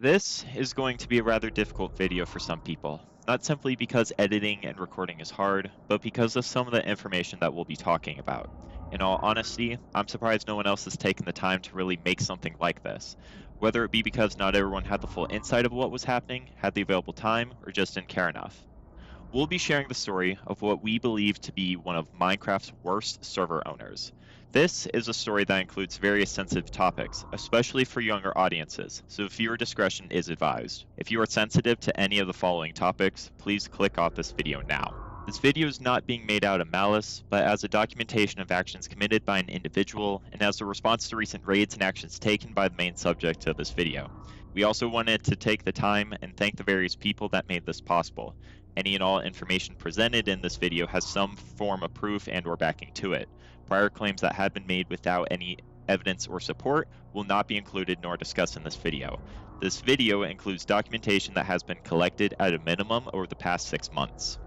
This is going to be a rather difficult video for some people, not simply because editing and recording is hard, but because of some of the information that we'll be talking about. In all honesty, I'm surprised no one else has taken the time to really make something like this, whether it be because not everyone had the full insight of what was happening, had the available time, or just didn't care enough. We'll be sharing the story of what we believe to be one of Minecraft's worst server owners. This is a story that includes various sensitive topics, especially for younger audiences, so viewer discretion is advised. If you are sensitive to any of the following topics, please click off this video now. This video is not being made out of malice, but as a documentation of actions committed by an individual and as a response to recent raids and actions taken by the main subject of this video. We also wanted to take the time and thank the various people that made this possible. Any and all information presented in this video has some form of proof and or backing to it. Prior claims that have been made without any evidence or support will not be included nor discussed in this video. This video includes documentation that has been collected at a minimum over the past 6 months.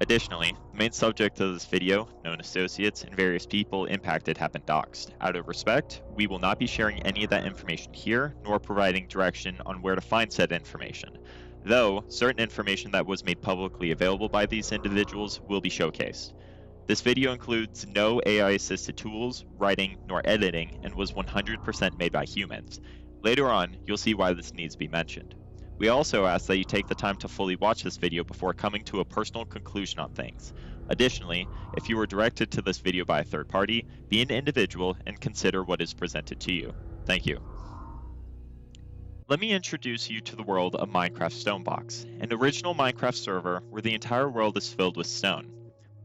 Additionally, the main subject of this video, known associates, and various people impacted have been doxxed. Out of respect, we will not be sharing any of that information here, nor providing direction on where to find said information. Though, certain information that was made publicly available by these individuals will be showcased. This video includes no AI-assisted tools, writing, nor editing, and was 100% made by humans. Later on, you'll see why this needs to be mentioned. We also ask that you take the time to fully watch this video before coming to a personal conclusion on things. Additionally, if you were directed to this video by a third party, be an individual and consider what is presented to you. Thank you. Let me introduce you to the world of Minecraft Stonebox, an original Minecraft server where the entire world is filled with stone.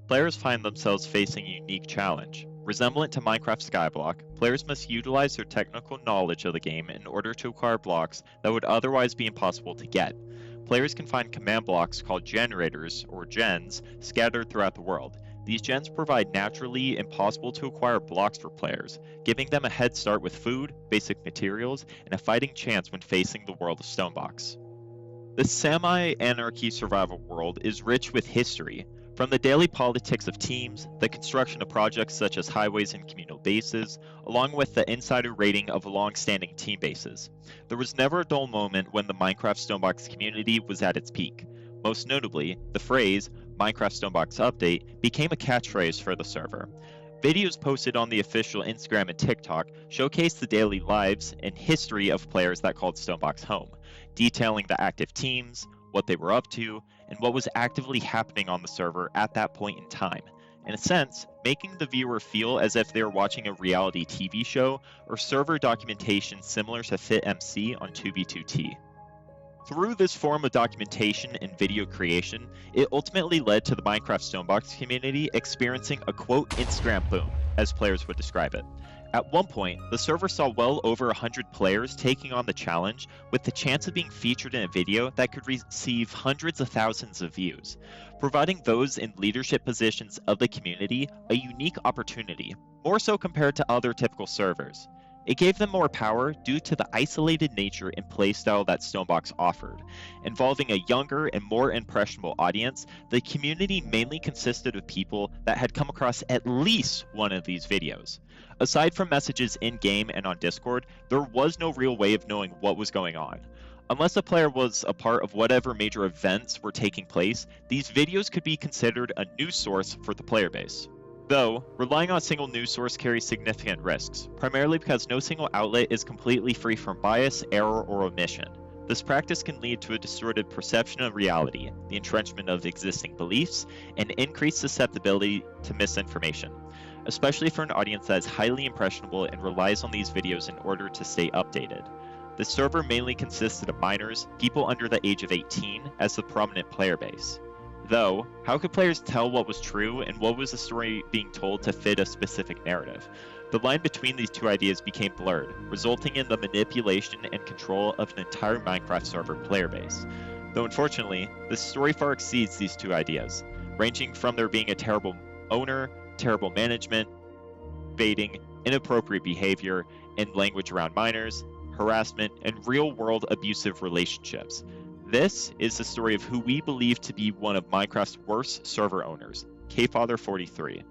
Players find themselves facing a unique challenge. Resemblant to Minecraft Skyblock, players must utilize their technical knowledge of the game in order to acquire blocks that would otherwise be impossible to get. Players can find command blocks called generators, or gens, scattered throughout the world. These gens provide naturally impossible to acquire blocks for players, giving them a head start with food, basic materials, and a fighting chance when facing the world of Stonebox. The semi-anarchy survival world is rich with history. From the daily politics of teams, the construction of projects such as highways and communal bases, along with the insider rating of long-standing team bases. There was never a dull moment when the Minecraft Stonebox community was at its peak. Most notably, the phrase, Minecraft Stonebox Update, became a catchphrase for the server. Videos posted on the official Instagram and TikTok showcase the daily lives and history of players that called Stonebox home, detailing the active teams, what they were up to, and what was actively happening on the server at that point in time. In a sense, making the viewer feel as if they were watching a reality TV show or server documentation similar to FitMC on 2B2T. Through this form of documentation and video creation, it ultimately led to the Minecraft Stonebox community experiencing a quote Instagram boom, as players would describe it. At one point, the server saw well over 100 players taking on the challenge with the chance of being featured in a video that could receive hundreds of thousands of views, providing those in leadership positions of the community a unique opportunity, more so compared to other typical servers. It gave them more power due to the isolated nature and playstyle that Stonebox offered. Involving a younger and more impressionable audience, the community mainly consisted of people that had come across at least one of these videos. Aside from messages in-game and on Discord, there was no real way of knowing what was going on. Unless a player was a part of whatever major events were taking place, these videos could be considered a news source for the player base. Though, relying on a single news source carries significant risks, primarily because no single outlet is completely free from bias, error, or omission. This practice can lead to a distorted perception of reality, the entrenchment of existing beliefs, and increased susceptibility to misinformation, especially for an audience that is highly impressionable and relies on these videos in order to stay updated. The server mainly consisted of minors, people under the age of 18, as the prominent player base. Though, how could players tell what was true and what was the story being told to fit a specific narrative? The line between these two ideas became blurred, resulting in the manipulation and control of an entire Minecraft server player base. Though unfortunately, this story far exceeds these two ideas, ranging from there being a terrible owner, terrible management, baiting, inappropriate behavior, and language around minors, harassment, and real-world abusive relationships. This is the story of who we believe to be one of Minecraft's worst server owners, KFather43.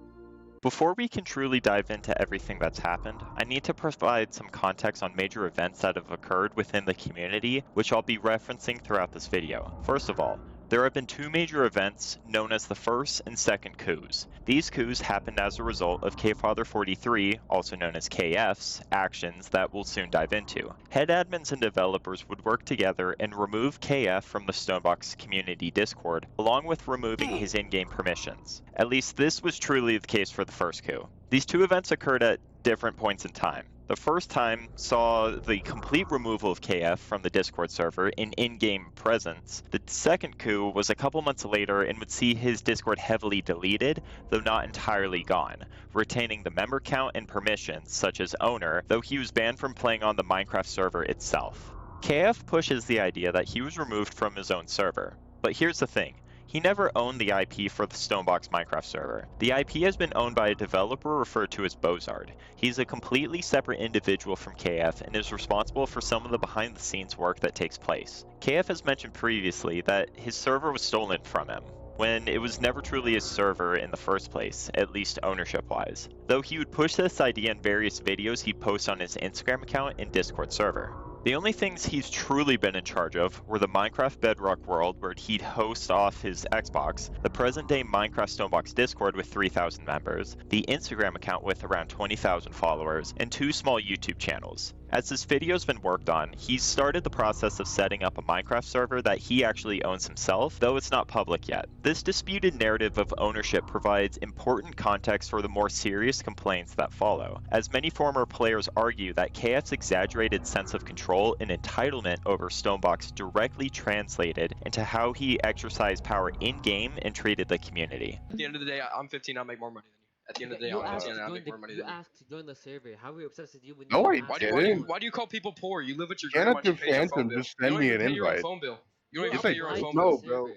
Before we can truly dive into everything that's happened, I need to provide some context on major events that have occurred within the community, which I'll be referencing throughout this video. First of all, there have been two major events known as the first and second coups. These coups happened as a result of KFather43, also known as KF's, actions that we'll soon dive into. Head admins and developers would work together and remove KF from the Stonebox community Discord, along with removing his in-game permissions. At least this was truly the case for the first coup. These two events occurred at different points in time. The first time saw the complete removal of KF from the Discord server in in-game presence. The second coup was a couple months later and would see his Discord heavily deleted, though not entirely gone, retaining the member count and permissions, such as owner, though he was banned from playing on the Minecraft server itself. KF pushes the idea that he was removed from his own server. But here's the thing. He never owned the IP for the Stonebox Minecraft server. The IP has been owned by a developer referred to as Bozard. He's a completely separate individual from KF and is responsible for some of the behind-the-scenes work that takes place. KF has mentioned previously that his server was stolen from him, when it was never truly his server in the first place, at least ownership-wise. Though he would push this idea in various videos he'd post on his Instagram account and Discord server. The only things he's truly been in charge of were the Minecraft Bedrock world where he'd host off his Xbox, the present-day Minecraft Stonebox Discord with 3,000 members, the Instagram account with around 20,000 followers, and 2 small YouTube channels. As this video's been worked on, he's started the process of setting up a Minecraft server that he actually owns himself, though it's not public yet. This disputed narrative of ownership provides important context for the more serious complaints that follow, as many former players argue that KF's exaggerated sense of control and entitlement over Stonebox directly translated into how he exercised power in-game and treated the community. At the end of the day, I'm 15, I'll make more money than you. At the end of the day, I'm 15 and I'll make more money than you. You asked to join the server. How are we obsessed with you when No, you I asked didn't. Why do you call people poor? You live with your Janet grandma, the you pay your phone Phantom bill. just You send don't me even an pay your own invite. phone bill. You don't Yes, even I pay your own did. phone No, bill. bro.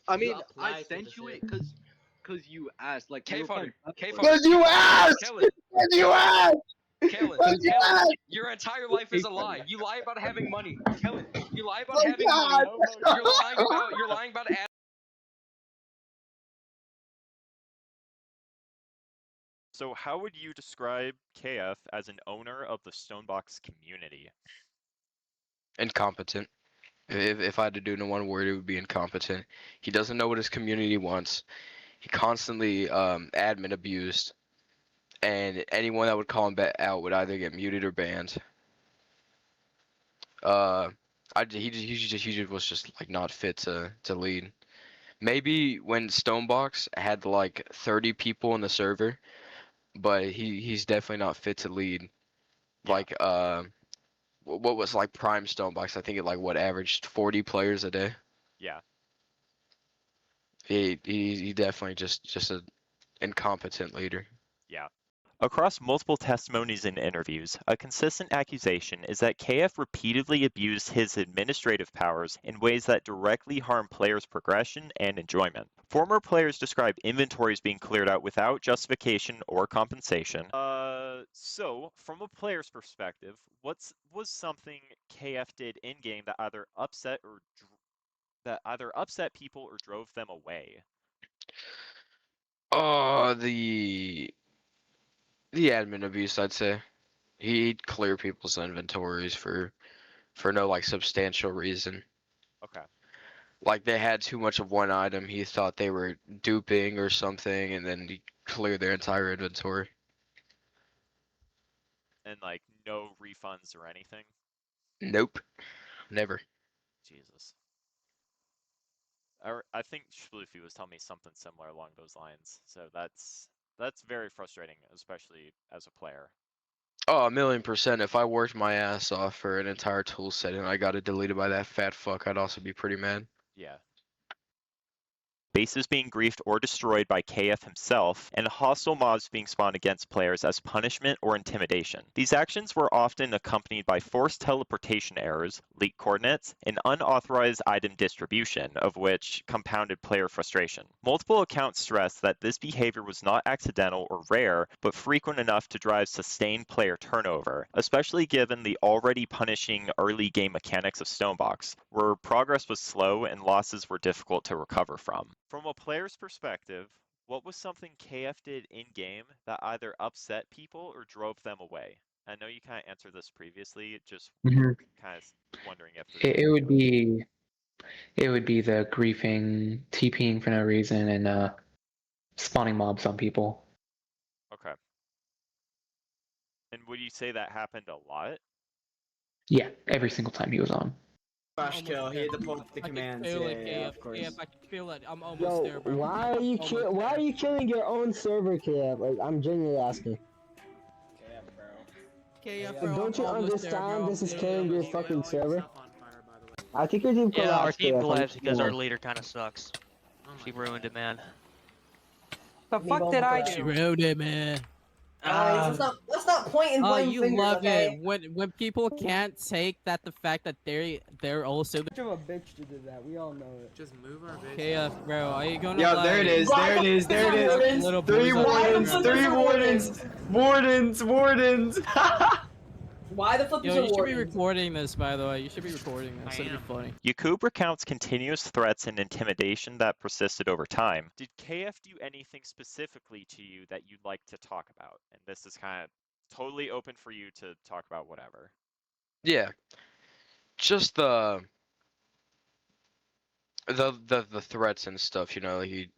I You mean, applied I for the sent you it server. because you asked. Like, we were K-Fodder, playing K-Fodder, Cause you asked! Kellen, Cause you asked! Kellen, Cause you Kellen, asked! your entire life is a lie. You lie about having money. Kellen, you lie about Oh having money. God! You're lying about So how would you describe KF as an owner of the Stonebox community? incompetent. If I had to do it in one word, it would be incompetent. He doesn't know what his community wants. He constantly admin abused, and anyone that would call him out would either get muted or banned. He was just like not fit to lead. Maybe when Stonebox had like 30 people in the server, but he's definitely not fit to lead. Yeah. Like what was like prime Stonebox? I think it like what averaged 40 players a day. Yeah. He definitely just an incompetent leader. Yeah. Across multiple testimonies and interviews, a consistent accusation is that KF repeatedly abused his administrative powers in ways that directly harm players' progression and enjoyment. Former players describe inventories being cleared out without justification or compensation. So, from a player's perspective, what was something KF did in-game that either upset people or drove them away? Oh, the admin abuse, I'd say. He'd clear people's inventories for no like substantial reason. Okay. Like they had too much of one item, he thought they were duping or something, and then he cleared their entire inventory. And like no refunds or anything? Nope, never. Jesus. I think Shloofy was telling me something similar along those lines. So that's very frustrating, especially as a player. Oh, 1,000,000%. If I worked my ass off for an entire tool set and I got it deleted by that fat fuck, I'd also be pretty mad. Yeah. Bases being griefed or destroyed by KF himself, and hostile mobs being spawned against players as punishment or intimidation. These actions were often accompanied by forced teleportation errors, leaked coordinates, and unauthorized item distribution, of which compounded player frustration. Multiple accounts stress that this behavior was not accidental or rare, but frequent enough to drive sustained player turnover, especially given the already punishing early game mechanics of Stonebox, where progress was slow and losses were difficult to recover from. From a player's perspective, what was something KF did in game that either upset people or drove them away? I know you kind of answered this previously, just Mhm. kind of wondering if there's It more would to it. be the griefing, TPing for no reason, and spawning mobs on people. Okay. And would you say that happened a lot? Yeah, every single time he was on. Flash kill. He had to pull up the I can commands. feel Yeah, it, yeah, KF. of course. KF, I can feel it. I'm almost Yo, there, bro. why are you Almost why there. are you killing your own server, kid? Like, I'm genuinely asking. Yeah, bro. KF, Like, bro, don't I'm you almost there, bro. understand I'm this is literally killing your almost there. fucking server? I think your team Yeah, our collapsed, team KF. collapsed because our leader kind of sucks. She ruined it, man. The fuck did I She do? ruined it, man. Guys, let's not point and Oh, blame you fingers, love okay? it when people can't take that the fact that they're also Much of a bitch to do that. We all know it. Just move our base. KF, bro. Are you gonna Yo, like? there it is. There it is. There it is. Wardens? Little Three boys Why the wardens. fuck bro. is Three there wardens. Wardens. Wardens. Why the fuck is Yo, there you should be wardens? recording this, by the way. You should be recording this. It'd be funny. Yakub recounts continuous threats and intimidation that persisted over time. Did KF do anything specifically to you that you'd like to talk about? And this is kind of totally open for you to talk about whatever. Yeah, just the threats and stuff. You know, he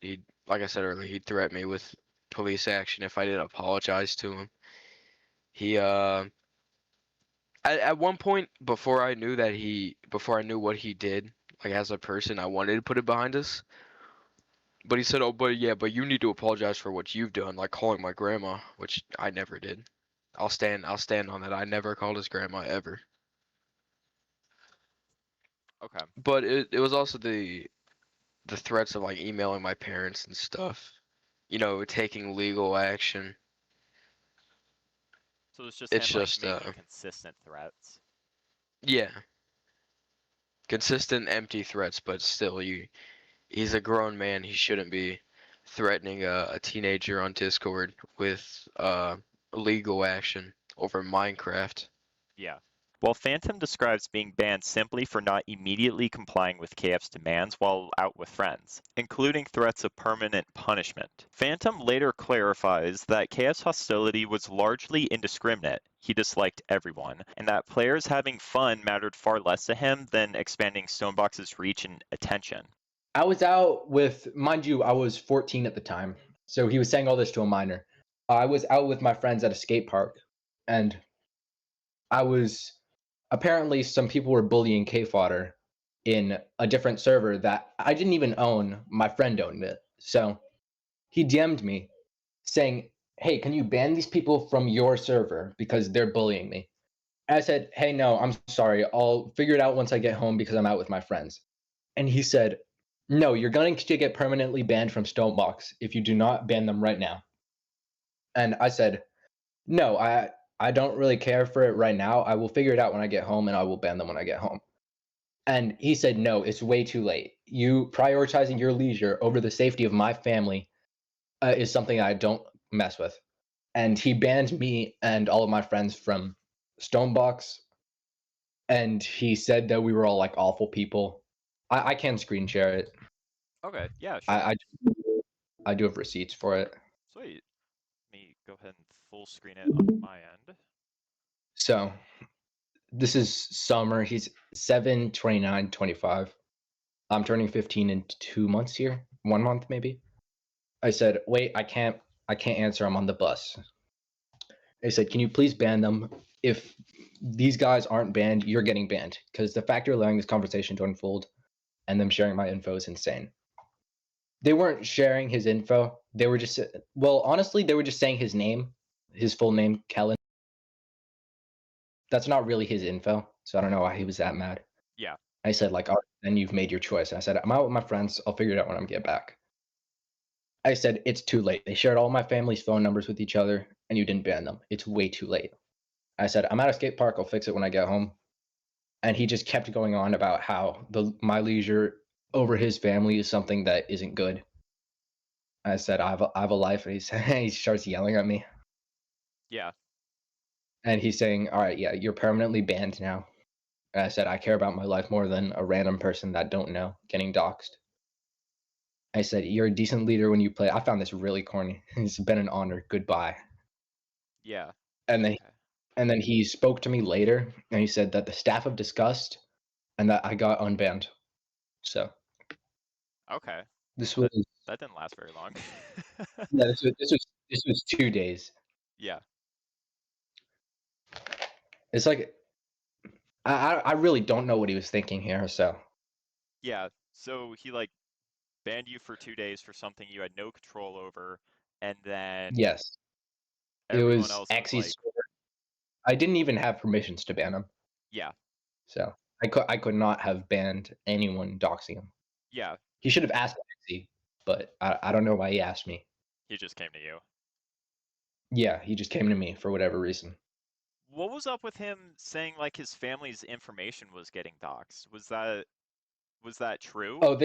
like I said earlier, he'd threaten me with police action if I didn't apologize to him. He at one point before I knew what he did, like as a person, I wanted to put it behind us. But he said, "Oh, but yeah, but you need to apologize for what you've done, like calling my grandma," which I never did. I'll stand on that. I never called his grandma ever. Okay. But it was also the threats of like emailing my parents and stuff. You know, taking legal action. So it's just It's him just like making consistent threats. yeah. Consistent empty threats, but still he's a grown man. He shouldn't be threatening a teenager on Discord with legal action over Minecraft. Yeah. While Phantom describes being banned simply for not immediately complying with KF's demands while out with friends, including threats of permanent punishment. Phantom later clarifies that KF's hostility was largely indiscriminate. He disliked everyone, and that players having fun mattered far less to him than expanding Stonebox's reach and attention. I was out with, mind you, I was 14 at the time, so he was saying all this to a minor. I was out with my friends at a skate park, and apparently some people were bullying K-Fodder in a different server that I didn't even own. My friend owned it. So he DM'd me saying, "Hey, can you ban these people from your server because they're bullying me?" And I said, "Hey, no, I'm sorry. I'll figure it out once I get home because I'm out with my friends." And he said, "No, you're going to get permanently banned from Stonebox if you do not ban them right now." And I said, "No, I don't really care for it right now. I will figure it out when I get home and I will ban them when I get home." And he said, "No, it's way too late. You prioritizing your leisure over the safety of my family is something I don't mess with." And he banned me and all of my friends from Stonebox. And he said that we were all like awful people. I can screen share it. Okay, yeah, sure. I do have receipts for it. Sweet. Let me go ahead and full screen it on my end. So this is summer. He's 7/29/25. I'm turning 15 in 2 months here. 1 month maybe. I said, "Wait, I can't answer. I'm on the bus." They said, "Can you please ban them? If these guys aren't banned, you're getting banned." Because the fact you're allowing this conversation to unfold and them sharing my info is insane. They weren't sharing his info. They were just, well, honestly, they were just saying his name, his full name, Kellen. That's not really his info, so I don't know why he was that mad. Yeah. I said, like, "All right, then you've made your choice." I said, "I'm out with my friends. I'll figure it out when I get back." I said, "It's too late. They shared all my family's phone numbers with each other, and you didn't ban them. It's way too late." I said, "I'm at a skate park. I'll fix it when I get home." And he just kept going on about how my leisure over his family is something that isn't good. I said, I have a life," and he starts yelling at me. Yeah. And he's saying, "All right, yeah, you're permanently banned now." And I said, "I care about my life more than a random person that don't know getting doxxed." I said, "You're a decent leader when you play." I found this really corny. It's been an honor. Goodbye. Yeah. And then Okay. and then he spoke to me later, and he said that the staff have discussed, and that I got unbanned. So Okay. this was That didn't last very long. yeah, this was 2 days. Yeah. It's like I really don't know what he was thinking here. So Yeah. So he like banned you for 2 days for something you had no control over, and then yes, it everyone was else was Xy's like, score. I didn't even have permissions to ban him. yeah, So I could not have banned anyone doxing him. yeah. He should have asked Xy, but I don't know why he asked me. He just came to you. Yeah, he just came to me for whatever reason. What was up with him saying like his family's information was getting doxxed? Was that true? Oh,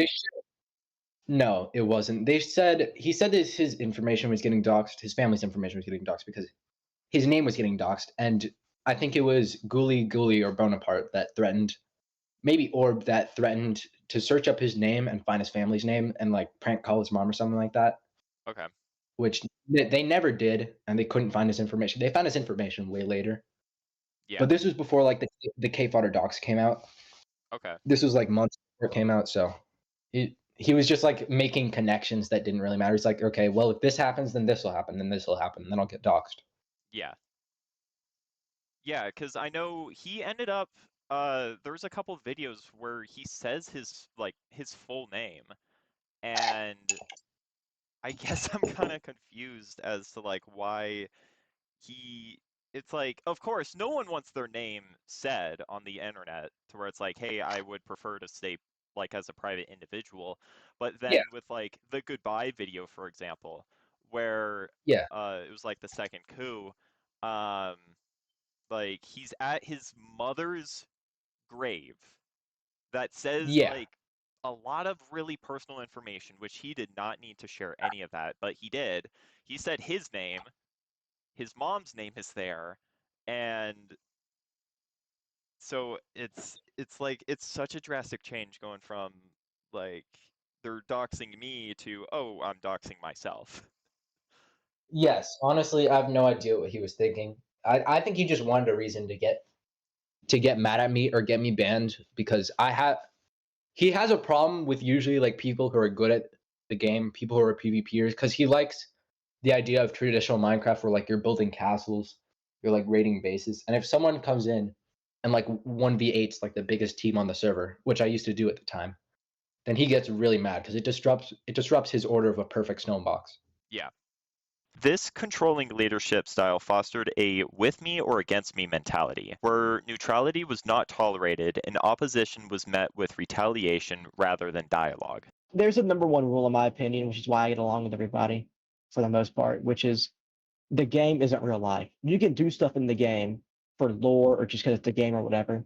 no, it wasn't. He said that his information was getting doxxed. His family's information was getting doxxed because his name was getting doxxed, and I think it was Guli or Bonaparte that threatened, maybe Orb that threatened to search up his name and find his family's name and like prank call his mom or something like that. Okay. Which they never did, and they couldn't find his information. They found his information way later. Yeah. But this was before like the K fodder docs came out. Okay. This was like months before it came out, so he was just like making connections that didn't really matter. He's like, okay, well, if this happens, then this will happen, then this will happen, and then I'll get doxxed. Yeah. Yeah, because I know he ended up there was a couple of videos where he says his full name, and I guess I'm kind of confused as to like why he it's like of course no one wants their name said on the internet to where it's like, hey, I would prefer to stay like as a private individual. But Yeah, then with like the goodbye video, for example, where yeah, it was like the second coup, um like he's at his mother's grave that says yeah, like a lot of really personal information, which he did not need to share any of that, but he did. He said his name, his mom's name is there, and so it's like it's such a drastic change going from like they're doxing me to, oh, I'm doxing myself. yes. Honestly, I have no idea what he was thinking. I think he just wanted a reason to get mad at me or get me banned because he has a problem with usually like people who are good at the game, people who are PvPers, because he likes the idea of traditional Minecraft where like you're building castles, you're like raiding bases, and if someone comes in and like 1v8's like the biggest team on the server, which I used to do at the time, then he gets really mad because it disrupts his order of a perfect snowbox. Yeah. This controlling leadership style fostered a with me or against me mentality, where neutrality was not tolerated and opposition was met with retaliation rather than dialogue. There's a number one rule in my opinion, which is why I get along with everybody for the most part, which is the game isn't real life. You can do stuff in the game for lore or just because it's the game or whatever,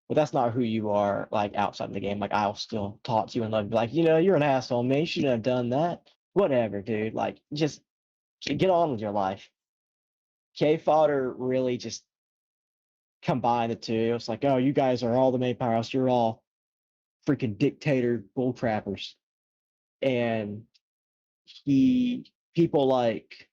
but that's not who you are like outside the game. Like I'll still talk to you and love you, like, you're an asshole, man. You shouldn't have done that. Whatever, dude. Like just get on with your life. K fodder really just combined the two. It's like, oh, you guys are all the main powerhouse. You're all freaking dictator bull trappers. And people like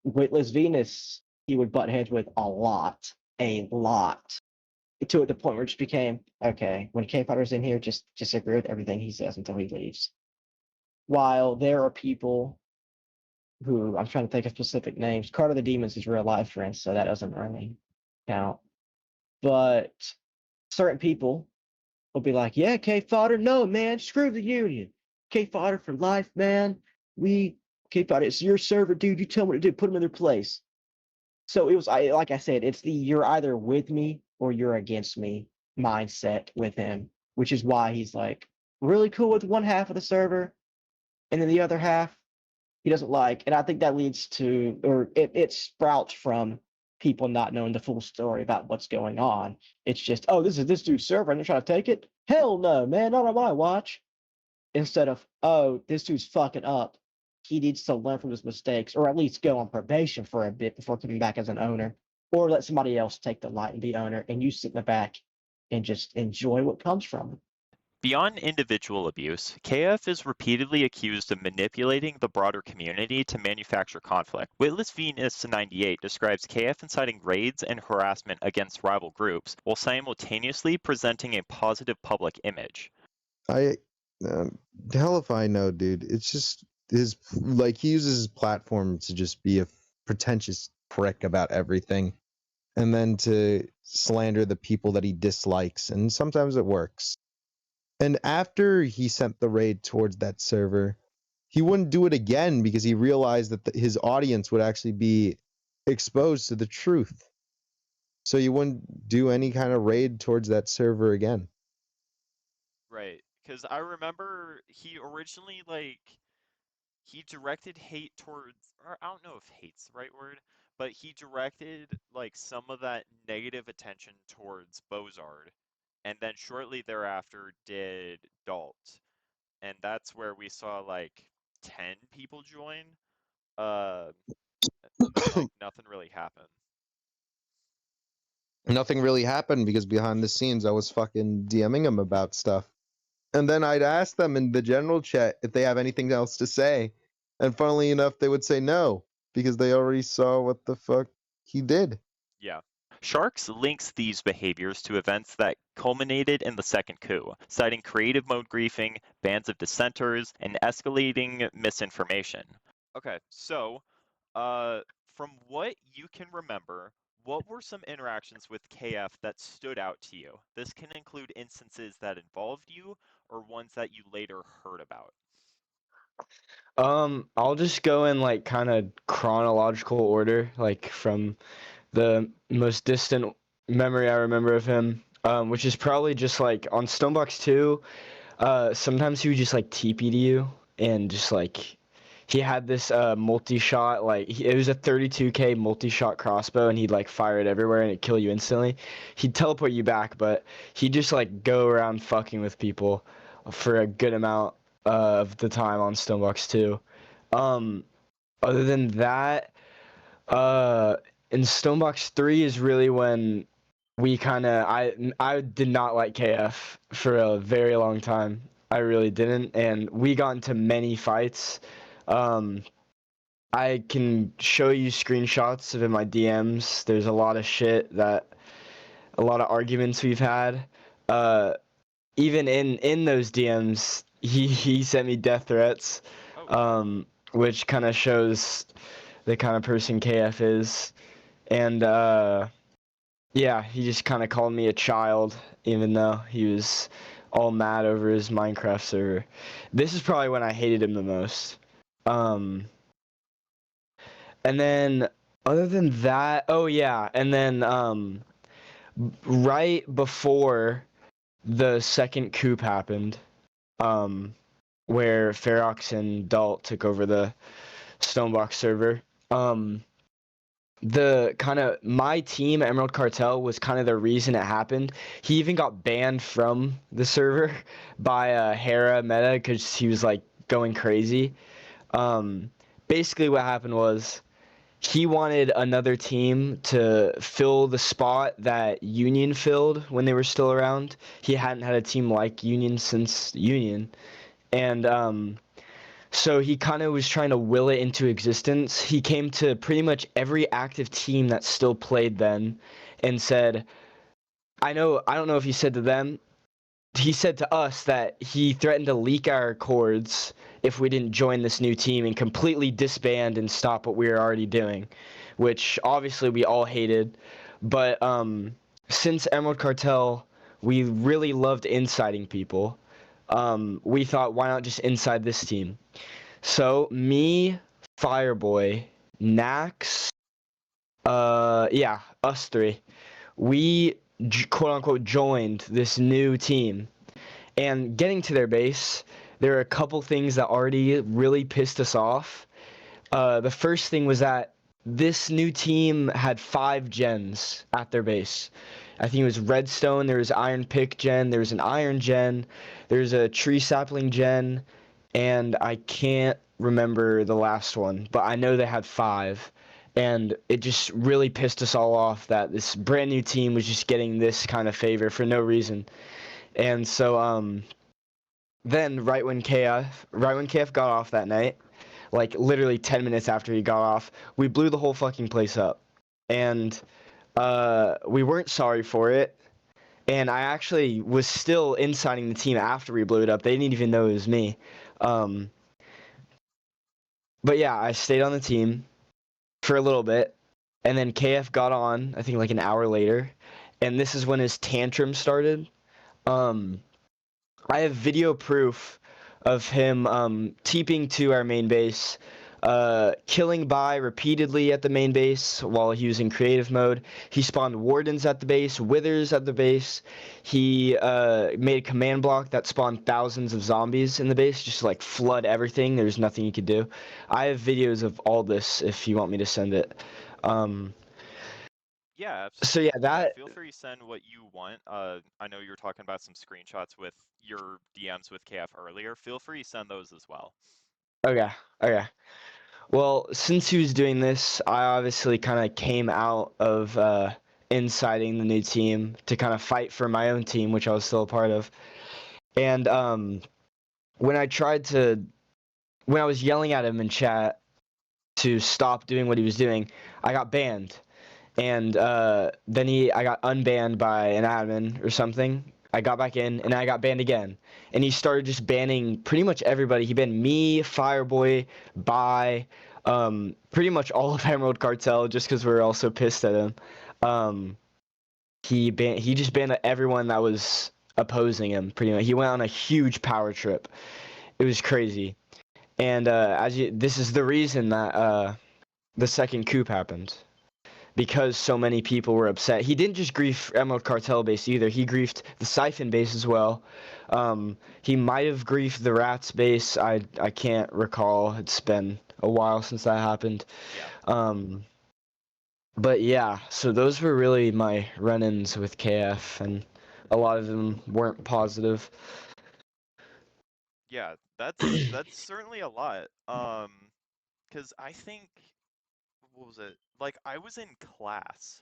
Witless Venus, he would butt heads with a lot, to the point where it just became okay. When K Fighters in here, just agree with everything he says until he leaves. While there are people who I'm trying to think of specific names. Carter the Demon's his real life friend, so that doesn't really count. But certain people will be like, "Yeah, K Fodder, no man, screw the union. K Fodder for life, man. We K Fodder, it's your server, dude. You tell them what to do. Put them in their place." So it was, like I said, it's the you're either with me or you're against me mindset with him, which is why he's like really cool with one half of the server, and then the other half he doesn't like. And I think that leads to, or it sprouts from people not knowing the full story about what's going on. It's just, oh, this is this dude's server, and they're trying to take it. Hell no, man, not on my watch. Instead of, oh, this dude's fucking up. He needs to learn from his mistakes, or at least go on probation for a bit before coming back as an owner, or let somebody else take the light and be owner, and you sit in the back and just enjoy what comes from it. Beyond individual abuse, KF is repeatedly accused of manipulating the broader community to manufacture conflict. Witless Venus 98 describes KF inciting raids and harassment against rival groups while simultaneously presenting a positive public image. Hell if I know, dude. It's just his, like, he uses his platform to just be a pretentious prick about everything, and then to slander the people that he dislikes, and sometimes it works. And after he sent the raid towards that server, he wouldn't do it again because he realized that his audience would actually be exposed to the truth. So he wouldn't do any kind of raid towards that server again. Right, because I remember he originally, like, he directed hate towards, or I don't know if hate's the right word, but he directed, like, some of that negative attention towards Bozard, and then shortly thereafter did Dalt. And that's where we saw, like, 10 people join, and then, like, nothing really happened. Nothing really happened because behind the scenes I was fucking DMing him about stuff. And then I'd ask them in the general chat if they have anything else to say. And funnily enough, they would say no, because they already saw what the fuck he did. Yeah. Sharks links these behaviors to events that culminated in the second coup, citing creative mode griefing, bans of dissenters, and escalating misinformation. Okay, so, from what you can remember, what were some interactions with KF that stood out to you? This can include instances that involved you or ones that you later heard about. I'll just go in like kind of chronological order, like from the most distant memory I remember of him, which is probably just like on Stonebox 2. Sometimes he would just like TP to you and just like he had this multi-shot, like it was a 32k multi-shot crossbow, and he'd like fire it everywhere and it'd kill you instantly. He'd teleport you back, but he'd just like go around fucking with people for a good amount of the time on Stonebox 2. Other than that, in Stonebox 3 is really when we kind of I did not like KF for a very long time. I really didn't, and we got into many fights. I can show you screenshots of in my DMs. There's a lot of shit a lot of arguments we've had. Even in those DMs, he sent me death threats, which kind of shows the kind of person KF is. And yeah, he just kind of called me a child, even though he was all mad over his Minecraft server. This is probably when I hated him the most. And then other than that, oh yeah, and then right before the second coup happened, where Ferox and Dalt took over the Stonebox server, the kind of my team Emerald Cartel was kind of the reason it happened. He even got banned from the server by Hera Meta because he was like going crazy. Basically what happened was he wanted another team to fill the spot that Union filled when they were still around. He hadn't had a team like Union since Union, and so he kind of was trying to will it into existence. He came to pretty much every active team that still played then and said, I don't know if he said to them, he said to us that he threatened to leak our cords if we didn't join this new team and completely disband and stop what we were already doing, which obviously we all hated. But since Emerald Cartel, we really loved inciting people. We thought, why not just inside this team? So me, Fireboy, Nax, yeah, us three, we quote unquote joined this new team. And getting to their base, there are a couple things that already really pissed us off. The first thing was that this new team had 5 gens at their base. I think it was Redstone, there was Iron Pick gen, there was an Iron gen, there's a Tree Sapling gen, and I can't remember the last one, but I know they had 5. And it just really pissed us all off that this brand new team was just getting this kind of favor for no reason. And so then right when KF got off that night, like literally 10 minutes after he got off, we blew the whole fucking place up. And we weren't sorry for it. And I actually was still inciting the team after we blew it up. They didn't even know it was me. But yeah, I stayed on the team for a little bit. And then KF got on, I think like an hour later. And this is when his tantrum started. I have video proof of him TPing to our main base, killing by repeatedly at the main base while he was in creative mode. He spawned wardens at the base, withers at the base. He made a command block that spawned thousands of zombies in the base, just to, like flood everything. There's nothing you could do. I have videos of all this if you want me to send it. Yeah, So yeah, that. Feel free to send what you want. I know you were talking about some screenshots with your DMs with KF earlier. Feel free to send those as well. Okay. Well, since he was doing this, I obviously kind of came out of inciting the new team to kind of fight for my own team, which I was still a part of. And when I was yelling at him in chat to stop doing what he was doing, I got banned. And then I got unbanned by an admin or something. I got back in, and I got banned again. And he started just banning pretty much everybody. He banned me, Fireboy, Bai, pretty much all of Emerald Cartel, just because we were all so pissed at him. He just banned everyone that was opposing him, pretty much. He went on a huge power trip. It was crazy. And this is the reason that the second coup happened. Because so many people were upset. He didn't just grief Emerald Cartel base either. He griefed the Siphon base as well. He might have griefed the Rats base. I can't recall. It's been a while since that happened. Yeah. But yeah, so those were really my run-ins with KF, and a lot of them weren't positive. Yeah, that's certainly a lot. Because I think, what was it? Like, I was in class,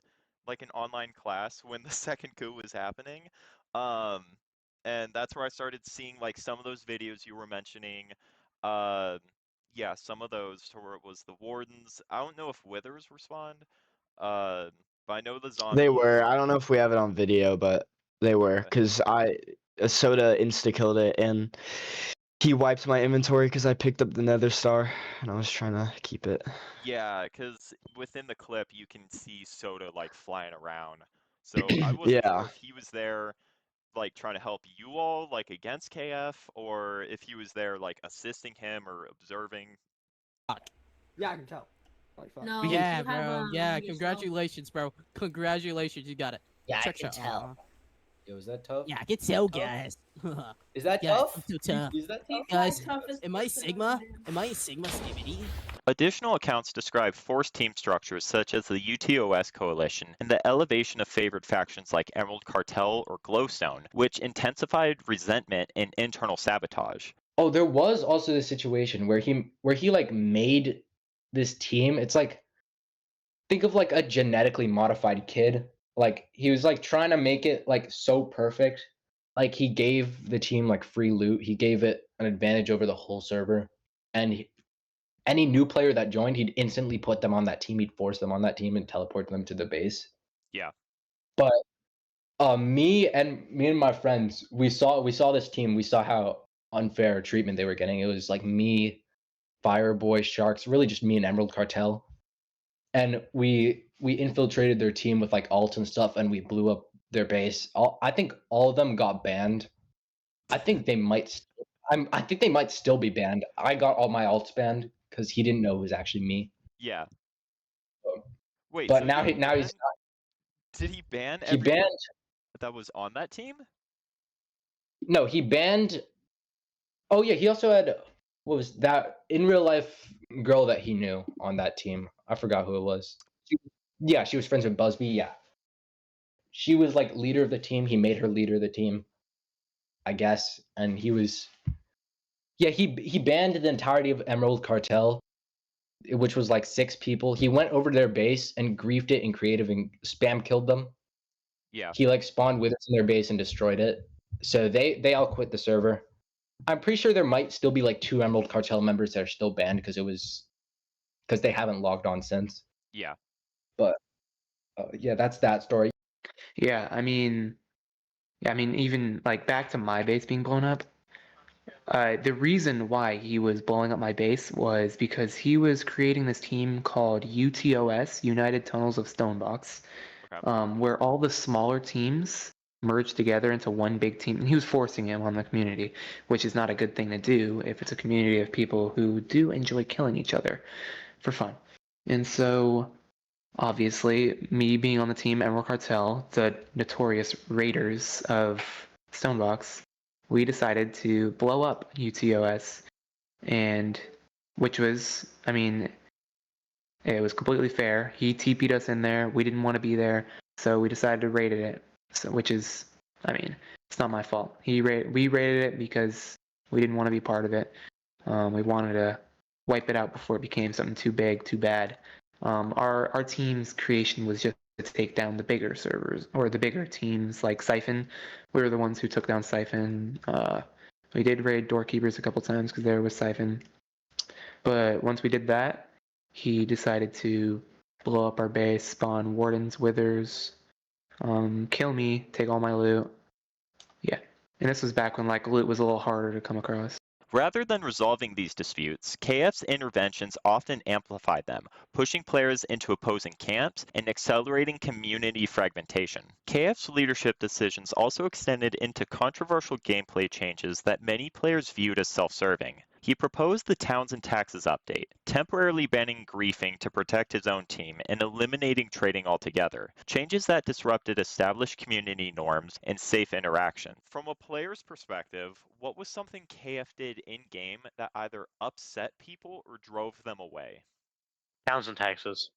like an online class when the second coup was happening. Um, and that's where I started seeing like some of those videos you were mentioning. Uh, yeah, some of those to where it was the wardens. I don't know if withers respawned. But I know the zombies. They were. I don't know if we have it on video, but they were. Because Soda insta-killed it, and he wiped my inventory because I picked up the Nether Star, and I was trying to keep it. Yeah, because within the clip you can see Soda like flying around. So I wasn't sure if he was there like trying to help you all like against KF, or if he was there like assisting him or observing. Yeah, I can tell. No, yeah, bro. Yeah, congratulations, bro. Congratulations, you got it. Yeah, Check I can tell. Yo, is that tough? Yeah, I can tell, guys. Is that Yeah, tough? I'm so tough. Is that tough? Guys, am I Sigma? Am I Sigma Skibidi? Additional accounts describe forced team structures such as the UTOS coalition and the elevation of favored factions like Emerald Cartel or Glowstone, which intensified resentment and internal sabotage. Oh, there was also this situation where he like made this team. It's like, think of like a genetically modified kid. Like he was like trying to make it like so perfect. Like he gave the team like free loot. He gave it an advantage over the whole server. And any new player that joined, he'd instantly put them on that team. He'd force them on that team and teleport them to the base. Yeah. But me and my friends, we saw this team. We saw how unfair treatment they were getting. It was like me, Fireboy, Sharks, really just me and Emerald Cartel. And we infiltrated their team with like alts and stuff, and we blew up their base. I think all of them got banned. I think they might. I think they might still be banned. I got all my alts banned because he didn't know it was actually me. Yeah. Wait. But So now he's not. Did he ban? He banned. That was on that team? No, he banned. Oh yeah, he also had, what was that in real life girl that he knew on that team? I forgot who it was. She was friends with Busby. Yeah, she was like leader of the team. He made her leader of the team, I guess, and he was. Yeah, he banned the entirety of Emerald Cartel, which was like 6 people. He went over to their base and griefed it in creative and spam killed them. Yeah. He like spawned with us in their base and destroyed it. So they all quit the server. I'm pretty sure there might still be like 2 Emerald Cartel members that are still banned because they haven't logged on since. Yeah. But yeah, that's that story. Yeah, I mean, even like back to my base being blown up. The reason why he was blowing up my base was because he was creating this team called UTOS, United Tunnels of Stonebox, where all the smaller teams merged together into one big team. And he was forcing him on the community, which is not a good thing to do if it's a community of people who do enjoy killing each other for fun. And so, obviously, me being on the team Emerald Cartel, the notorious raiders of Stonebox, we decided to blow up UTOS, and which was, I mean, it was completely fair. He TP'd us in there. We didn't want to be there, so we decided to raid it. So, which is, I mean, it's not my fault. We raided it because we didn't want to be part of it. We wanted to wipe it out before it became something too big, too bad. Our team's creation was just to take down the bigger servers or the bigger teams like Siphon. We were the ones who took down Siphon. We did raid Doorkeepers a couple times because there was Siphon. But once we did that, he decided to blow up our base, spawn Wardens, Withers, kill me, take all my loot. Yeah. And this was back when like loot was a little harder to come across. Rather than resolving these disputes, KF's interventions often amplified them, pushing players into opposing camps and accelerating community fragmentation. KF's leadership decisions also extended into controversial gameplay changes that many players viewed as self-serving. He proposed the Towns and Taxes update, temporarily banning griefing to protect his own team and eliminating trading altogether, changes that disrupted established community norms and safe interaction. From a player's perspective, what was something KF did in-game that either upset people or drove them away? Towns and taxes.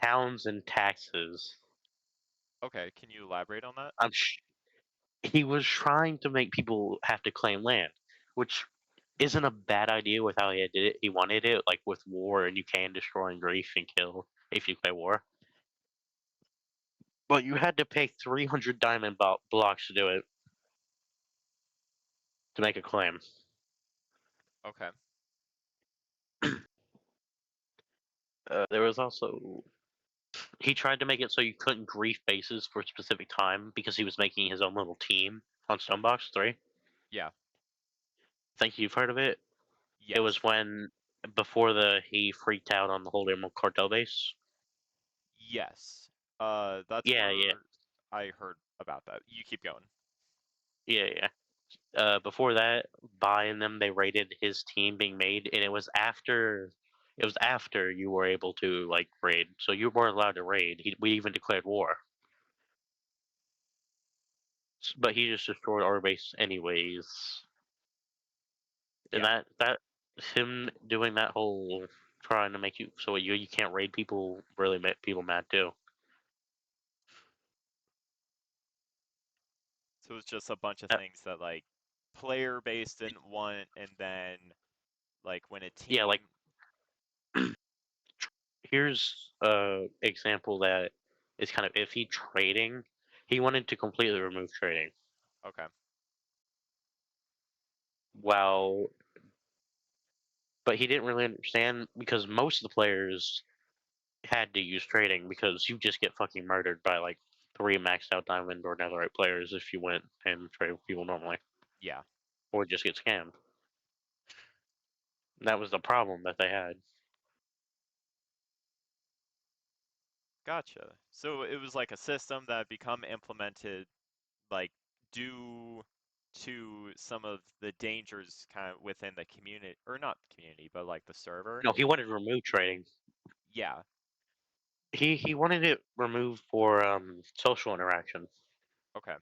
Towns and taxes. Okay, can you elaborate on that? He was trying to make people have to claim land, which isn't a bad idea with how he did it. He wanted it like with war, and you can destroy and grief and kill if you play war. But you had to pay 300 diamond blocks to do it, to make a claim. Okay. There was also he tried to make it so you couldn't grief bases for a specific time because he was making his own little team on Stonebox 3. Yeah. Think you've heard of it? Yes. It was when before he freaked out on the whole Emerald Cartel base. Yes. That's Yeah, where yeah. I heard about that. You keep going. Yeah. Before that, buying them, they raided his team being made, and it was after you were able to like raid, so you weren't allowed to raid. We even declared war, but he just destroyed our base anyways. And that him doing that whole trying to make you so you can't raid people really made people mad too. So it's just a bunch of things that like player based didn't want, and then like when a team. Yeah, like here's a example that is kind of iffy. Trading, he wanted to completely remove trading. Okay. Well, but he didn't really understand because most of the players had to use trading because you just get fucking murdered by like 3 maxed out diamond or netherite players if you went and trade with people normally. Yeah. Or just get scammed. That was the problem that they had. Gotcha. So it was like a system that had become implemented like due to some of the dangers kind of within the community, or not community, but like the server. No, he wanted to remove trading. Yeah. He wanted it removed for social interaction. Okay.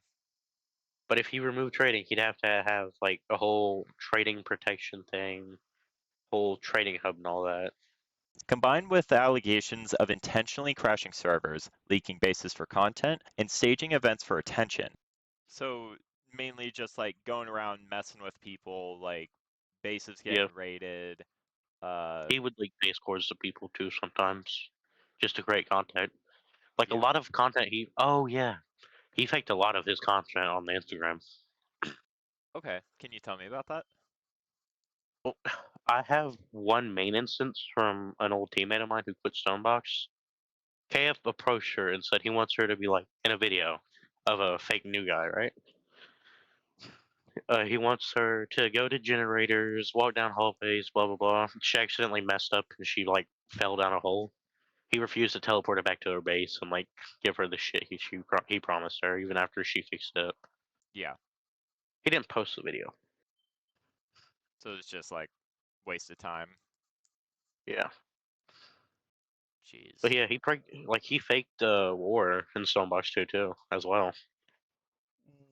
But if he removed trading, he'd have to have like a whole trading protection thing, whole trading hub and all that. Combined with the allegations of intentionally crashing servers, leaking bases for content, and staging events for attention. So mainly just like going around messing with people, like bases getting raided. He would leak base cores to people too sometimes, just to create content. Like a lot of content he faked a lot of his content on the Instagram. Okay, can you tell me about that? Well, I have one main instance from an old teammate of mine who quit Stonebox. KF approached her and said he wants her to be like in a video of a fake new guy, right? He wants her to go to generators, walk down hallways, blah blah blah. She accidentally messed up and she like fell down a hole. He refused to teleport her back to her base and like give her the shit he promised her even after she fixed it. Yeah. He didn't post the video. So it's just like waste of time. Yeah. Jeez. But yeah, he faked war in Stonebox 2 too as well,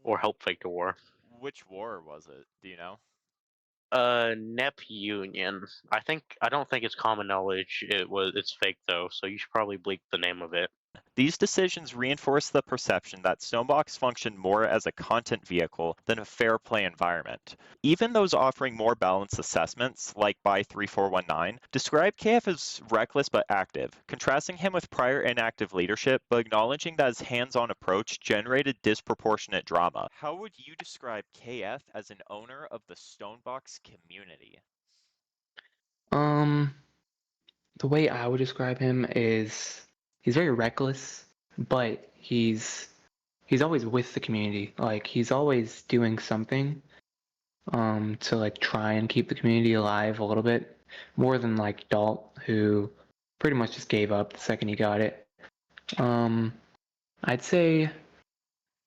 or helped fake the war. Which war was it? Do you know? Nep Union. I don't think it's common knowledge. It's fake though, so you should probably bleep the name of it. These decisions reinforce the perception that Stonebox functioned more as a content vehicle than a fair play environment. Even those offering more balanced assessments, like by 3419, describe KF as reckless but active, contrasting him with prior inactive leadership, but acknowledging that his hands-on approach generated disproportionate drama. How would you describe KF as an owner of the Stonebox community? The way I would describe him is he's very reckless, but he's always with the community. Like he's always doing something to like try and keep the community alive a little bit more than like Dalt, who pretty much just gave up the second he got it. I'd say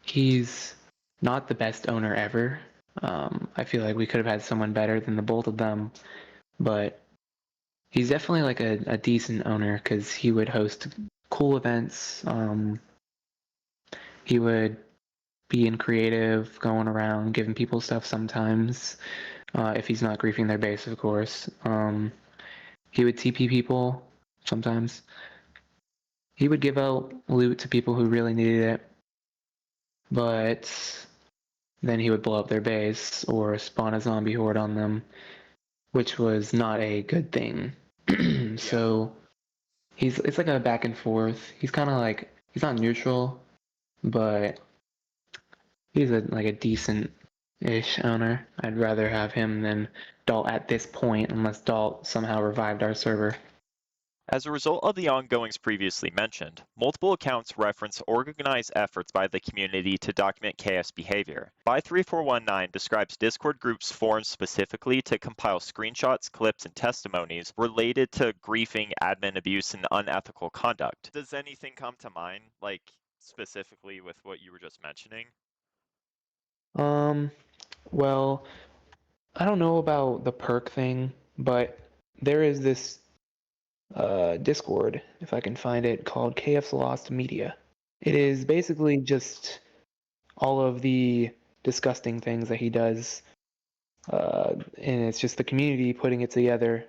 he's not the best owner ever. I feel like we could have had someone better than the both of them, but he's definitely like a decent owner because he would host cool events. He would be in creative, going around giving people stuff sometimes. If he's not griefing their base, of course. He would TP people sometimes. He would give out loot to people who really needed it, but then he would blow up their base or spawn a zombie horde on them, which was not a good thing. So it's like a back and forth. He's kind of like he's not neutral, but he's like a decent-ish owner. I'd rather have him than Dalt at this point, unless Dalt somehow revived our server. As a result of the ongoings previously mentioned, multiple accounts reference organized efforts by the community to document KF's behavior. By3419 describes Discord groups formed specifically to compile screenshots, clips, and testimonies related to griefing, admin abuse, and unethical conduct. Does anything come to mind, like specifically with what you were just mentioning? Well, I don't know about the perk thing, but there is this Discord, if I can find it, called KF's Lost Media. It is basically just all of the disgusting things that he does, and it's just the community putting it together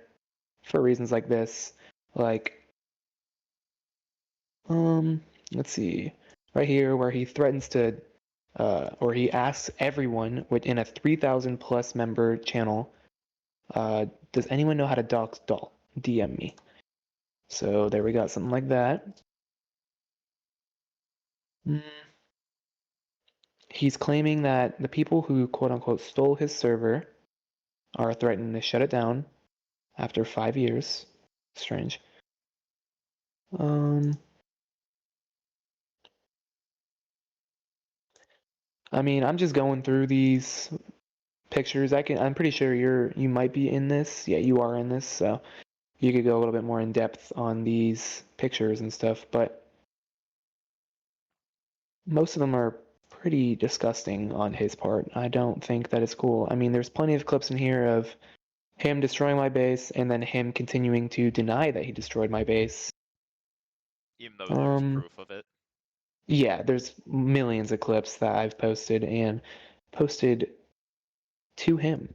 for reasons like this. Like, let's see, right here where he threatens to, or he asks everyone within a 3,000 plus member channel, does anyone know how to dox Dalt? DM me. So there we got something like that. He's claiming that the people who quote unquote stole his server are threatening to shut it down after 5 years. Strange. I mean, I'm just going through these pictures. I'm pretty sure you might be in this. Yeah, you are in this, so you could go a little bit more in depth on these pictures and stuff, but most of them are pretty disgusting on his part. I don't think that it's cool. I mean, there's plenty of clips in here of him destroying my base and then him continuing to deny that he destroyed my base. Even though there's proof of it? Yeah, there's millions of clips that I've posted and posted to him.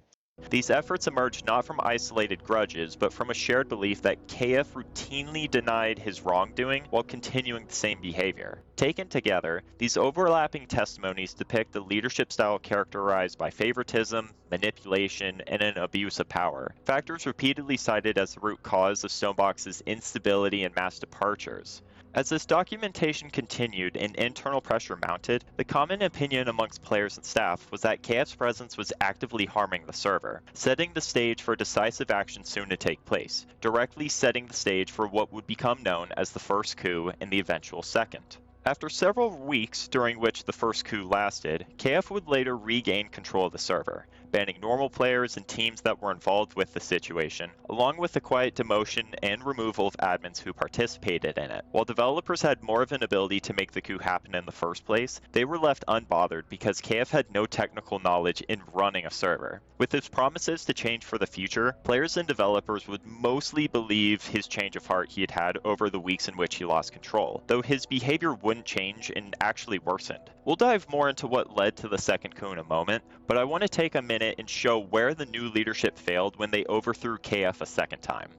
These efforts emerged not from isolated grudges, but from a shared belief that KF routinely denied his wrongdoing while continuing the same behavior. Taken together, these overlapping testimonies depict a leadership style characterized by favoritism, manipulation, and an abuse of power, factors repeatedly cited as the root cause of Stonebox's instability and mass departures. As this documentation continued and internal pressure mounted, the common opinion amongst players and staff was that KF's presence was actively harming the server, setting the stage for decisive action soon to take place, directly setting the stage for what would become known as the first coup and the eventual second. After several weeks during which the first coup lasted, KF would later regain control of the server, banning normal players and teams that were involved with the situation, along with the quiet demotion and removal of admins who participated in it. While developers had more of an ability to make the coup happen in the first place, they were left unbothered because KF had no technical knowledge in running a server. With his promises to change for the future, players and developers would mostly believe his change of heart he had had over the weeks in which he lost control, though his behavior wouldn't change and actually worsened. We'll dive more into what led to the second coup in a moment, but I want to take a minute and show where the new leadership failed when they overthrew KF a second time.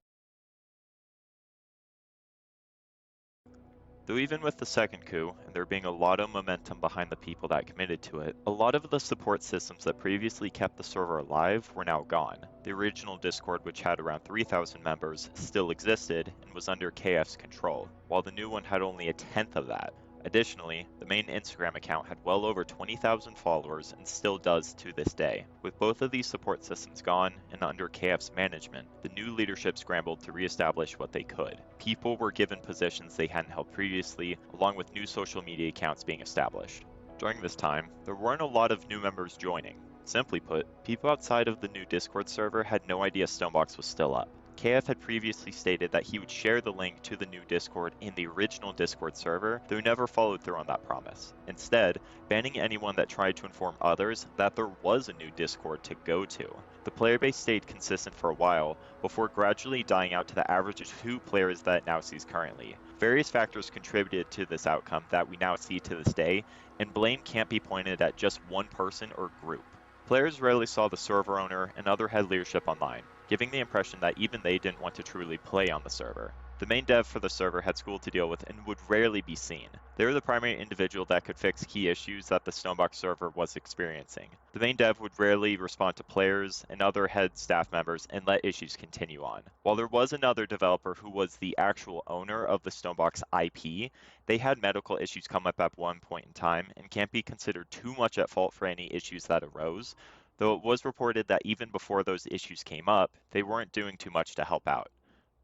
Though even with the second coup, and there being a lot of momentum behind the people that committed to it, a lot of the support systems that previously kept the server alive were now gone. The original Discord, which had around 3,000 members, still existed and was under KF's control, while the new one had only a tenth of that. Additionally, the main Instagram account had well over 20,000 followers and still does to this day. With both of these support systems gone and under KF's management, the new leadership scrambled to re-establish what they could. People were given positions they hadn't held previously, along with new social media accounts being established. During this time, there weren't a lot of new members joining. Simply put, people outside of the new Discord server had no idea Stonebox was still up. KF had previously stated that he would share the link to the new Discord in the original Discord server, though he never followed through on that promise. Instead, banning anyone that tried to inform others that there was a new Discord to go to. The player base stayed consistent for a while, before gradually dying out to the average of 2 players that it now sees currently. Various factors contributed to this outcome that we now see to this day, and blame can't be pointed at just one person or group. Players rarely saw the server owner and other head leadership online, giving the impression that even they didn't want to truly play on the server. The main dev for the server had school to deal with and would rarely be seen. They were the primary individual that could fix key issues that the Stonebox server was experiencing. The main dev would rarely respond to players and other head staff members and let issues continue on. While there was another developer who was the actual owner of the Stonebox IP, they had medical issues come up at one point in time and can't be considered too much at fault for any issues that arose, though it was reported that even before those issues came up, they weren't doing too much to help out.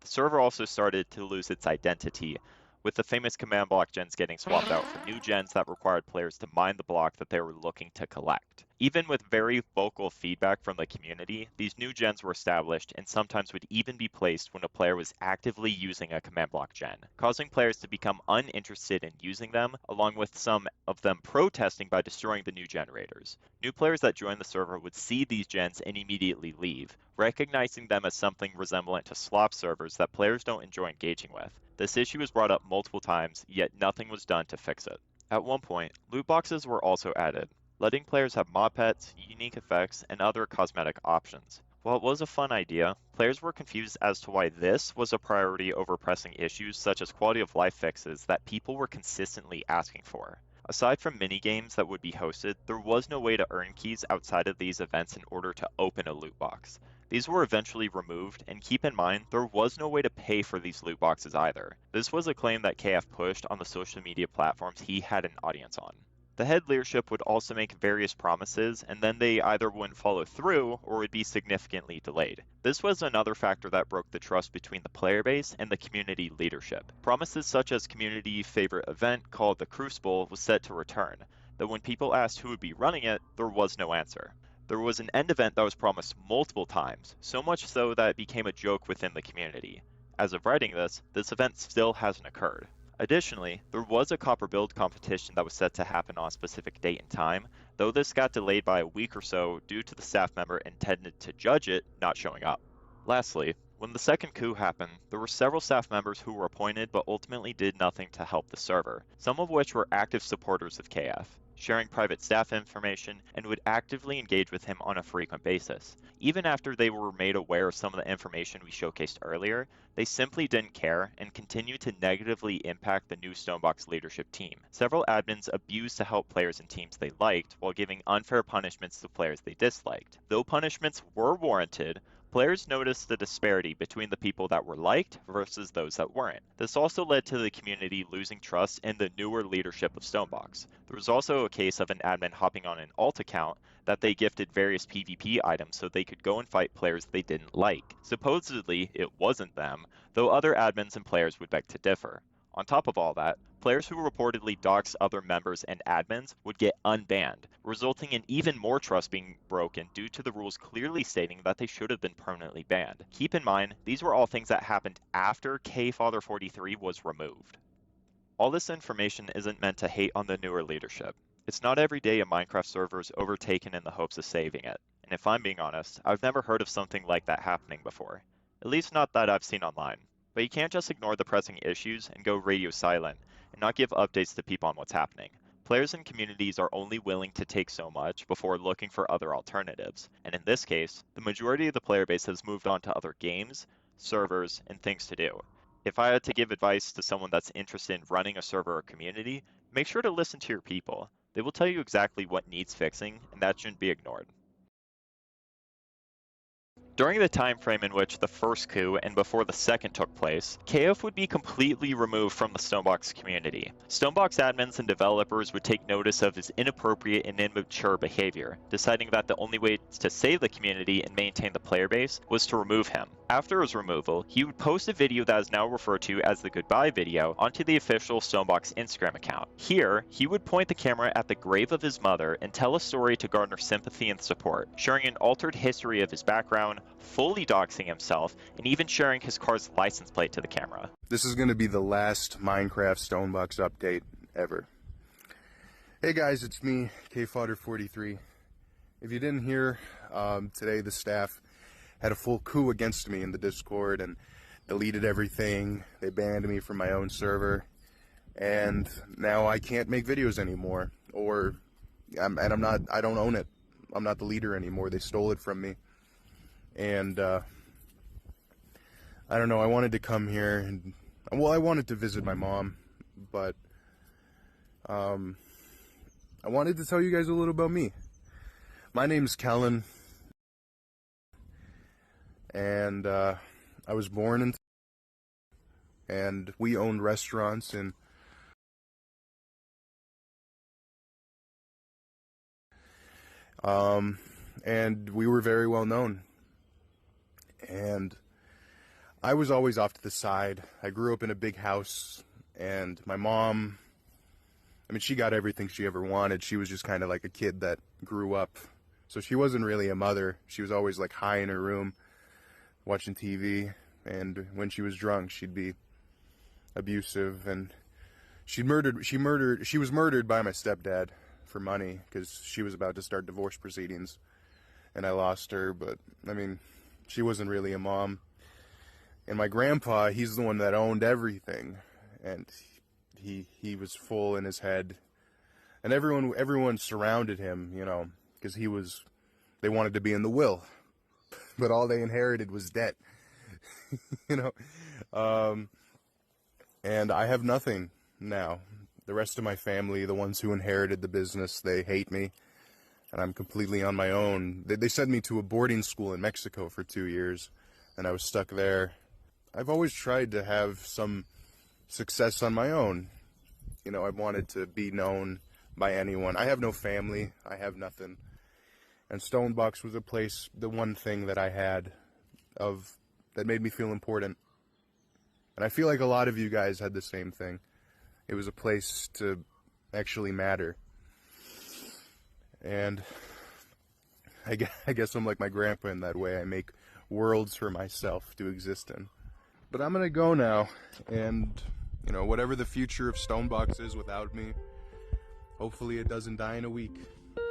The server also started to lose its identity, with the famous command block gens getting swapped out for new gens that required players to mine the block that they were looking to collect. Even with very vocal feedback from the community, these new gens were established and sometimes would even be placed when a player was actively using a command block gen, causing players to become uninterested in using them, along with some of them protesting by destroying the new generators. New players that joined the server would see these gens and immediately leave, recognizing them as something resemblant to slop servers that players don't enjoy engaging with. This issue was brought up multiple times, yet nothing was done to fix it. At one point, loot boxes were also added, letting players have mob pets, unique effects, and other cosmetic options. While it was a fun idea, players were confused as to why this was a priority over pressing issues such as quality of life fixes that people were consistently asking for. Aside from minigames that would be hosted, there was no way to earn keys outside of these events in order to open a loot box. These were eventually removed, and keep in mind, there was no way to pay for these loot boxes either. This was a claim that KF pushed on the social media platforms he had an audience on. The head leadership would also make various promises, and then they either wouldn't follow through or would be significantly delayed. This was another factor that broke the trust between the player base and the community leadership. Promises such as community favorite event called the Crucible was set to return, though when people asked who would be running it, there was no answer. There was an end event that was promised multiple times, so much so that it became a joke within the community. As of writing this event still hasn't occurred. Additionally, there was a copper build competition that was set to happen on a specific date and time, though this got delayed by a week or so due to the staff member intended to judge it not showing up. Lastly, when the second coup happened, there were several staff members who were appointed but ultimately did nothing to help the server, some of which were active supporters of KF, sharing private staff information, and would actively engage with him on a frequent basis. Even after they were made aware of some of the information we showcased earlier, they simply didn't care and continued to negatively impact the new Stonebox leadership team. Several admins abused to help players and teams they liked while giving unfair punishments to players they disliked. Though punishments were warranted, Players noticed the disparity between the people that were liked versus those that weren't. This also led to the community losing trust in the newer leadership of Stonebox. There was also a case of an admin hopping on an alt account that they gifted various PvP items so they could go and fight players they didn't like. Supposedly, it wasn't them, though other admins and players would beg to differ. On top of all that, players who reportedly doxed other members and admins would get unbanned, resulting in even more trust being broken due to the rules clearly stating that they should have been permanently banned. Keep in mind, these were all things that happened after KFather43 was removed. All this information isn't meant to hate on the newer leadership. It's not every day a Minecraft server is overtaken in the hopes of saving it, and if I'm being honest, I've never heard of something like that happening before. At least not that I've seen online. But you can't just ignore the pressing issues and go radio silent and not give updates to people on what's happening. Players and communities are only willing to take so much before looking for other alternatives, and in this case, the majority of the player base has moved on to other games, servers, and things to do. If I had to give advice to someone that's interested in running a server or community, make sure to listen to your people. They will tell you exactly what needs fixing, and that shouldn't be ignored. During the time frame in which the first coup and before the second took place, KF would be completely removed from the Stonebox community. Stonebox admins and developers would take notice of his inappropriate and immature behavior, deciding that the only way to save the community and maintain the player base was to remove him. After his removal, he would post a video that is now referred to as the goodbye video onto the official Stonebox Instagram account. Here, he would point the camera at the grave of his mother and tell a story to garner sympathy and support, sharing an altered history of his background, fully doxing himself, and even sharing his car's license plate to the camera. This is going to be the last Minecraft Stonebox update ever. Hey guys, it's me, KFather43. If you didn't hear, today the staff had a full coup against me in the Discord and deleted everything. They banned me from my own server, and now I can't make videos anymore. I don't own it. I'm not the leader anymore. They stole it from me. And I don't know, I wanted to come here and, well, I wanted to visit my mom, but I wanted to tell you guys a little about me. My name's Kellen, and I was born in, and we owned restaurants in and we were very well known. And I was always off to the side. I grew up in a big house, and my mom, I mean, she got everything she ever wanted. She was just kind of like a kid that grew up. So she wasn't really a mother. She was always like high in her room watching TV, and when she was drunk, she'd be abusive, and she was murdered by my stepdad for money because she was about to start divorce proceedings, and I lost her. But I mean, she wasn't really a mom. And my grandpa, he's the one that owned everything, and he was full in his head, and everyone surrounded him, you know, because they wanted to be in the will, but all they inherited was debt. You know. And I have nothing now. The rest of my family, the ones who inherited the business, they hate me, and I'm completely on my own. They sent me to a boarding school in Mexico for 2 years, and I was stuck there. I've always tried to have some success on my own. You know, I wanted to be known by anyone. I have no family. I have nothing. And Stonebox was a place, the one thing that I had that made me feel important. And I feel like a lot of you guys had the same thing. It was a place to actually matter. And I guess I'm like my grandpa in that way. I make worlds for myself to exist in. But I'm gonna go now, and you know, whatever the future of Stonebox is without me, hopefully it doesn't die in a week.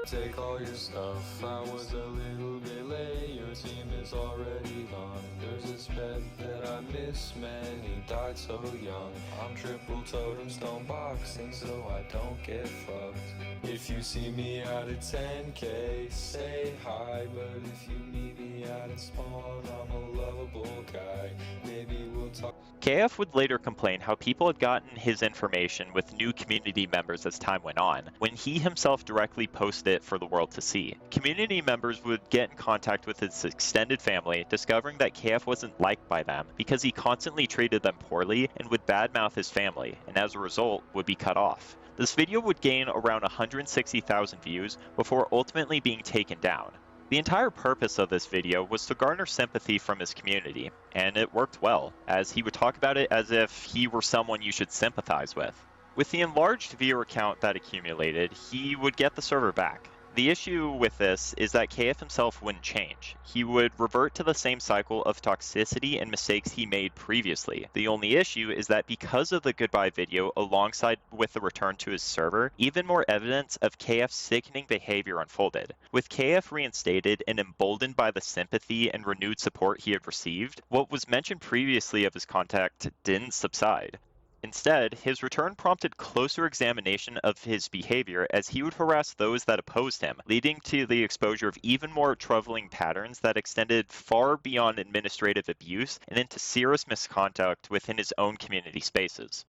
Take all your stuff, I was a little bit late, your team is already gone. There's this pet that I miss, man, he died so young. I'm triple totem Stoneboxing so I don't get fucked. If you see me out at 10K, say hi, but if you meet me out at spawn, I'ma love lovable guy. Maybe we'll talk. KF would later complain how people had gotten his information with new community members as time went on, when he himself directly posted it for the world to see. Community members would get in contact with his extended family, discovering that KF wasn't liked by them because he constantly treated them poorly and would badmouth his family, and as a result, would be cut off. This video would gain around 160,000 views before ultimately being taken down. The entire purpose of this video was to garner sympathy from his community, and it worked well, as he would talk about it as if he were someone you should sympathize with. With the enlarged viewer count that accumulated, he would get the server back. The issue with this is that KF himself wouldn't change. He would revert to the same cycle of toxicity and mistakes he made previously. The only issue is that because of the goodbye video alongside with the return to his server, even more evidence of KF's sickening behavior unfolded. With KF reinstated and emboldened by the sympathy and renewed support he had received, what was mentioned previously of his contact didn't subside. Instead, his return prompted closer examination of his behavior as he would harass those that opposed him, leading to the exposure of even more troubling patterns that extended far beyond administrative abuse and into serious misconduct within his own community spaces.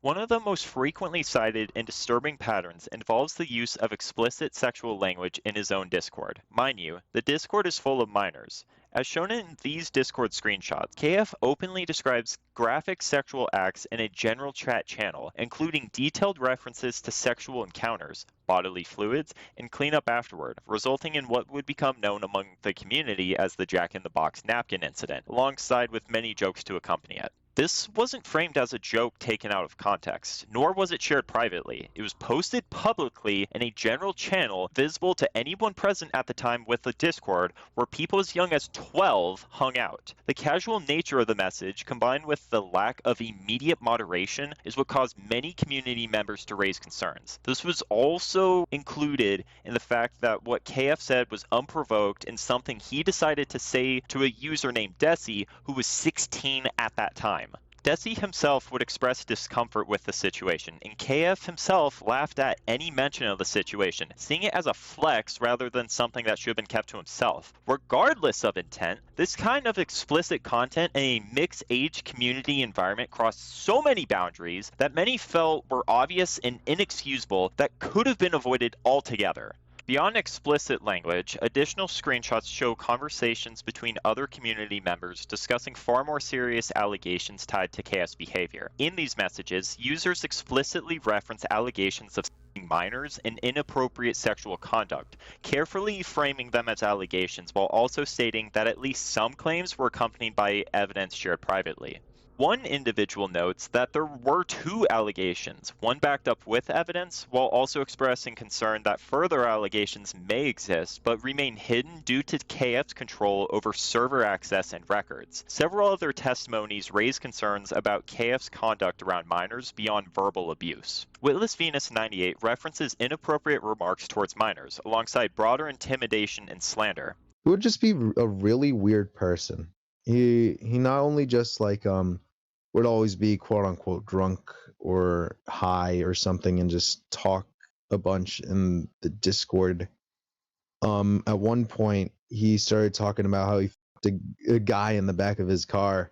One of the most frequently cited and disturbing patterns involves the use of explicit sexual language in his own Discord. Mind you, the Discord is full of minors. As shown in these Discord screenshots, KF openly describes graphic sexual acts in a general chat channel, including detailed references to sexual encounters, bodily fluids, and cleanup afterward, resulting in what would become known among the community as the Jack-in-the-Box napkin incident, alongside with many jokes to accompany it. This wasn't framed as a joke taken out of context, nor was it shared privately. It was posted publicly in a general channel visible to anyone present at the time with the Discord, where people as young as 12 hung out. The casual nature of the message, combined with the lack of immediate moderation, is what caused many community members to raise concerns. This was also included in the fact that what KF said was unprovoked and something he decided to say to a user named Desi, who was 16 at that time. Desi himself would express discomfort with the situation, and KF himself laughed at any mention of the situation, seeing it as a flex rather than something that should have been kept to himself. Regardless of intent, this kind of explicit content in a mixed-age community environment crossed so many boundaries that many felt were obvious and inexcusable that could have been avoided altogether. Beyond explicit language, additional screenshots show conversations between other community members discussing far more serious allegations tied to KF's behavior. In these messages, users explicitly reference allegations of minors and inappropriate sexual conduct, carefully framing them as allegations while also stating that at least some claims were accompanied by evidence shared privately. One individual notes that there were 2 allegations, one backed up with evidence, while also expressing concern that further allegations may exist but remain hidden due to KF's control over server access and records. Several other testimonies raise concerns about KF's conduct around minors beyond verbal abuse. Witless Venus 98 references inappropriate remarks towards minors, alongside broader intimidation and slander. He would just be a really weird person. He not only just like would always be quote unquote drunk or high or something and just talk a bunch in the Discord. At one point he started talking about how he f***ed a guy in the back of his car,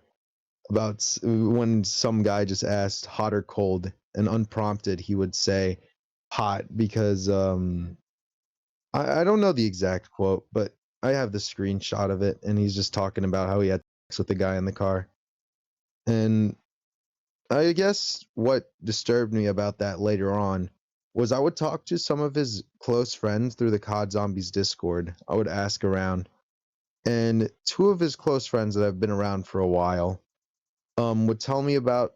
about when some guy just asked hot or cold, and unprompted he would say hot because I don't know the exact quote, but I have the screenshot of it, and he's just talking about how he had sex with the guy in the car. And I guess what disturbed me about that later on was I would talk to some of his close friends through the COD Zombies Discord. I would ask around, and 2 of his close friends that have been around for a while would tell me about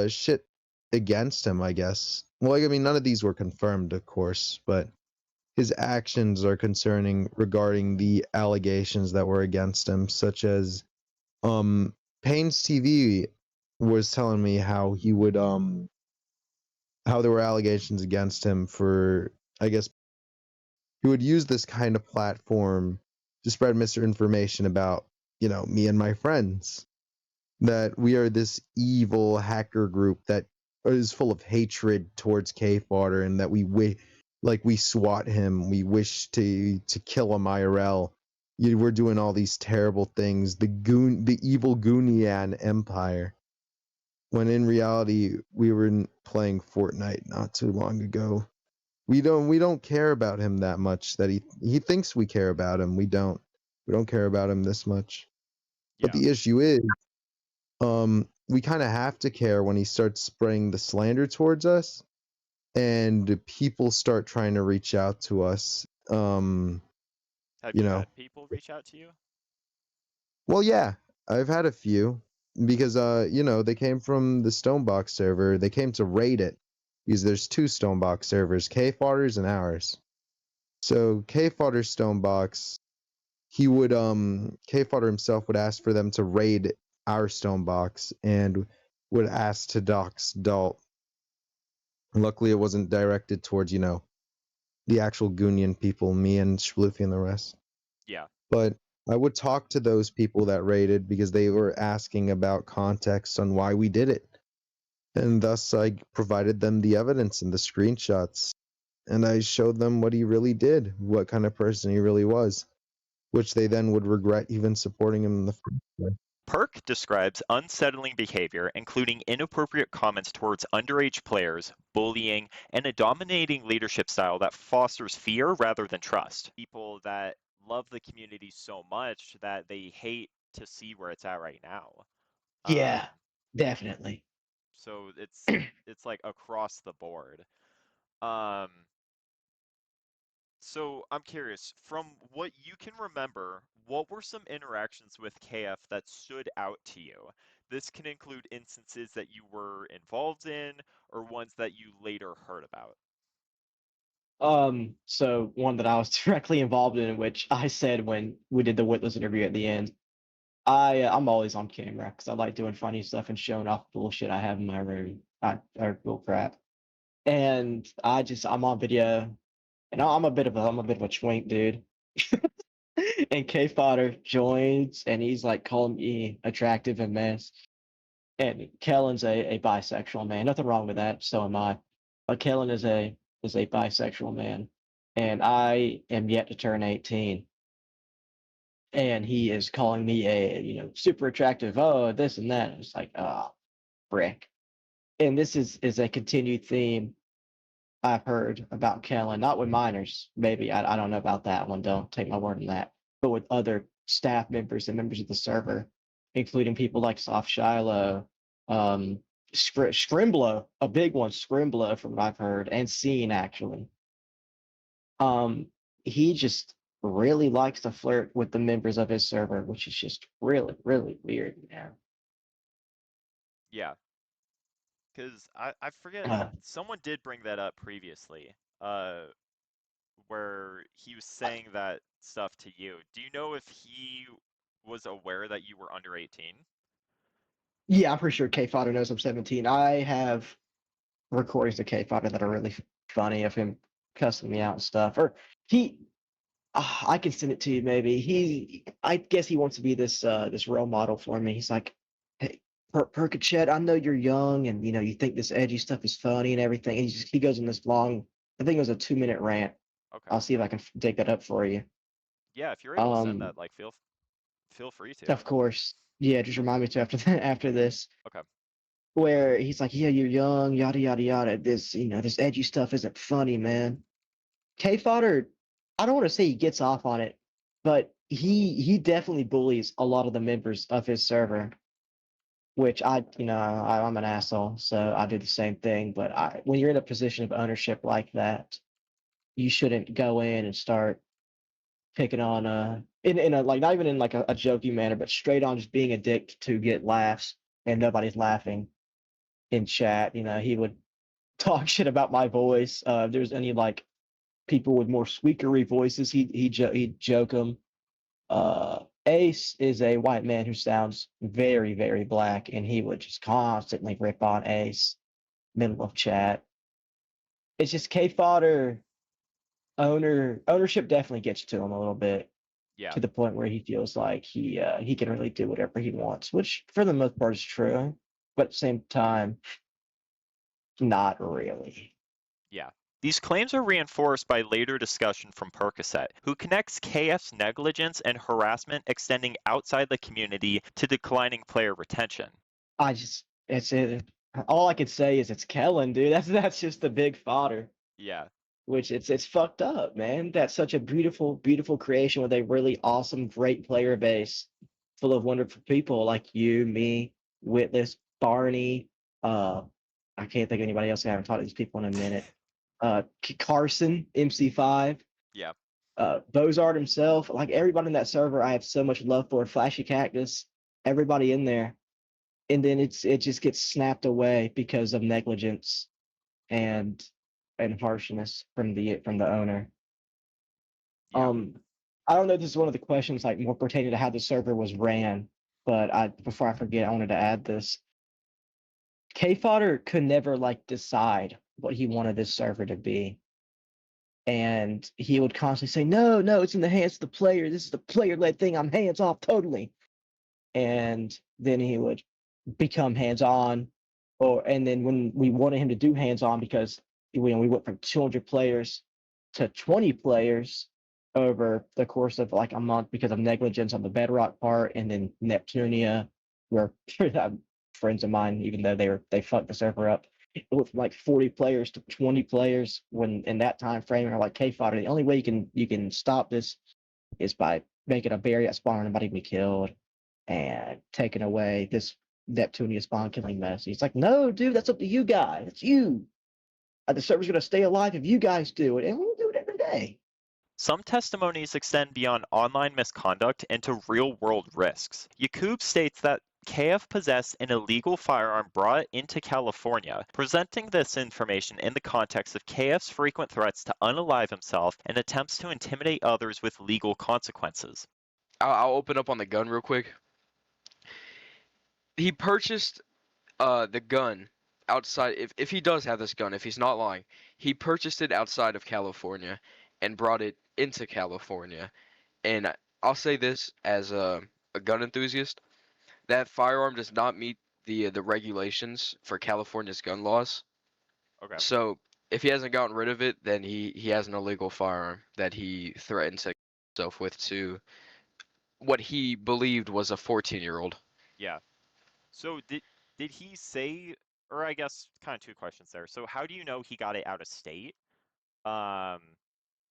shit against him, I guess. Well, I mean, none of these were confirmed, of course, but his actions are concerning regarding the allegations that were against him, such as Payne's TV was telling me how he would how there were allegations against him for, I guess, he would use this kind of platform to spread misinformation about, you know, me and my friends, that we are this evil hacker group that is full of hatred towards K-Fodder, and that we like we SWAT him, we wish to kill him IRL. We're doing all these terrible things, the evil Goonian Empire. When in reality, we were playing Fortnite not too long ago. We don't care about him that much that he thinks we care about him. We don't care about him this much. But the issue is, we kind of have to care when he starts spraying the slander towards us, and people start trying to reach out to us. Have you you know, had people reach out to you? well, yeah, I've had a few because they came from the Stonebox server. They came to raid it because there's two Stonebox servers, K-Fodder's and ours. So K-Fodder Stonebox, he would K-Fodder himself would ask for them to raid our Stonebox and would ask to dox Dalt. Luckily, it wasn't directed towards the actual Goonian people, me and Shloofy and the rest. Yeah. But I would talk to those people that raided because they were asking about context on why we did it. And thus I provided them the evidence and the screenshots. And I showed them what he really did, what kind of person he really was, which they then would regret even supporting him in the first place. Perk describes unsettling behavior, including inappropriate comments towards underage players, bullying, and a dominating leadership style that fosters fear rather than trust. People that love the community so much that they hate to see where it's at right now. Yeah, definitely. So it's like across the board. So I'm curious, from what you can remember, what were some interactions with KF that stood out to you? This can include instances that you were involved in or ones that you later heard about. So one that I was directly involved in, which I said when we did the Witless interview at the end, I'm always on camera because I like doing funny stuff and showing off bullshit I have in my room. Or bull crap. And I'm on video, and I'm a bit of a twink dude. And K Fodder joins, and he's like calling me attractive and mess. And Kellen's a bisexual man. Nothing wrong with that. So am I. But Kellen is a bisexual man, and I am yet to turn 18. And he is calling me a super attractive. Oh, this and that. It's like brick. And this is a continued theme I've heard about Kellen, not with minors, maybe. I don't know about that one. Don't take my word on that. But with other staff members and members of the server, including people like Soft Shiloh, Scrimblow, a big one, Scrimblow from what I've heard, and Scene actually. He just really likes to flirt with the members of his server, which is just really, really weird now. Yeah. Because I forget, someone did bring that up previously, where he was saying that stuff to you. Do you know if he was aware that you were under 18? Yeah, I'm pretty sure K Fodder knows I'm 17. I have recordings of K Fodder that are really funny of him cussing me out and stuff. Or I can send it to you maybe. I guess he wants to be this role model for me. He's like, hey, Perkachet, I know you're young and you think this edgy stuff is funny and everything. And he goes in this long, I think it was a 2-minute rant. Okay. I'll see if I can dig that up for you. Yeah, if you're able to send that, like feel free to. Of course. Yeah, just remind me to after this. Okay. Where he's like, yeah, you're young, yada yada yada. This edgy stuff isn't funny, man. K Fodder, I don't want to say he gets off on it, but he definitely bullies a lot of the members of his server. Which I'm an asshole, so I do the same thing. But when you're in a position of ownership like that, you shouldn't go in and start picking on in a like not even in like a jokey manner, but straight on just being a dick to get laughs and nobody's laughing in chat. He would talk shit about my voice. If there's any like people with more squeakery voices, he'd joke them. Ace is a white man who sounds very, very black, and he would just constantly rip on Ace, middle of chat. It's just K Fodder ownership definitely gets to him a little bit. Yeah. To the point where he feels like he can really do whatever he wants, which for the most part is true, but at the same time, not really. Yeah. These claims are reinforced by later discussion from Percocet, who connects KF's negligence and harassment extending outside the community to declining player retention. It's it. All I could say is it's Kellen, dude. That's just the big fodder. Yeah. Which it's fucked up, man. That's such a beautiful, beautiful creation with a really awesome, great player base full of wonderful people like you, me, Witless, Barney. I can't think of anybody else. I haven't talked to these people in a minute. Carson, MC5. Yeah. Bozard himself. Like everybody in that server, I have so much love for. Flashy Cactus, everybody in there, and then it just gets snapped away because of negligence and harshness from the owner. Yeah. I don't know if this is one of the questions like more pertaining to how the server was ran, but before I forget, I wanted to add this. K Fodder could never like decide what he wanted this server to be. And he would constantly say, no, no, it's in the hands of the player. This is the player-led thing. I'm hands off totally. And then he would become hands-on. And then when we wanted him to do hands-on because we went from 200 players to 20 players over the course of like a month because of negligence on the Bedrock part, and then Neptunia, where friends of mine, even though they fucked the server up, it went from like 40 players to 20 players when in that time frame. And are like, K-Fodder, the only way you can stop this is by making a barrier at spawn and nobody can be killed and taking away this Neptunia spawn killing mess. He's like, no, dude, that's up to you guys. It's you. The server's gonna stay alive if you guys do it, and we'll do it every day. Some testimonies extend beyond online misconduct into real-world risks. Yakub states that KF possessed an illegal firearm brought into California, presenting this information in the context of KF's frequent threats to unalive himself and attempts to intimidate others with legal consequences. I'll open up on the gun real quick. He purchased the gun outside. If he does have this gun, if he's not lying, he purchased it outside of California and brought it into California. And I'll say this as a gun enthusiast, that firearm does not meet the regulations for California's gun laws. Okay. So if he hasn't gotten rid of it, then he has an illegal firearm that he threatened to himself with to what he believed was a 14-year-old. Yeah. So did he say, or I guess kind of two questions there. So how do you know he got it out of state?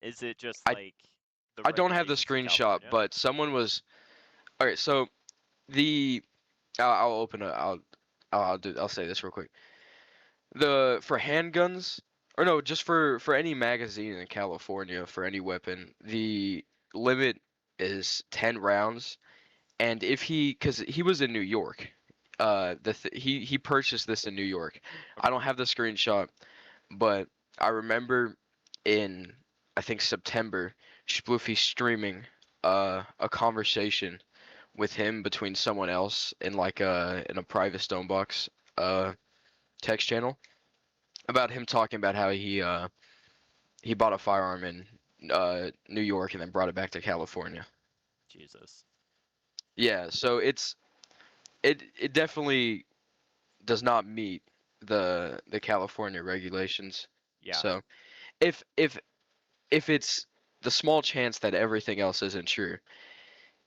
Is it just like I don't have the regulations in screenshot, California? but someone was. All right, so I'll open it. I'll say this real quick. For handguns, or no, just for any magazine in California for any weapon, the limit is 10 rounds, and because he was in New York, he purchased this in New York. I don't have the screenshot, but I remember in I think September, Sploofy streaming a conversation with him between someone else in like in a private Stonebox text channel about him talking about how he bought a firearm in New York and then brought it back to California. Jesus. Yeah, so it definitely does not meet the California regulations. Yeah. So if it's the small chance that everything else isn't true,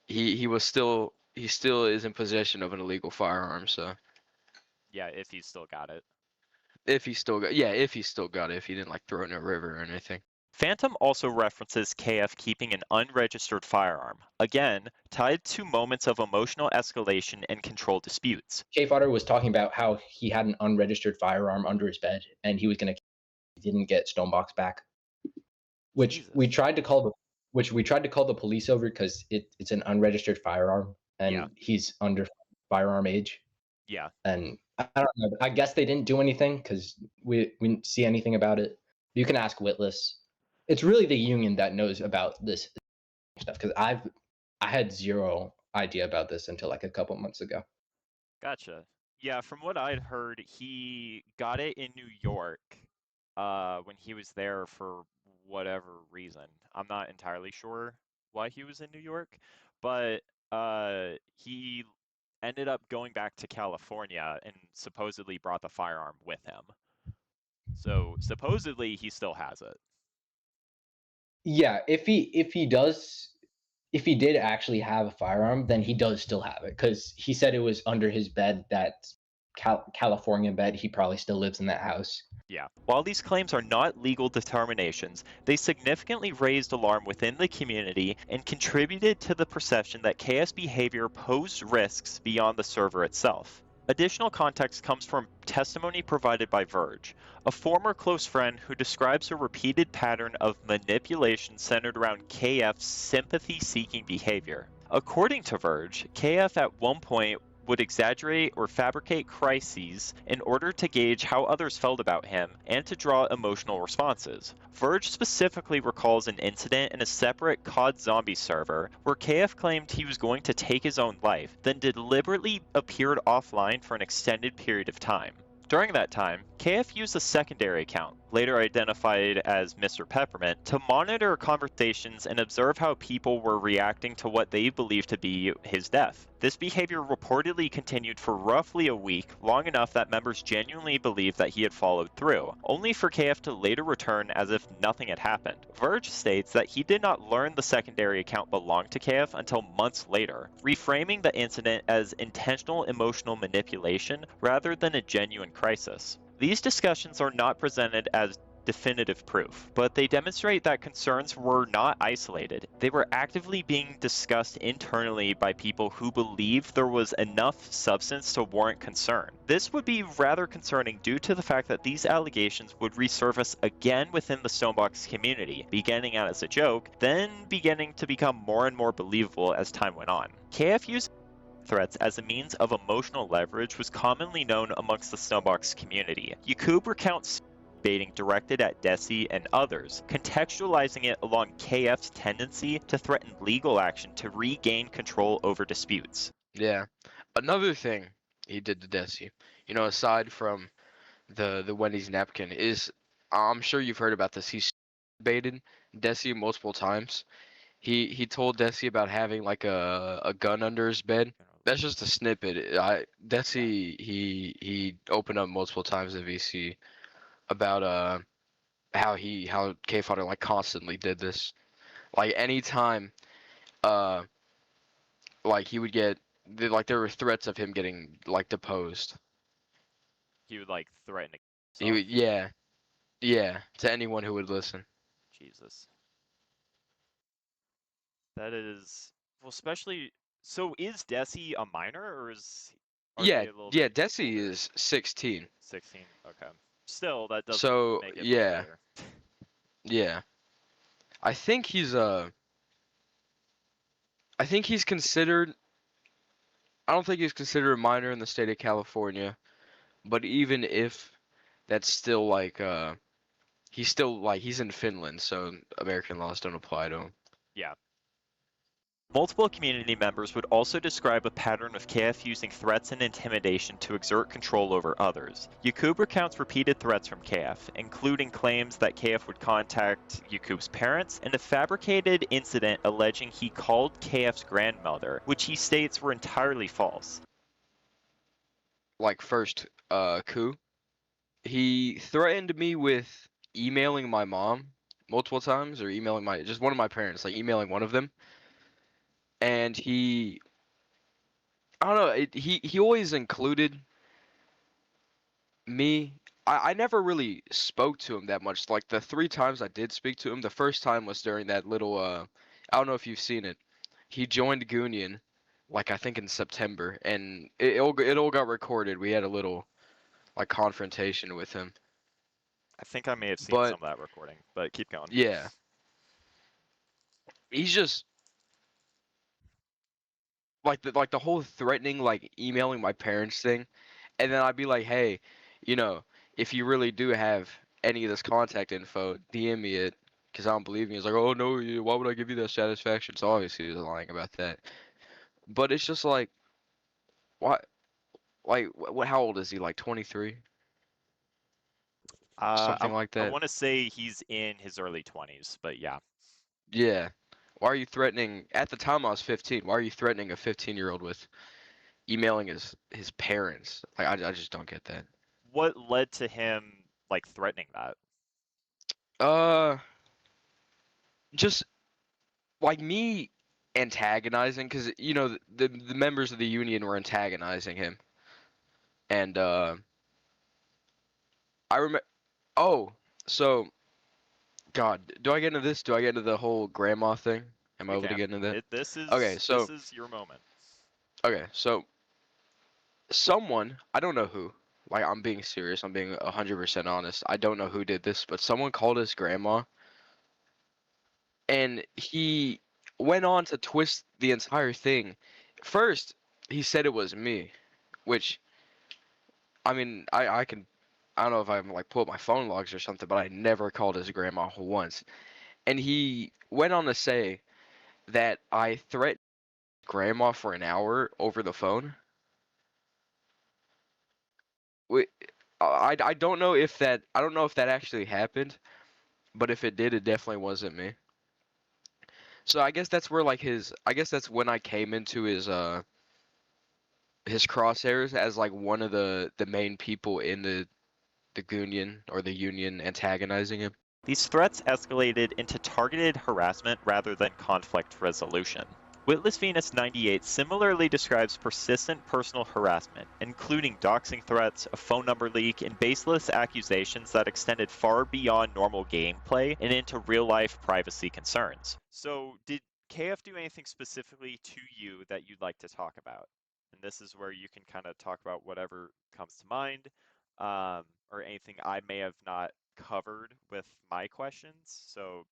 he still is in possession of an illegal firearm. So Yeah, if he's still got it. if he still got it, if he didn't like throw it in a river or anything. Phantom also references KF keeping an unregistered firearm, again, tied to moments of emotional escalation and control disputes. K Fodder was talking about how he had an unregistered firearm under his bed and he didn't get Stonebox back. Which we tried to call the police over because it's an unregistered firearm and he's under firearm age. Yeah. And I don't know. I guess they didn't do anything because we didn't see anything about it. You can ask Witless. It's really the union that knows about this stuff because I had zero idea about this until like a couple months ago. Gotcha. Yeah, from what I'd heard, he got it in New York when he was there for whatever reason. I'm not entirely sure why he was in New York, but he ended up going back to California and supposedly brought the firearm with him. So supposedly he still has it. Yeah, if he did actually have a firearm, then he does still have it because he said it was under his bed. That California bed. He probably still lives in that house. Yeah. While these claims are not legal determinations, they significantly raised alarm within the community and contributed to the perception that KF's behavior posed risks beyond the server itself. Additional context comes from testimony provided by Verge, a former close friend who describes a repeated pattern of manipulation centered around KF's sympathy-seeking behavior. According to Verge, KF at one point would exaggerate or fabricate crises in order to gauge how others felt about him and to draw emotional responses. Verge specifically recalls an incident in a separate COD Zombie server where KF claimed he was going to take his own life, then deliberately appeared offline for an extended period of time. During that time, KF used a secondary account, later identified as Mr. Peppermint, to monitor conversations and observe how people were reacting to what they believed to be his death. This behavior reportedly continued for roughly a week, long enough that members genuinely believed that he had followed through, only for KF to later return as if nothing had happened. Verge states that he did not learn the secondary account belonged to KF until months later, reframing the incident as intentional emotional manipulation rather than a genuine crisis. These discussions are not presented as definitive proof, but they demonstrate that concerns were not isolated. They were actively being discussed internally by people who believed there was enough substance to warrant concern. This would be rather concerning due to the fact that these allegations would resurface again within the Stonebox community, beginning out as a joke, then beginning to become more and more believable as time went on. KF used threats as a means of emotional leverage was commonly known amongst the Stonebox community. Yakub recounts baiting directed at Desi and others, contextualizing it along KF's tendency to threaten legal action to regain control over disputes. Yeah. Another thing he did to Desi, aside from the Wendy's napkin, is I'm sure you've heard about this. He baited Desi multiple times. He told Desi about having like a gun under his bed. That's just a snippet. Desi he opened up multiple times at VC about how K Fodder like constantly did this. Like anytime like he would get there were threats of him getting like deposed. He would like threaten to He would, yeah, to anyone who would listen. Jesus. That is well, especially. So is Desi a minor, or are Yeah, they a little yeah, bit Desi older? is 16. 16. Okay. Still, that doesn't So make it much yeah, better. yeah. I think he's considered. I don't think he's considered a minor in the state of California, but even if that's still he's in Finland, so American laws don't apply to him. Yeah. Multiple community members would also describe a pattern of KF using threats and intimidation to exert control over others. Yakub recounts repeated threats from KF, including claims that KF would contact Yakub's parents, and a fabricated incident alleging he called KF's grandmother, which he states were entirely false. Like first, coup. He threatened me with emailing my mom multiple times, or emailing just one of my parents, like emailing one of them. And I don't know, he always included me. I never really spoke to him that much. Like the 3 times I did speak to him, the first time was during that little I don't know if you've seen it. He joined Goonion, like I think in September, and it all got recorded. We had a little like confrontation with him. I think I may have seen But some of that recording, but keep going. yeah, he's just like the whole threatening, like emailing my parents thing, and then I'd be like, hey, if you really do have any of this contact info, DM me it, because I don't believe me. He's like, oh no, why would I give you that satisfaction? So obviously he was lying about that. But it's just like, why? Like, what? How old is he? Like 23? Something like I that. want to say he's in his early 20s, but yeah. Yeah. Why are you threatening? At the time I was 15. Why are you threatening a 15-year-old with emailing his parents? Like I just don't get that. What led to him like threatening that? Just like me antagonizing, because you know the members of the union were antagonizing him, and I remember. Oh, so God, do I get into this? Do I get into the whole grandma thing? Am I We able to can. get into that? This Okay, so is your moment. someone, I don't know who. Like, I'm being serious. I'm being 100% honest. I don't know who did this, but someone called his grandma, and he went on to twist the entire thing. First, he said it was me, which, I mean, I don't know if I'm like pull up my phone logs or something, but I never called his grandma once. And he went on to say that I threatened grandma for an hour over the phone. Wait, I don't know if that actually happened, but if it did, it definitely wasn't me. So I guess that's where like I guess that's when I came into his crosshairs as like one of the main people in the Union or the Union antagonizing him. These threats escalated into targeted harassment rather than conflict resolution. Witless Venus 98 similarly describes persistent personal harassment, including doxing threats, a phone number leak, and baseless accusations that extended far beyond normal gameplay and into real-life privacy concerns. So, did KF do anything specifically to you that you'd like to talk about? And this is where you can kind of talk about whatever comes to mind, or anything I may have not covered with my questions. So,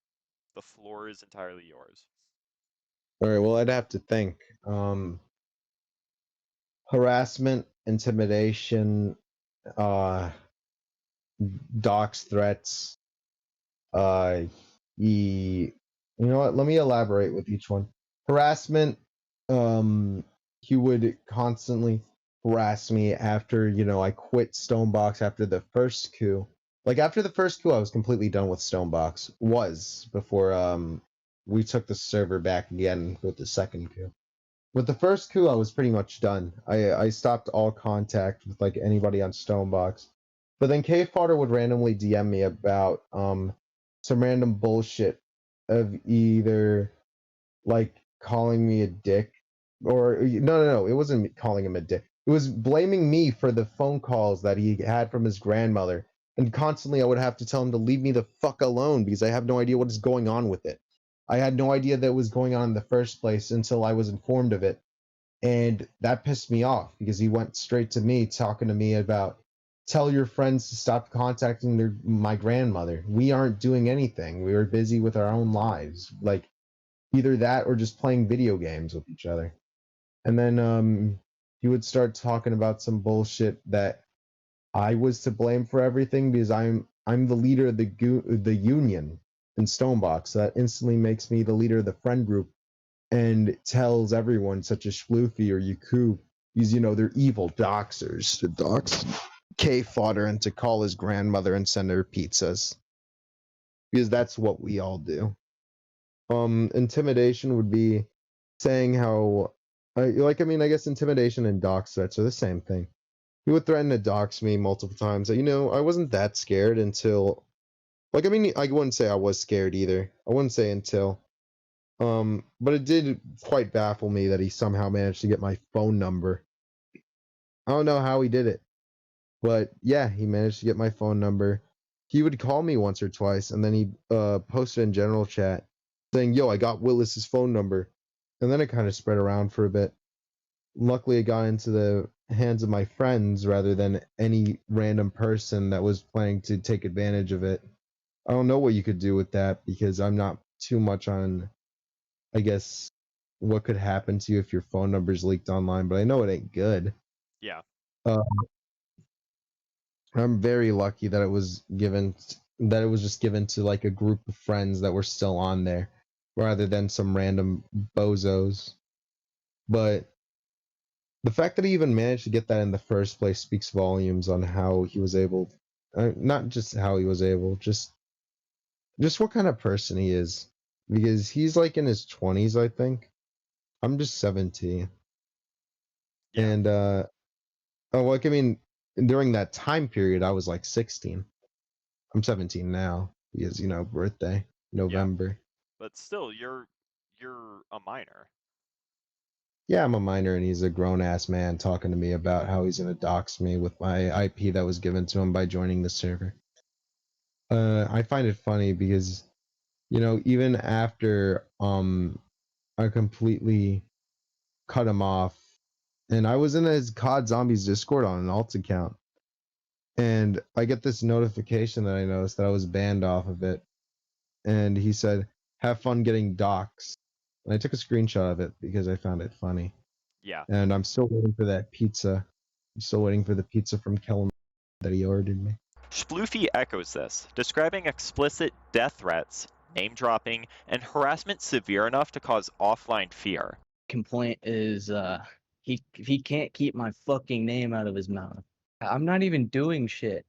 the floor is entirely yours. All right. Well, I'd have to think. Harassment, intimidation, uh, dox threats. He, you know what? Let me elaborate with each one. Harassment. He would constantly harass me after I quit Stonebox after the first coup. Like after the first coup, I was completely done with Stonebox. Was before we took the server back again with the second coup. With the first coup, I was pretty much done. I stopped all contact with like anybody on Stonebox. But then Cave Fodder would randomly DM me about some random bullshit of either like calling me a dick or no, it wasn't calling him a dick. It was blaming me for the phone calls that he had from his grandmother. And constantly I would have to tell him to leave me the fuck alone because I have no idea what is going on with it. I had no idea that was going on in the first place until I was informed of it. And that pissed me off because he went straight to me talking to me about tell your friends to stop contacting my grandmother. We aren't doing anything. We were busy with our own lives. Like either that or just playing video games with each other. And then he would start talking about some bullshit that I was to blame for everything because I'm the leader of the union in Stonebox. So that instantly makes me the leader of the friend group and tells everyone, such as Schloofy or Yaku, because they're evil doxers to dox K Fodder and to call his grandmother and send her pizzas. Because that's what we all do. Intimidation would be saying how I guess intimidation and dox threats are the same thing. He would threaten to dox me multiple times. I wasn't that scared until I wouldn't say I was scared either. I wouldn't say until but it did quite baffle me that he somehow managed to get my phone number. I don't know how he did it, but yeah, he managed to get my phone number. He would call me once or twice, and then he posted in general chat saying, "Yo, I got Willis's phone number," and then it kind of spread around for a bit. Luckily, it got into the hands of my friends rather than any random person that was planning to take advantage of it. I don't know what you could do with that because I'm not too much on, I guess, what could happen to you if your phone number's leaked online, but I know it ain't good. Yeah. Uh, I'm very lucky that it was just given to like a group of friends that were still on there rather than some random bozos. But the fact that he even managed to get that in the first place speaks volumes on how he was able, not just how he was able, just what kind of person he is. Because he's like in his 20s, I think. I'm just 17. Yeah. And during that time period, I was like 16. I'm 17 now because birthday November. But still, you're a minor. Yeah, I'm a minor, and he's a grown ass man talking to me about how he's gonna dox me with my IP that was given to him by joining the server. I find it funny because, even after I completely cut him off, and I was in his COD Zombies Discord on an alt account, and I get this notification that I noticed that I was banned off of it, and he said, "Have fun getting doxxed," and I took a screenshot of it because I found it funny. Yeah. And I'm still waiting for that pizza. I'm still waiting for the pizza from Kellen that he ordered me. Sploofy echoes this, describing explicit death threats, name dropping, and harassment severe enough to cause offline fear. Complaint is he can't keep my fucking name out of his mouth. I'm not even doing shit.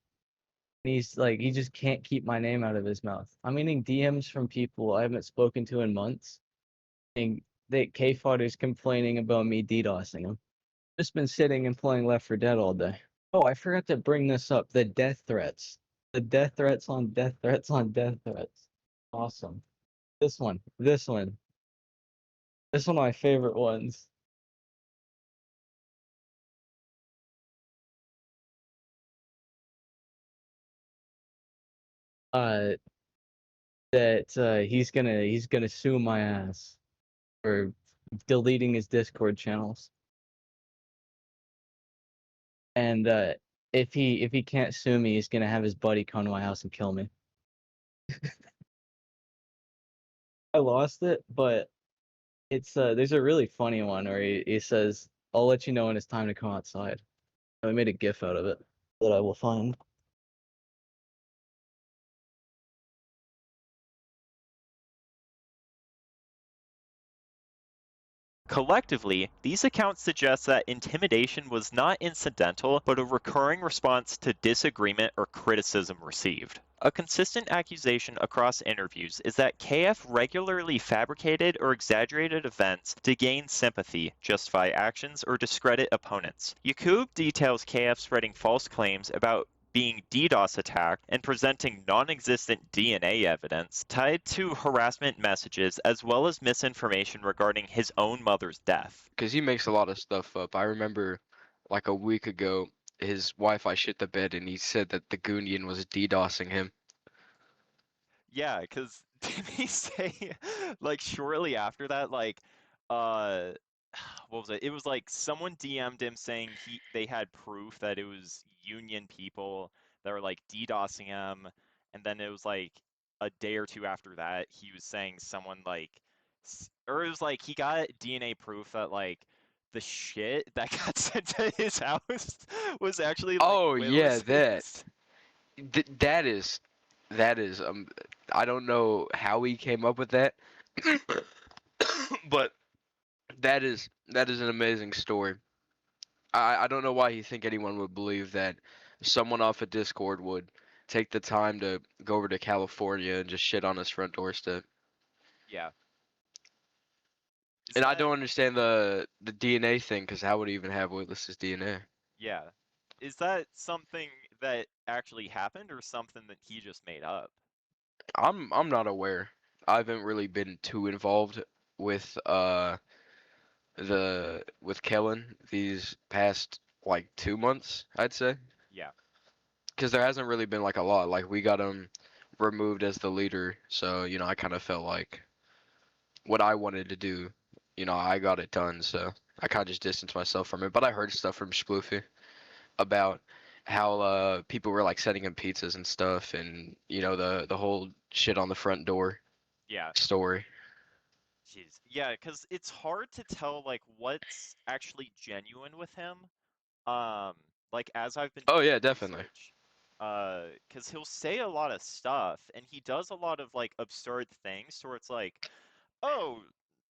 He's like, he just can't keep my name out of his mouth. I'm getting DMs from people I haven't spoken to in months, and that K-Fodder's complaining about me DDoSing him. Just been sitting and playing Left 4 Dead all day. Oh, I forgot to bring this up. The death threats. The death threats on death threats on death threats. Awesome. This one. This one. This is one of my favorite ones. That he's gonna sue my ass for deleting his Discord channels. And if he can't sue me, he's gonna have his buddy come to my house and kill me. I lost it, but it's there's a really funny one where he says, "I'll let you know when it's time to come outside." I made a GIF out of it that I will find. Collectively, these accounts suggest that intimidation was not incidental, but a recurring response to disagreement or criticism received. A consistent accusation across interviews is that KF regularly fabricated or exaggerated events to gain sympathy, justify actions, or discredit opponents. Yakub details KF spreading false claims about being DDoS attacked and presenting non-existent DNA evidence tied to harassment messages as well as misinformation regarding his own mother's death. Because he makes a lot of stuff up. I remember like a week ago, his Wi-Fi shit the bed and he said that the Goonian was DDoSing him. Yeah, because didn't he say, like, shortly after that, like, what was it? It was like someone DM'd him saying they had proof that it was Union people that were like DDoSing him, and then it was like a day or two after that he was saying someone like, or it was like he got DNA proof that like the shit that got sent to his house was actually like Oh yeah, Willis's. that is I don't know how he came up with that, but that is an amazing story. I don't know why you think anyone would believe that someone off a Discord would take the time to go over to California and just shit on his front doorstep. Yeah. And I don't understand the DNA thing, because how would he even have Willis's DNA? Yeah. Is that something that actually happened or something that he just made up? I'm not aware. I haven't really been too involved with with Kellen these past like 2 months, I'd say. Yeah. Because there hasn't really been like a lot. Like we got him removed as the leader, so I kind of felt like what I wanted to do, I got it done. So I kind of just distanced myself from it. But I heard stuff from Sploofy about how people were like sending him pizzas and stuff, and the whole shit on the front door. Yeah. Story. Jeez. Yeah, because it's hard to tell like what's actually genuine with him. Like as I've been Oh doing yeah, definitely. research, because he'll say a lot of stuff and he does a lot of like absurd things, where it's like, oh,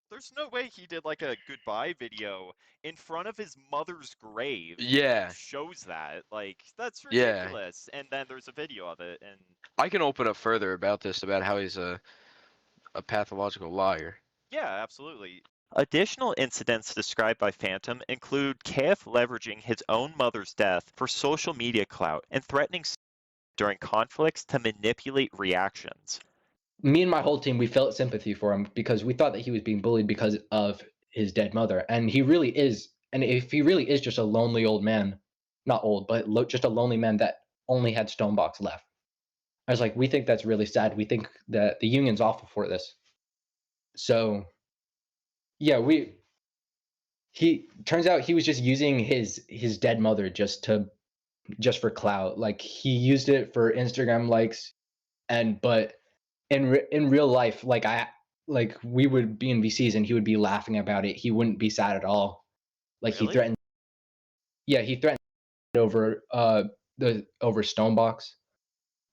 there's no way he did like a goodbye video in front of his mother's grave. Yeah. Shows that. Like, that's Yeah. ridiculous. And then there's a video of it, and I can open up further about this, about how he's a pathological liar. yeah, absolutely. Additional incidents described by Phantom include KF leveraging his own mother's death for social media clout and threatening during conflicts to manipulate reactions. Me and my whole team, we felt sympathy for him because we thought that he was being bullied because of his dead mother, and he really is. And if he really is just a lonely old man, not old, but just a lonely man that only had Stonebox left, I was like, we think that's really sad. We think that the union's awful for this. So, yeah, he turns out he was just using his dead mother just for clout. Like he used it for Instagram likes, but in real life, like we would be in VCs and he would be laughing about it. He wouldn't be sad at all. Like Really? he threatened. Yeah, he threatened over over Stonebox.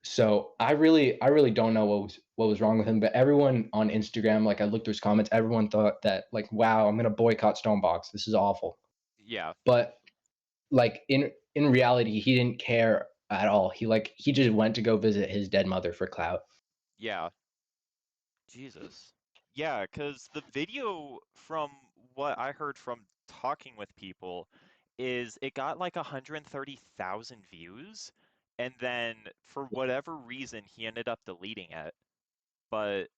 So I really don't know what was wrong with him. But everyone on Instagram, like I looked through his comments, everyone thought that like, wow, I'm gonna boycott Stonebox. This is awful. Yeah. But like in reality, he didn't care at all. He just went to go visit his dead mother for clout. Yeah. Jesus. Yeah, because the video, from what I heard from talking with people, is it got like 130,000 views, and then for whatever reason he ended up deleting it. But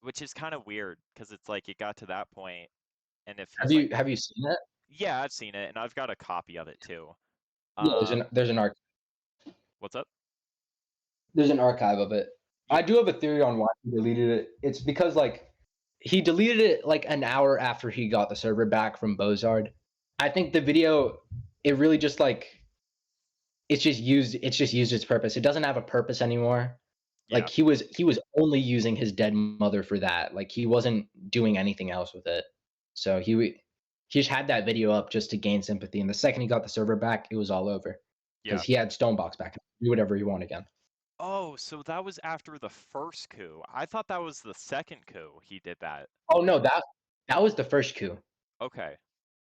which is kind of weird because it's like it got to that point, and if he's like, Have you seen it? yeah, I've seen it, and I've got a copy of it too. Yeah, there's an archive. What's up? There's an archive of it. I do have a theory on why he deleted it. It's because like he deleted it like an hour after he got the server back from Bozard. I think the video, it really just like it's just used its purpose. It doesn't have a purpose anymore. Like he was only using his dead mother for that. Like he wasn't doing anything else with it. So he just had that video up just to gain sympathy. And the second he got the server back, it was all over. Because he had Stonebox back. Do whatever he want again. Oh, so that was after the first coup. I thought that was the second coup he did that. Oh no, that was the first coup. Okay.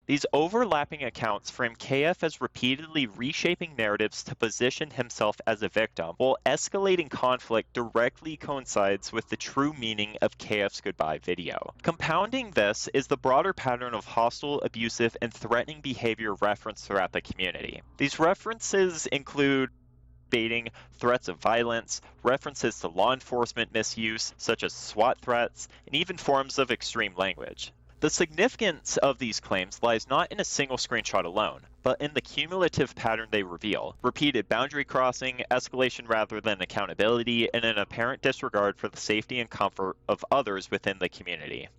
These overlapping accounts frame KF as repeatedly reshaping narratives to position himself as a victim, while escalating conflict directly coincides with the true meaning of KF's goodbye video. Compounding this is the broader pattern of hostile, abusive, and threatening behavior referenced throughout the community. These references include baiting, threats of violence, references to law enforcement misuse, such as SWAT threats, and even forms of extreme language. The significance of these claims lies not in a single screenshot alone, but in the cumulative pattern they reveal: repeated boundary crossing, escalation rather than accountability, and an apparent disregard for the safety and comfort of others within the community.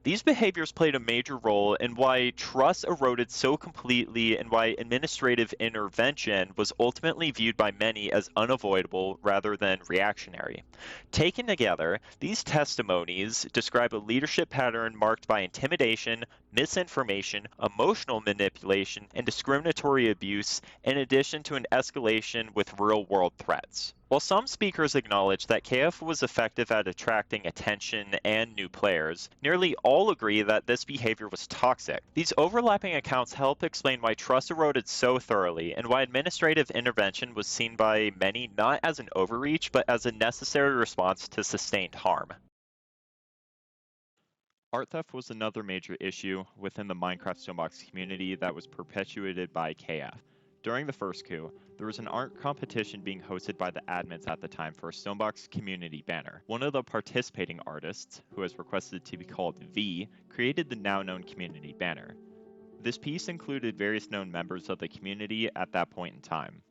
These behaviors played a major role in why trust eroded so completely and why administrative intervention was ultimately viewed by many as unavoidable rather than reactionary. Taken together, these testimonies describe a leadership pattern marked by intimidation, misinformation, emotional manipulation, and discriminatory abuse, in addition to an escalation with real-world threats. While some speakers acknowledge that KF was effective at attracting attention and new players, nearly all agree that this behavior was toxic. These overlapping accounts help explain why trust eroded so thoroughly and why administrative intervention was seen by many not as an overreach but as a necessary response to sustained harm. Art theft was another major issue within the Minecraft Stonebox community that was perpetuated by KF. During the first coup, there was an art competition being hosted by the admins at the time for a Stonebox community banner. One of the participating artists, who has requested to be called V, created the now-known community banner. This piece included various known members of the community at that point in time.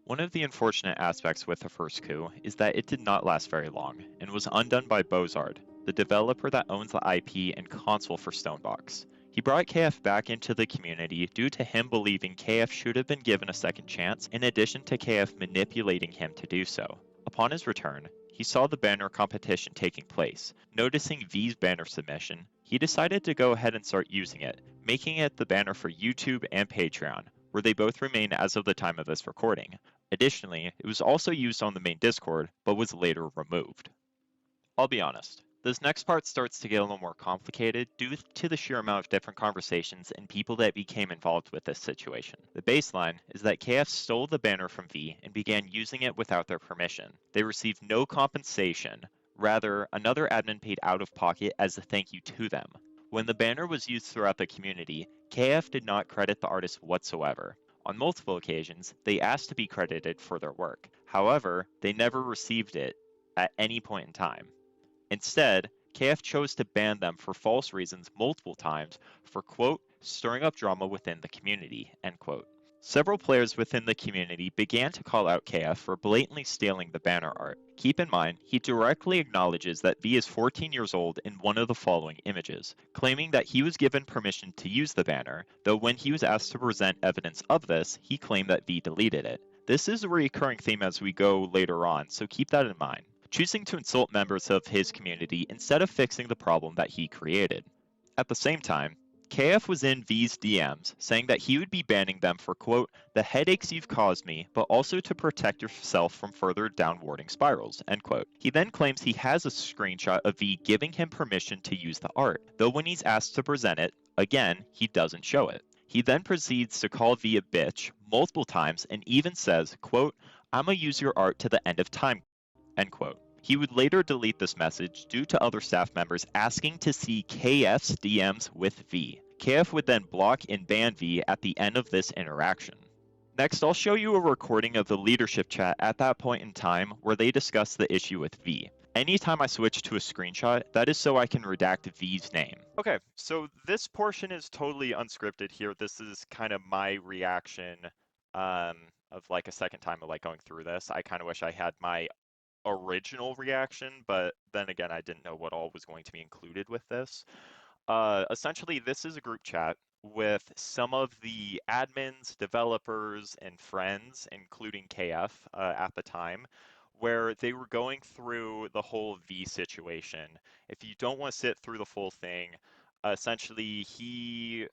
One of the unfortunate aspects with the first coup is that it did not last very long, and was undone by Bozard, the developer that owns the IP and console for Stonebox. He brought KF back into the community due to him believing KF should have been given a second chance, in addition to KF manipulating him to do so. Upon his return, he saw the banner competition taking place. Noticing V's banner submission, he decided to go ahead and start using it, making it the banner for YouTube and Patreon, where they both remain as of the time of this recording. Additionally, it was also used on the main Discord, but was later removed. I'll be honest, this next part starts to get a little more complicated due to the sheer amount of different conversations and people that became involved with this situation. The baseline is that KF stole the banner from V and began using it without their permission. They received no compensation. Rather, another admin paid out of pocket as a thank you to them. When the banner was used throughout the community, KF did not credit the artist whatsoever. On multiple occasions, they asked to be credited for their work. However, they never received it at any point in time. Instead, KF chose to ban them for false reasons multiple times for, quote, stirring up drama within the community, end quote. Several players within the community began to call out KF for blatantly stealing the banner art. Keep in mind, he directly acknowledges that V is 14 years old in one of the following images, claiming that he was given permission to use the banner, though when he was asked to present evidence of this, he claimed that V deleted it. This is a recurring theme as we go later on, so keep that in mind, choosing to insult members of his community instead of fixing the problem that he created. At the same time, KF was in V's DMs, saying that he would be banning them for, quote, the headaches you've caused me, but also to protect yourself from further downwarding spirals, end quote. He then claims he has a screenshot of V giving him permission to use the art, though when he's asked to present it, again, he doesn't show it. He then proceeds to call V a bitch multiple times and even says, quote, I'ma use your art to the end of time, end quote. He would later delete this message due to other staff members asking to see KF's DMs with V. KF would then block and ban V at the end of this interaction. Next, I'll show you a recording of the leadership chat at that point in time where they discuss the issue with V. Anytime I switch to a screenshot, that is so I can redact V's name. Okay, so this portion is totally unscripted here. This is kind of my reaction of like a second time of like going through this. I kind of wish I had my original reaction, but then again, I didn't know what all was going to be included with this. Essentially, this is a group chat with some of the admins, developers, and friends, including KF at the time, where they were going through the whole V situation. If you don't want to sit through the full thing, essentially he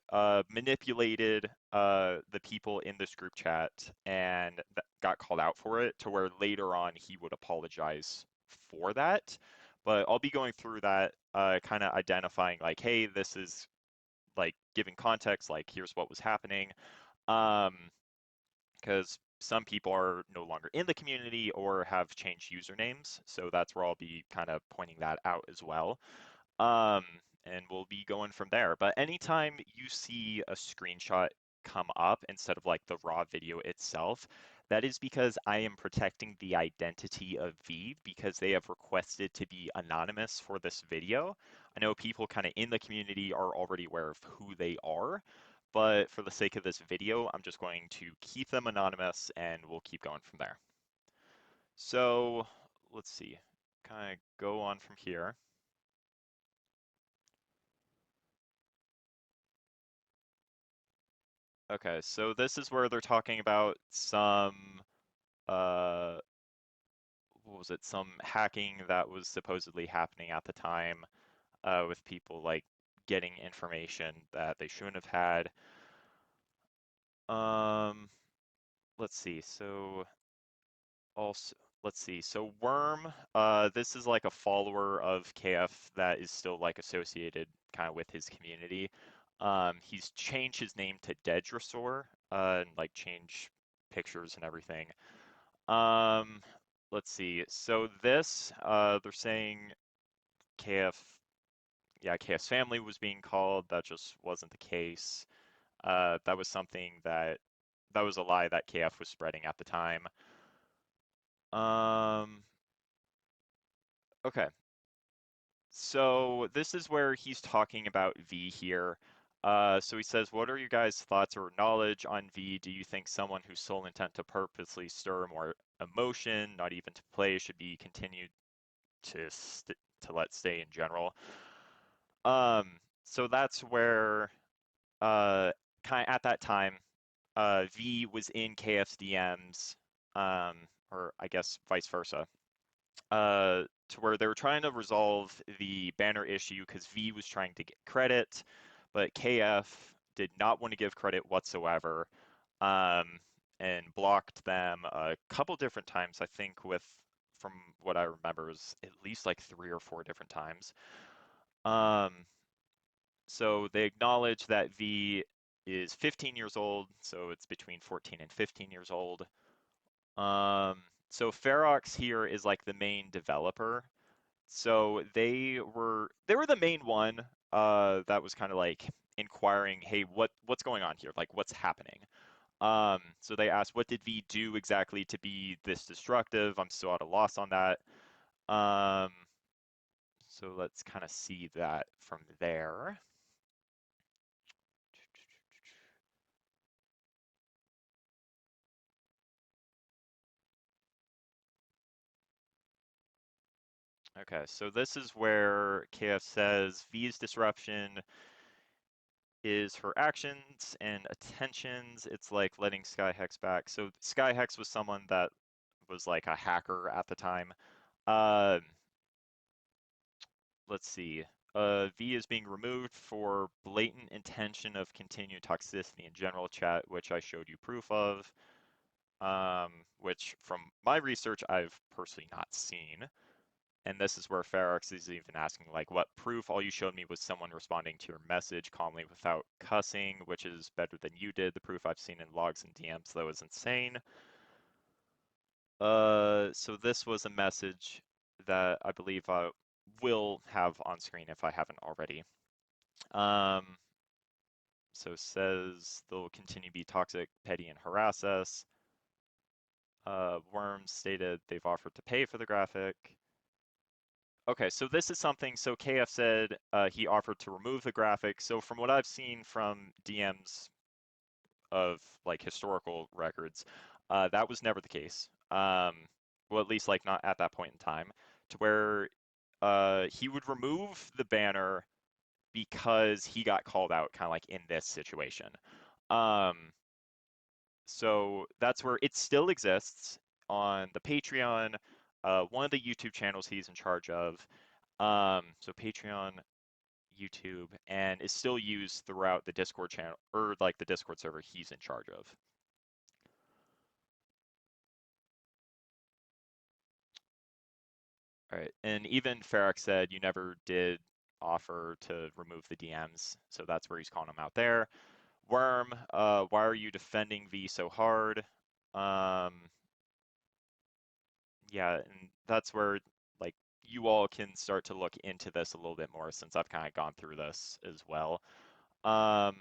manipulated the people in this group chat and got called out for it, to where later on he would apologize for that. But I'll be going through that, kind of identifying like, hey, this is like giving context, like here's what was happening, because some people are no longer in the community or have changed usernames, so that's where I'll be kind of pointing that out as well. And we'll be going from there. But anytime you see a screenshot come up instead of like the raw video itself, that is because I am protecting the identity of V, because they have requested to be anonymous for this video. I know people kind of in the community are already aware of who they are, but for the sake of this video, I'm just going to keep them anonymous and we'll keep going from there. So let's see, kind of go on from here. Okay, so this is where they're talking about some, what was it, some hacking that was supposedly happening at the time, with people like getting information that they shouldn't have had. Let's see, so also, let's see, so Worm, this is like a follower of KF that is still like associated kind of with his community. He's changed his name to Dedrasor, and like change pictures and everything. Let's see. So this, they're saying KF, yeah, KF's family was being called. That just wasn't the case. That was something that was a lie that KF was spreading at the time. Okay. So this is where he's talking about V here. So he says, what are your guys' thoughts or knowledge on V? Do you think someone whose sole intent to purposely stir more emotion, not even to play, should be continued to let stay in general? So that's where, kind of at that time, V was in KF's DMs, or I guess vice versa, to where they were trying to resolve the banner issue because V was trying to get credit, but KF did not want to give credit whatsoever, and blocked them a couple different times. I think from what I remember, was at least like 3 or 4 different times. So they acknowledge that V is 15 years old, so it's between 14 and 15 years old. So Ferox here is like the main developer. So they were the main one that was kind of like inquiring, hey, what's going on here? Like, what's happening? So they asked, what did V do exactly to be this destructive? I'm still at a loss on that. So let's kind of see that from there. Okay, so this is where KF says V's disruption is her actions and attentions. It's like letting Skyhex back. So Skyhex was someone that was like a hacker at the time. Let's see. V is being removed for blatant intention of continued toxicity in general chat, which I showed you proof of. Which from my research, I've personally not seen. And this is where Ferox is even asking, like, what proof? All you showed me was someone responding to your message calmly without cussing, which is better than you did. The proof I've seen in logs and DMs, though, is insane. So this was a message that I believe I will have on screen if I haven't already. So it says they'll continue to be toxic, petty, and harass us. Worms stated they've offered to pay for the graphic. Okay, so this is something, so KF said he offered to remove the graphic. So from what I've seen from DMs of like historical records, that was never the case. Well, at least like not at that point in time, to where he would remove the banner because he got called out kind of like in this situation. So that's where it still exists on the Patreon, one of the YouTube channels he's in charge of. So Patreon, YouTube, and is still used throughout the Discord channel, or like the Discord server he's in charge of. All right, and even Ferox said you never did offer to remove the DMs, so that's where he's calling him out there. Worm, why are you defending V so hard? Yeah, and that's where like you all can start to look into this a little bit more since I've kind of gone through this as well. So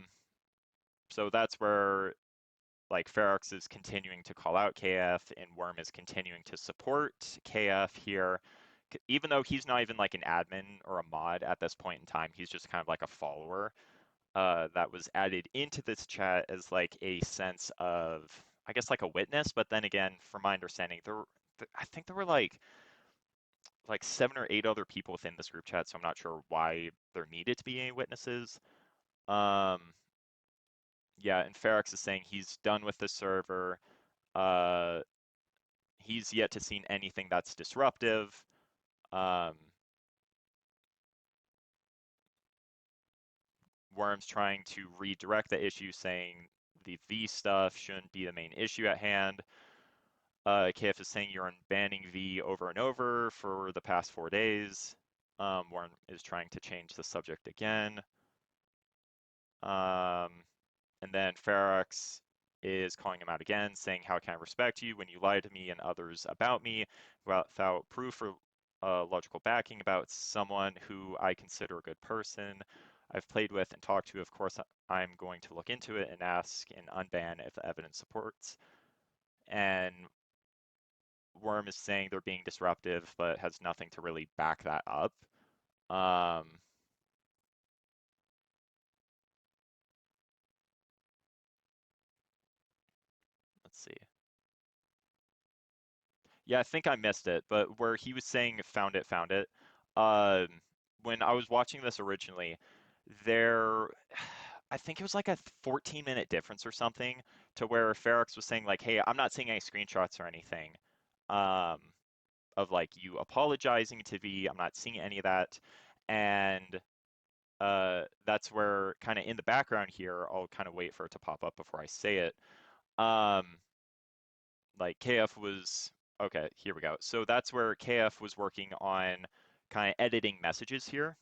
that's where like Ferox is continuing to call out KF and Worm is continuing to support KF here. Even though he's not even like an admin or a mod at this point in time, he's just kind of like a follower that was added into this chat as like a sense of, I guess, like a witness. But then again, from my understanding, I think there were like 7 or 8 other people within this group chat, so I'm not sure why there needed to be any witnesses. Yeah, and Ferox is saying he's done with the server. He's yet to see anything that's disruptive. Worm's trying to redirect the issue, saying the V stuff shouldn't be the main issue at hand. KF is saying you're banning V over and over for the past 4 days. Worm is trying to change the subject again. And then Ferox is calling him out again, saying, how can I respect you when you lie to me and others about me without proof or logical backing about someone who I consider a good person I've played with and talked to? Of course, I'm going to look into it and ask and unban if the evidence supports. And Worm is saying they're being disruptive, but has nothing to really back that up. Let's see. Yeah, I think I missed it, but where he was saying found it. When I was watching this originally, I think it was like a 14-minute difference or something, to where Ferox was saying like, hey, I'm not seeing any screenshots or anything of like you apologizing to V. I'm not seeing any of that. And that's where kind of in the background here, I'll kind of wait for it to pop up before I say it. Like KF was, okay, here we go. So that's where KF was working on kind of editing messages here.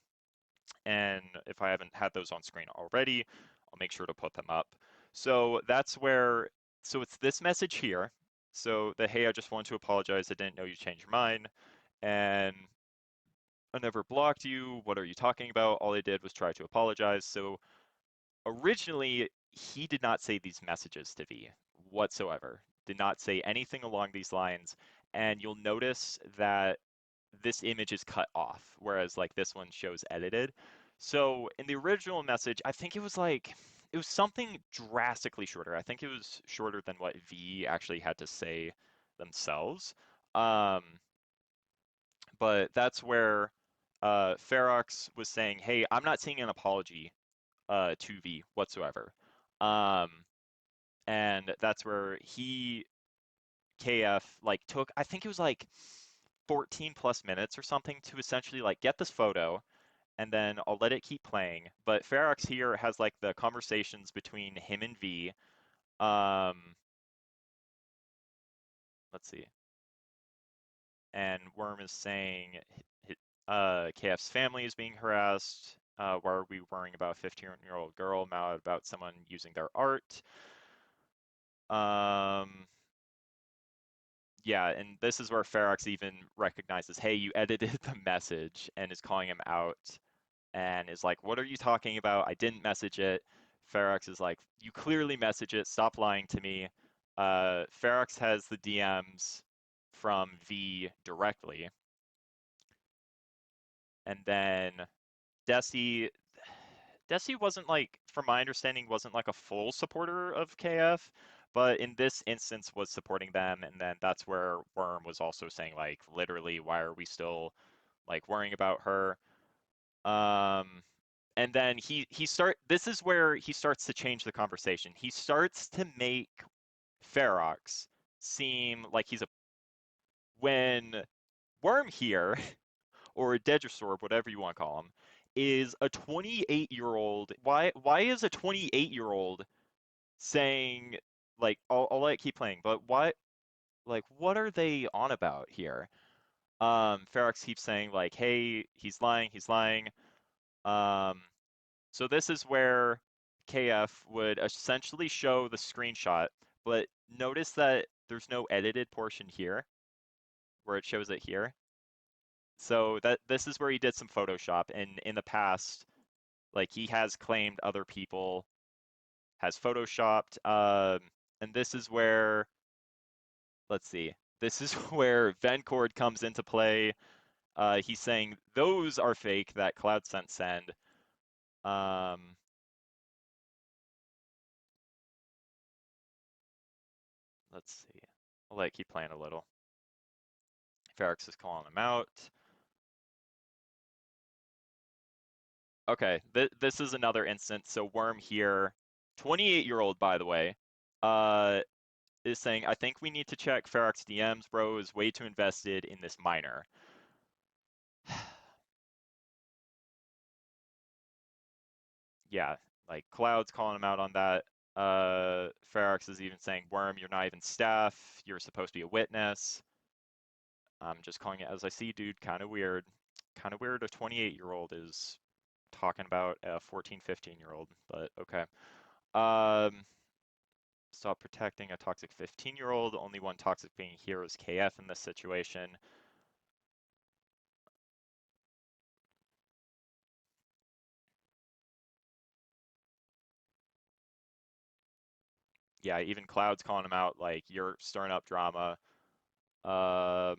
And if I haven't had those on screen already, I'll make sure to put them up. So that's where, so it's this message here. So the, hey, I just want to apologize. I didn't know you changed your mind. And I never blocked you. What are you talking about? All I did was try to apologize. So originally he did not say these messages to V whatsoever. Did not say anything along these lines. And you'll notice that this image is cut off, whereas like this one shows edited. So in the original message, I think it was something drastically shorter. I think it was shorter than what V actually had to say themselves. But that's where Ferox was saying, hey, I'm not seeing an apology to V whatsoever. And that's where KF like took, I think it was like 14 plus minutes or something to essentially like get this photo, and then I'll let it keep playing. But Ferox here has like the conversations between him and V. Let's see. And Worm is saying KF's family is being harassed. Why are we worrying about a 15-year-old girl, mad about someone using their art? Yeah, and this is where Ferox even recognizes, hey, you edited the message, and is calling him out and is like, what are you talking about? I didn't message it. Ferox is like, you clearly message it. Stop lying to me. Ferox has the DMs from V directly. And then Desi wasn't like, from my understanding, wasn't like a full supporter of KF, but in this instance was supporting them. And then that's where Worm was also saying like, literally, why are we still like worrying about her? And then this is where he starts to change the conversation. He starts to make Ferox seem like when Worm here, or Dedrasorb, whatever you want to call him, is a 28-year-old. Why is a 28-year-old saying, like, I'll let it keep playing, but what are they on about here? Ferox keeps saying like, hey, he's lying. So this is where KF would essentially show the screenshot, but notice that there's no edited portion here where it shows it here. So this is where he did some Photoshop, and in the past, like he has claimed other people has Photoshopped. And this is where, let's see, this is where Vencord comes into play. He's saying those are fake that Cloud send. Let's see. I'll let it keep playing a little. Ferox is calling him out. Okay, this is another instance. So Worm here, 28-year-old, by the way, is saying, I think we need to check Ferox DMs, bro, is way too invested in this minor. Yeah, like Cloud's calling him out on that. Ferox is even saying, Worm, you're not even staff. You're supposed to be a witness. I'm just calling it as I see, dude. Kind of weird. Kind of weird a 28-year-old is talking about a 14, 15-year-old, but okay. Stop protecting a toxic 15-year-old. Only one toxic being here is KF in this situation. Yeah, even Cloud's calling him out, like, you're stirring up drama. And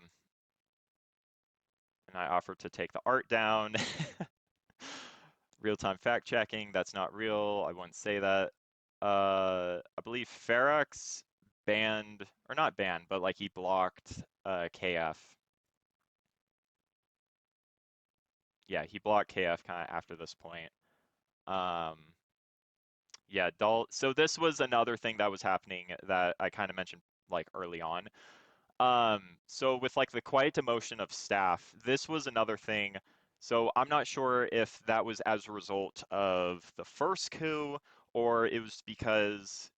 I offered to take the art down. Real-time fact checking, that's not real. I wouldn't say that. I believe Ferox banned, or not banned, but like he blocked KF. Yeah, he blocked KF kind of after this point. Yeah, so this was another thing that was happening that I kind of mentioned like early on. So with like the quiet demotion of staff, this was another thing. So I'm not sure if that was as a result of the first coup or it was because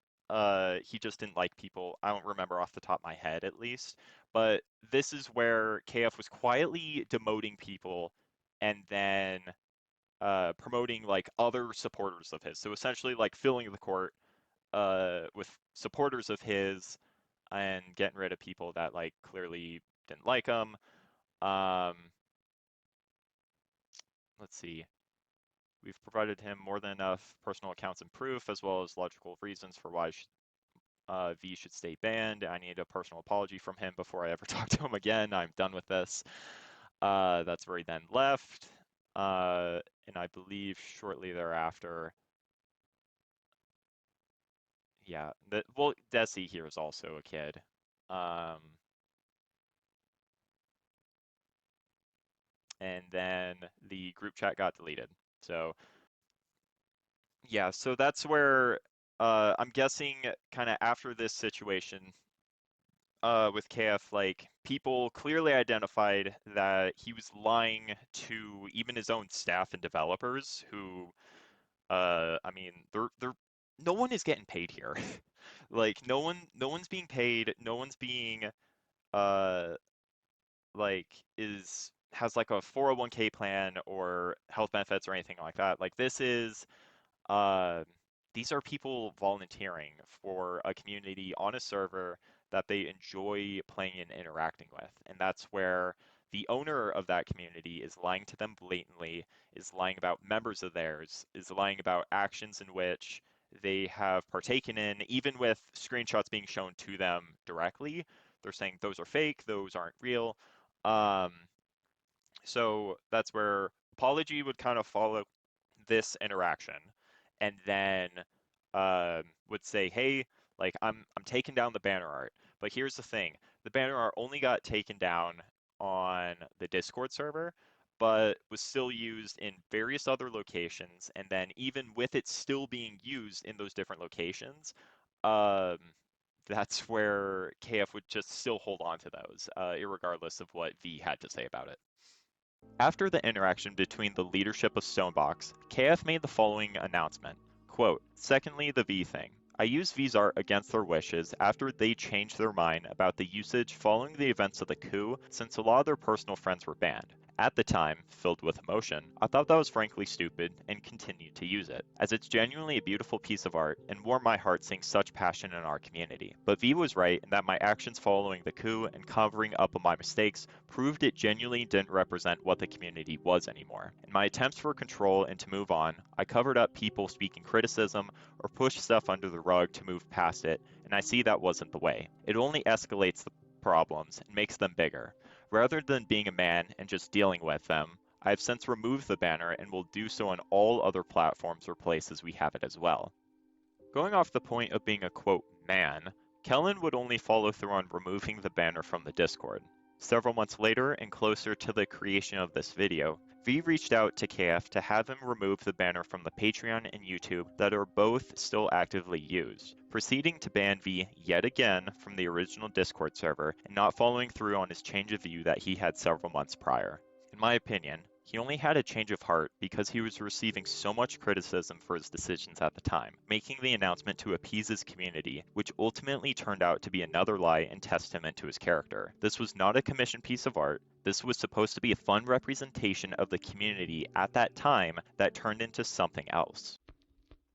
he just didn't like people. I don't remember off the top of my head at least. But this is where KF was quietly demoting people and then promoting like other supporters of his. So essentially like filling the court with supporters of his and getting rid of people that like clearly didn't like him. Let's see. We've provided him more than enough personal accounts and proof, as well as logical reasons for why V should stay banned. I need a personal apology from him before I ever talk to him again. I'm done with this. That's where he then left. And I believe shortly thereafter, yeah, well, Desi here is also a kid. And then the group chat got deleted. So yeah, so that's where I'm guessing kind of after this situation with KF, like people clearly identified that he was lying to even his own staff and developers who I mean they're no one is getting paid here. Like no one's being paid, no one's being like has like a 401k plan or health benefits or anything like that. Like this is these are people volunteering for a community on a server that they enjoy playing and interacting with. And that's where the owner of that community is lying to them blatantly, is lying about members of theirs, is lying about actions in which they have partaken in, even with screenshots being shown to them directly. They're saying those are fake, those aren't real. So that's where apology would kind of follow this interaction, and then would say, hey, like I'm taking down the banner art, but here's the thing: the banner art only got taken down on the Discord server, but was still used in various other locations, and then even with it still being used in those different locations, that's where KF would just still hold on to those, irregardless of what V had to say about it. After the interaction between the leadership of Stonebox, KF made the following announcement. Quote, secondly, the V thing. I used V's art against their wishes after they changed their mind about the usage following the events of the coup, since a lot of their personal friends were banned. At the time, filled with emotion, I thought that was frankly stupid and continued to use it, as it's genuinely a beautiful piece of art and warmed my heart seeing such passion in our community. But V was right in that my actions following the coup and covering up on my mistakes proved it genuinely didn't represent what the community was anymore. In my attempts for control and to move on, I covered up people speaking criticism or pushed stuff under the rug to move past it, and I see that wasn't the way. It only escalates the problems and makes them bigger. Rather than being a man and just dealing with them, I have since removed the banner and will do so on all other platforms or places we have it as well. Going off the point of being a quote man, Kellen would only follow through on removing the banner from the Discord. Several months later, and closer to the creation of this video, V reached out to KF to have him remove the banner from the Patreon and YouTube that are both still actively used, proceeding to ban V yet again from the original Discord server and not following through on his change of view that he had several months prior. In my opinion, he only had a change of heart because he was receiving so much criticism for his decisions at the time, making the announcement to appease his community, which ultimately turned out to be another lie and test him into his character. This was not a commissioned piece of art. This was supposed to be a fun representation of the community at that time that turned into something else.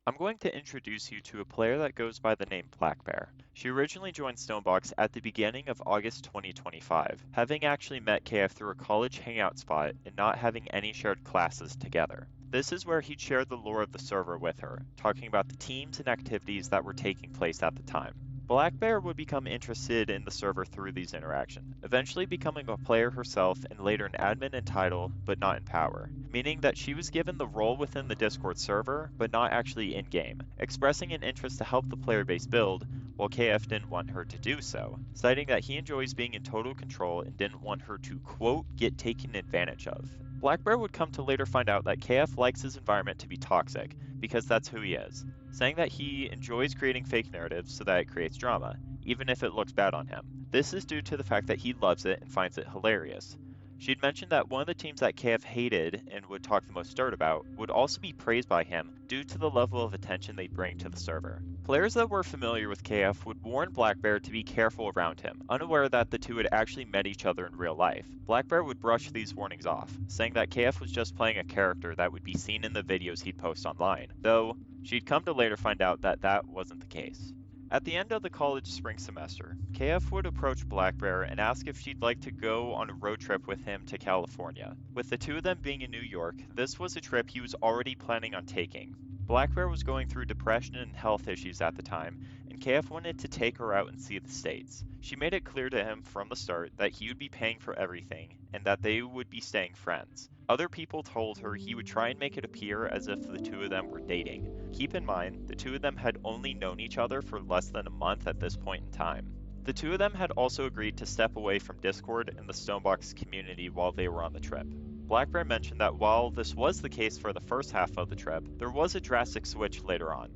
I'm going to introduce you to a player that goes by the name Black Bear. She originally joined Stonebox at the beginning of August 2025, having actually met KF through a college hangout spot and not having any shared classes together. This is where he'd shared the lore of the server with her, talking about the teams and activities that were taking place at the time. Black Bear would become interested in the server through these interactions, eventually becoming a player herself and later an admin in title, but not in power, meaning that she was given the role within the Discord server, but not actually in-game, expressing an interest to help the player base build, while KF didn't want her to do so, citing that he enjoys being in total control and didn't want her to, quote, get taken advantage of. Black Bear would come to later find out that KF likes his environment to be toxic, because that's who he is, saying that he enjoys creating fake narratives so that it creates drama, even if it looks bad on him. This is due to the fact that he loves it and finds it hilarious. She'd mentioned that one of the teams that KF hated and would talk the most dirt about would also be praised by him due to the level of attention they bring to the server. Players that were familiar with KF would warn Black Bear to be careful around him, unaware that the two had actually met each other in real life. Black Bear would brush these warnings off, saying that KF was just playing a character that would be seen in the videos he'd post online, though she'd come to later find out that that wasn't the case. At the end of the college spring semester, KF would approach Black Bear and ask if she'd like to go on a road trip with him to California. With the two of them being in New York, this was a trip he was already planning on taking. Black Bear was going through depression and health issues at the time, and KF wanted to take her out and see the States. She made it clear to him from the start that he would be paying for everything, and that they would be staying friends. Other people told her he would try and make it appear as if the two of them were dating. Keep in mind, the two of them had only known each other for less than a month at this point in time. The two of them had also agreed to step away from Discord and the Stonebox community while they were on the trip. Black Bear mentioned that while this was the case for the first half of the trip, there was a drastic switch later on.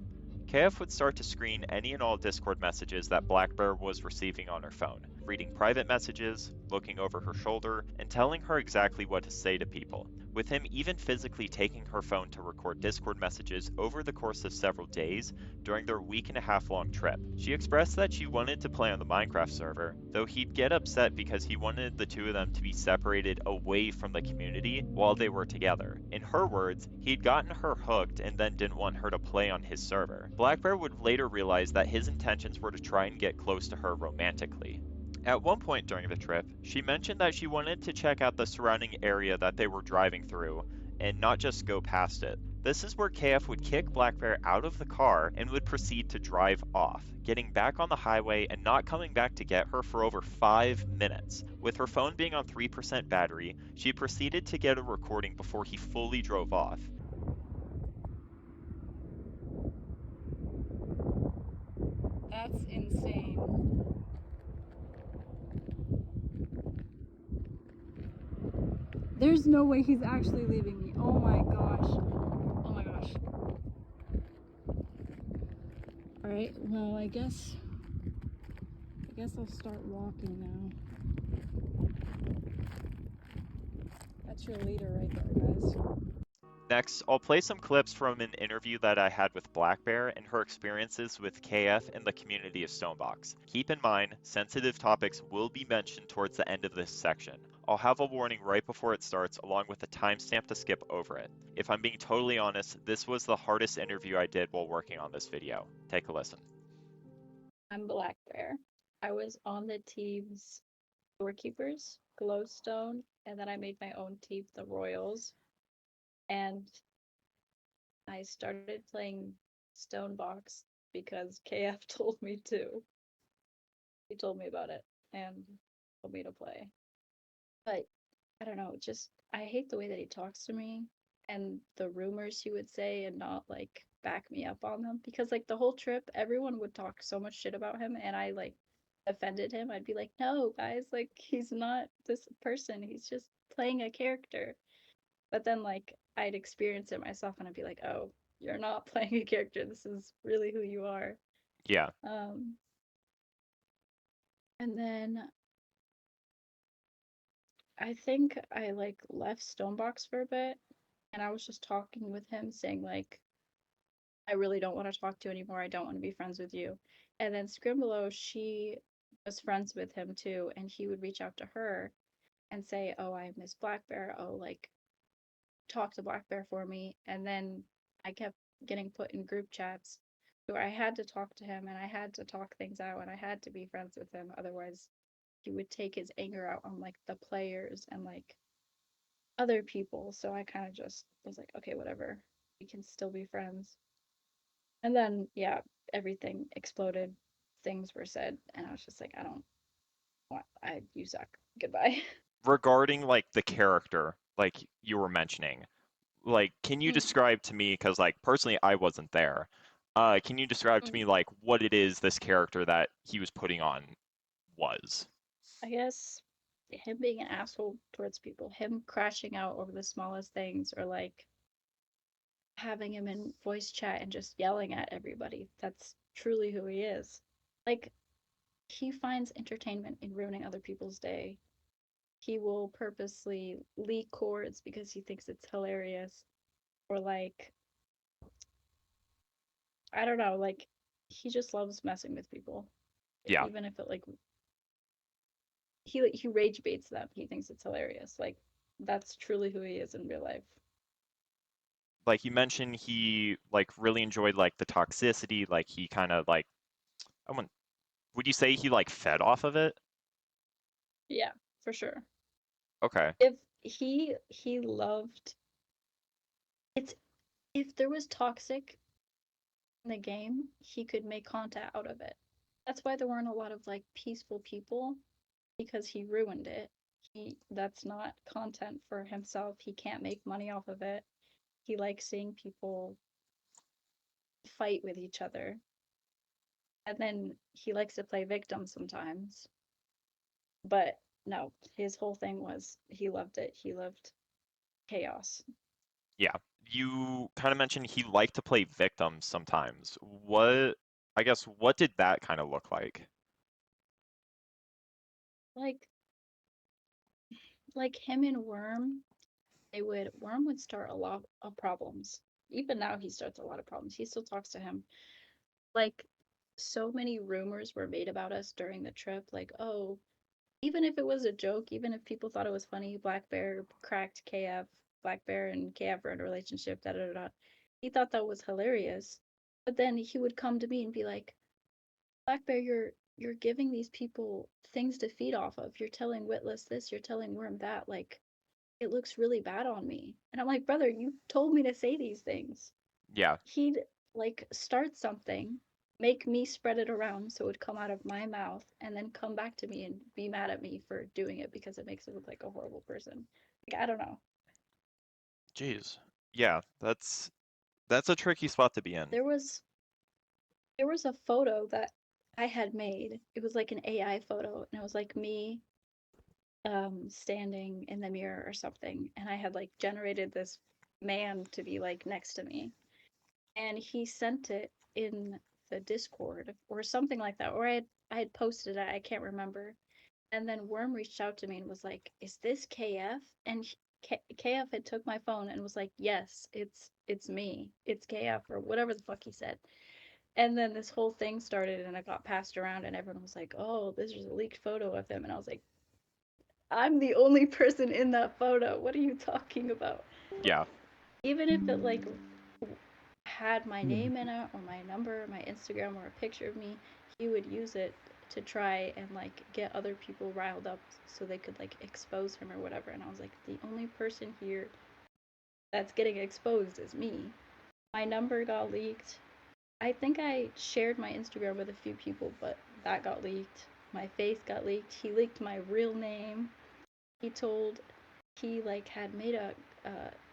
KF would start to screen any and all Discord messages that Black Bear was receiving on her phone, reading private messages, looking over her shoulder, and telling her exactly what to say to people, with him even physically taking her phone to record Discord messages over the course of several days during their week-and-a-half long trip. She expressed that she wanted to play on the Minecraft server, though he'd get upset because he wanted the two of them to be separated away from the community while they were together. In her words, he'd gotten her hooked and then didn't want her to play on his server. Black Bear would later realize that his intentions were to try and get close to her romantically. At one point during the trip, she mentioned that she wanted to check out the surrounding area that they were driving through, and not just go past it. This is where KF would kick Black Bear out of the car and would proceed to drive off, getting back on the highway and not coming back to get her for over 5 minutes. With her phone being on 3% battery, she proceeded to get a recording before he fully drove off. That's insane. There's no way he's actually leaving me. Oh my gosh. Oh my gosh. Alright, well, I guess I'll start walking now. That's your leader right there, guys. Next, I'll play some clips from an interview that I had with Black Bear and her experiences with KF and the community of Stonebox. Keep in mind, sensitive topics will be mentioned towards the end of this section. I'll have a warning right before it starts, along with a timestamp to skip over it. If I'm being totally honest, this was the hardest interview I did while working on this video. Take a listen. I'm Black Bear. I was on the team's Doorkeepers, Glowstone, and then I made my own team, the Royals. And I started playing Stonebox because KF told me to. He told me about it and told me to play. But I don't know, just I hate the way that he talks to me and the rumors he would say and not like back me up on them, because like the whole trip everyone would talk so much shit about him and I like offended him. I'd be like, no guys, like he's not this person, he's just playing a character. But then like I'd experience it myself and I'd be like, oh, you're not playing a character, this is really who you are. Yeah. And then I think I like left Stonebox for a bit and I was just talking with him saying like, I really don't want to talk to you anymore, I don't want to be friends with you. And then Scrimblow, she was friends with him too, and he would reach out to her and say, oh, I miss Black Bear, oh, like talk to Black Bear for me. And then I kept getting put in group chats where I had to talk to him and I had to talk things out and I had to be friends with him, otherwise he would take his anger out on like the players and like other people. So I kind of just was like, okay, whatever, we can still be friends. And then yeah, everything exploded, things were said, and I was just like, you suck, goodbye. Regarding like the character, like you were mentioning, like can you describe to me, because like personally I wasn't there, can you describe to me like what it is this character that he was putting on was? I guess him being an asshole towards people, him crashing out over the smallest things, or like having him in voice chat and just yelling at everybody. That's truly who he is. Like, he finds entertainment in ruining other people's day. He will purposely leak chords because he thinks it's hilarious. Or like, I don't know, like he just loves messing with people. Yeah. Even if it like he rage baits them. He thinks it's hilarious. Like that's truly who he is in real life. Like you mentioned, he like really enjoyed like the toxicity, like he kind of like Would you say he like fed off of it? Yeah, for sure. Okay. If he loved it's if there was toxic in the game, he could make content out of it. That's why there weren't a lot of like peaceful people, because he ruined it. That's not content for himself. He can't make money off of it. He likes seeing people fight with each other. And then he likes to play victim sometimes. But no, his whole thing was he loved it. He loved chaos. Yeah. You kind of mentioned he liked to play victims sometimes. I guess, what did that kind of look like? Like him and Worm, Worm would start a lot of problems. Even now he starts a lot of problems. He still talks to him. Like, so many rumors were made about us during the trip, like, oh, even if it was a joke, even if people thought it was funny, Black Bear cracked KF, Black Bear and KF were in a relationship, da da da. He thought that was hilarious. But then he would come to me and be like, Black Bear, you're giving these people things to feed off of. You're telling Witless this, you're telling Worm that, like, it looks really bad on me. And I'm like, brother, you told me to say these things. Yeah. He'd like start something, make me spread it around so it would come out of my mouth, and then come back to me and be mad at me for doing it because it makes it look like a horrible person. Like, I don't know. Jeez. Yeah, that's a tricky spot to be in. There was a photo that I had made. It was like an AI photo, and it was like me standing in the mirror or something, and I had like generated this man to be like next to me. And he sent it in the Discord or something like that, or I had posted it, I can't remember. And then Worm reached out to me and was like, "Is this KF?" And KF had took my phone and was like, "Yes, it's me, it's KF," or whatever the fuck he said. And then this whole thing started, and it got passed around, and everyone was like, "Oh, this is a leaked photo of him," and I was like, "I'm the only person in that photo. What are you talking about?" Yeah. Even if it like had my name in it or my number, my Instagram, or a picture of me, he would use it to try and like get other people riled up so they could like expose him or whatever. And I was like, the only person here that's getting exposed is me. My number got leaked. I think I shared my Instagram with a few people, but that got leaked. My face got leaked. He leaked my real name. He like had made a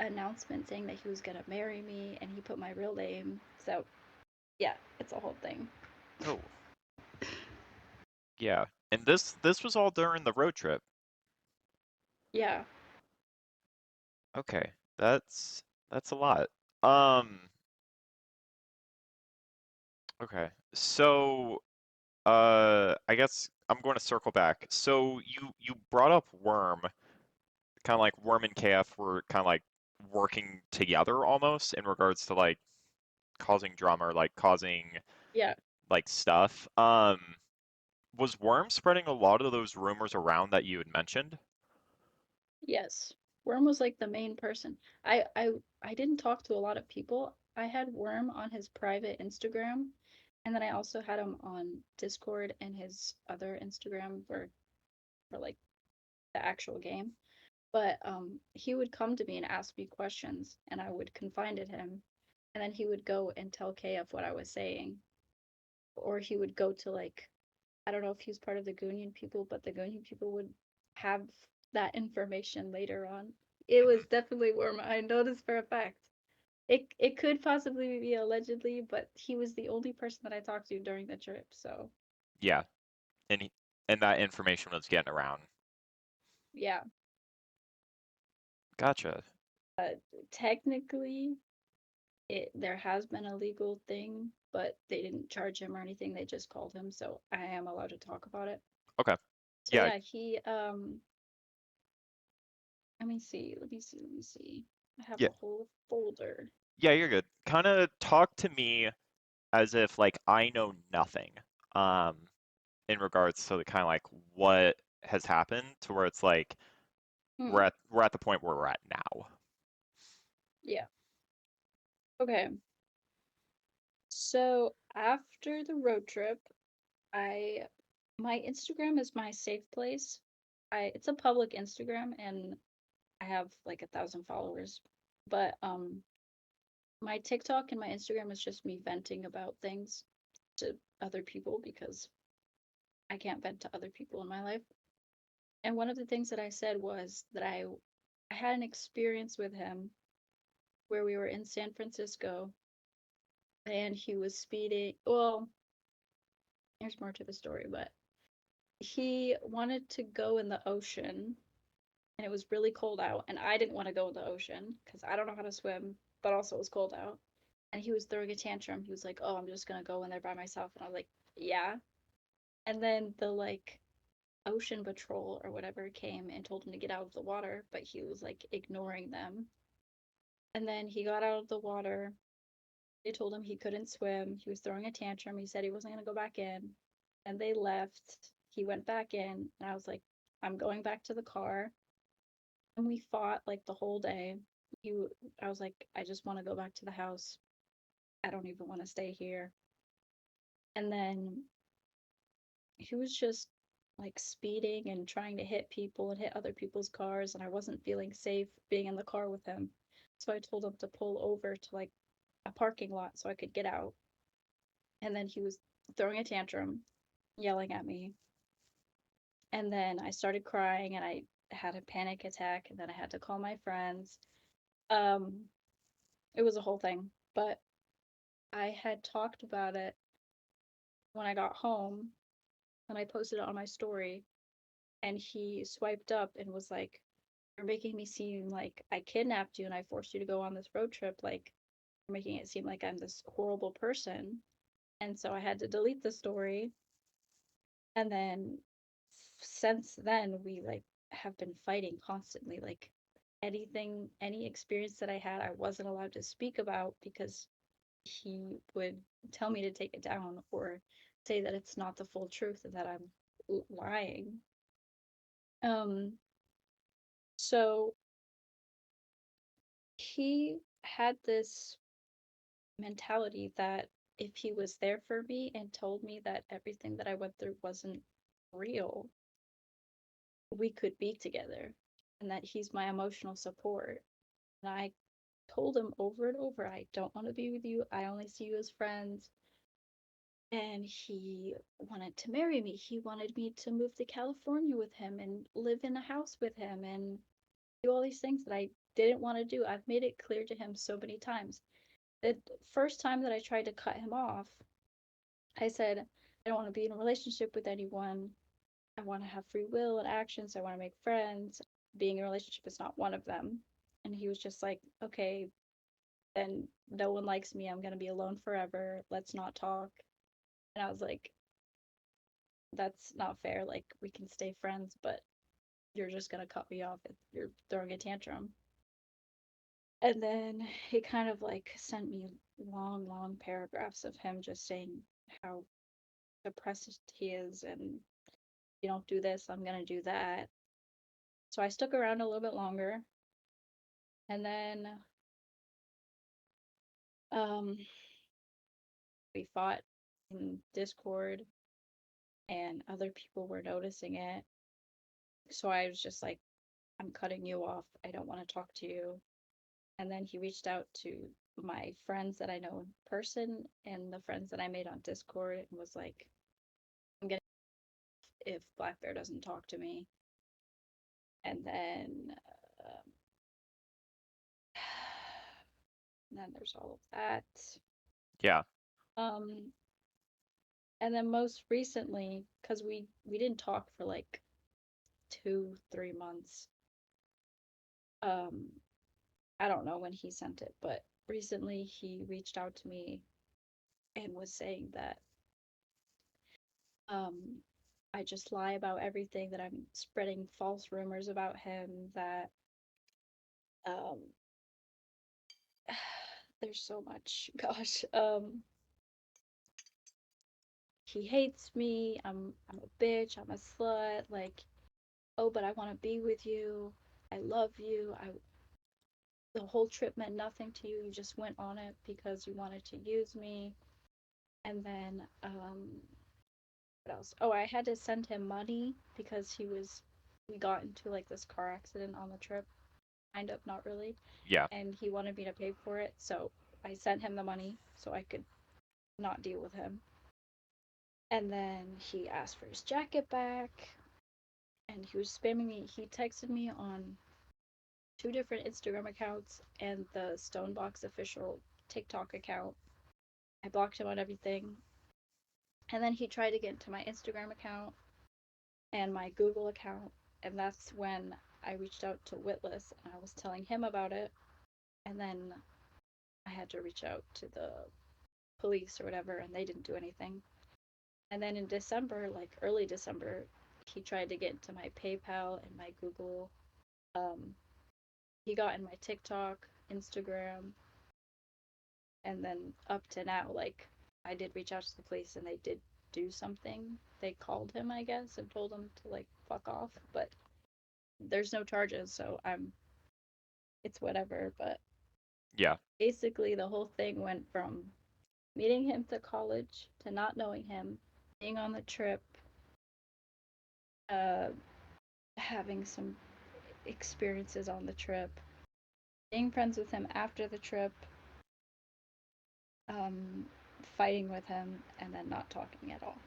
announcement saying that he was gonna marry me, and he put my real name. So yeah, it's a whole thing. Oh. Yeah. And this was all during the road trip. Yeah. Okay. That's a lot. Okay. So I guess I'm going to circle back. So you brought up Worm, kind of like Worm and KF were kind of like working together almost in regards to like causing drama or like causing like stuff. Was Worm spreading a lot of those rumors around that you had mentioned? Yes. Worm was like the main person. I didn't talk to a lot of people. I had Worm on his private Instagram, and then I also had him on Discord and his other Instagram for like the actual game. But he would come to me and ask me questions, and I would confide in him, and then he would go and tell KF what I was saying. Or he would go to like, I don't know if he's part of the Goonian people, but the Goonian people would have that information later on. It was definitely Worm. I know this for a fact. It could possibly be allegedly, but he was the only person that I talked to during the trip. So Yeah. And that information was getting around. yeah. Gotcha. Technically, there has been a legal thing, but they didn't charge him or anything. They just called him, so I am allowed to talk about it. Okay. So yeah, he let me see. I have Yeah. a whole folder. Yeah, you're good. Kind of talk to me as if like I know nothing in regards to kind of like what has happened to where it's like we're at the point where we're at now. Yeah. Okay. So after the road trip, My Instagram is my safe place. It's a public Instagram and I have like 1,000 followers. But my TikTok and my Instagram is just me venting about things to other people because I can't vent to other people in my life. And one of the things that I said was that I had an experience with him where we were in San Francisco and he was speeding. Well, there's more to the story, but he wanted to go in the ocean and it was really cold out and I didn't want to go in the ocean because I don't know how to swim, but also it was cold out. And he was throwing a tantrum. He was like, "Oh, I'm just gonna go in there by myself." And I was like, "Yeah." And then the like ocean patrol or whatever came and told him to get out of the water, but he was like ignoring them. And then he got out of the water. They told him he couldn't swim. He was throwing a tantrum. He said he wasn't going to go back in. And they left. He went back in. And I was like, I'm going back to the car. And we fought like the whole day. I was like, I just want to go back to the house. I don't even want to stay here. And then he was just like speeding and trying to hit people and hit other people's cars. And I wasn't feeling safe being in the car with him. So I told him to pull over to like a parking lot so I could get out. And then he was throwing a tantrum, yelling at me. And then I started crying and I had a panic attack and then I had to call my friends. It was a whole thing, but I had talked about it when I got home and I posted it on my story and he swiped up and was like, "You're making me seem like I kidnapped you and I forced you to go on this road trip. Like, you're making it seem like I'm this horrible person." And so I had to delete the story. And then since then, we like have been fighting constantly. Like any experience that I had, I wasn't allowed to speak about because he would tell me to take it down or say that it's not the full truth and that I'm lying. So he had this mentality that if he was there for me and told me that everything that I went through wasn't real, we could be together and that he's my emotional support. And I told him over and over, I don't want to be with you. I only see you as friends. And he wanted to marry me. He wanted me to move to California with him and live in a house with him and do all these things that I didn't want to do. I've made it clear to him so many times. The first time that I tried to cut him off, I said, I don't want to be in a relationship with anyone. I want to have free will and actions. I want to make friends. Being in a relationship is not one of them. And he was just like, okay, then no one likes me. I'm going to be alone forever. Let's not talk. And I was like, that's not fair. Like, we can stay friends, but you're just going to cut me off if you're throwing a tantrum. And then he kind of like sent me long, long paragraphs of him just saying how depressed he is and you don't do this, I'm going to do that. So I stuck around a little bit longer. And then we fought in Discord and other people were noticing it. So I was just like, I'm cutting you off. I don't want to talk to you. And then he reached out to my friends that I know in person and the friends that I made on Discord and was like, I'm gonna if Black Bear doesn't talk to me. And then there's all of that. Yeah. And then most recently, because we didn't talk for like 2-3 months. I don't know when he sent it, but recently he reached out to me and was saying that I just lie about everything, that I'm spreading false rumors about him, that there's so much, gosh. He hates me. I'm a bitch. I'm a slut. Like, oh, but I want to be with you. I love you. The whole trip meant nothing to you. You just went on it because you wanted to use me. And then what else? Oh, I had to send him money because we got into like this car accident on the trip. Kind of, not really. Yeah. And he wanted me to pay for it, so I sent him the money so I could not deal with him. And then he asked for his jacket back, and he was spamming me. He texted me on 2 different Instagram accounts and the Stonebox official TikTok account. I blocked him on everything. And then he tried to get into my Instagram account and my Google account, and that's when I reached out to Witless and I was telling him about it. And then I had to reach out to the police or whatever, and they didn't do anything. And then in December, like early December, he tried to get into my PayPal and my Google. He got in my TikTok, Instagram, and then up to now, like I did reach out to the police and they did do something. They called him, I guess, and told him to like fuck off, but there's no charges, so it's whatever. But Yeah. basically the whole thing went from meeting him to college to not knowing him, being on the trip, having some experiences on the trip, being friends with him after the trip, fighting with him, and then not talking at all.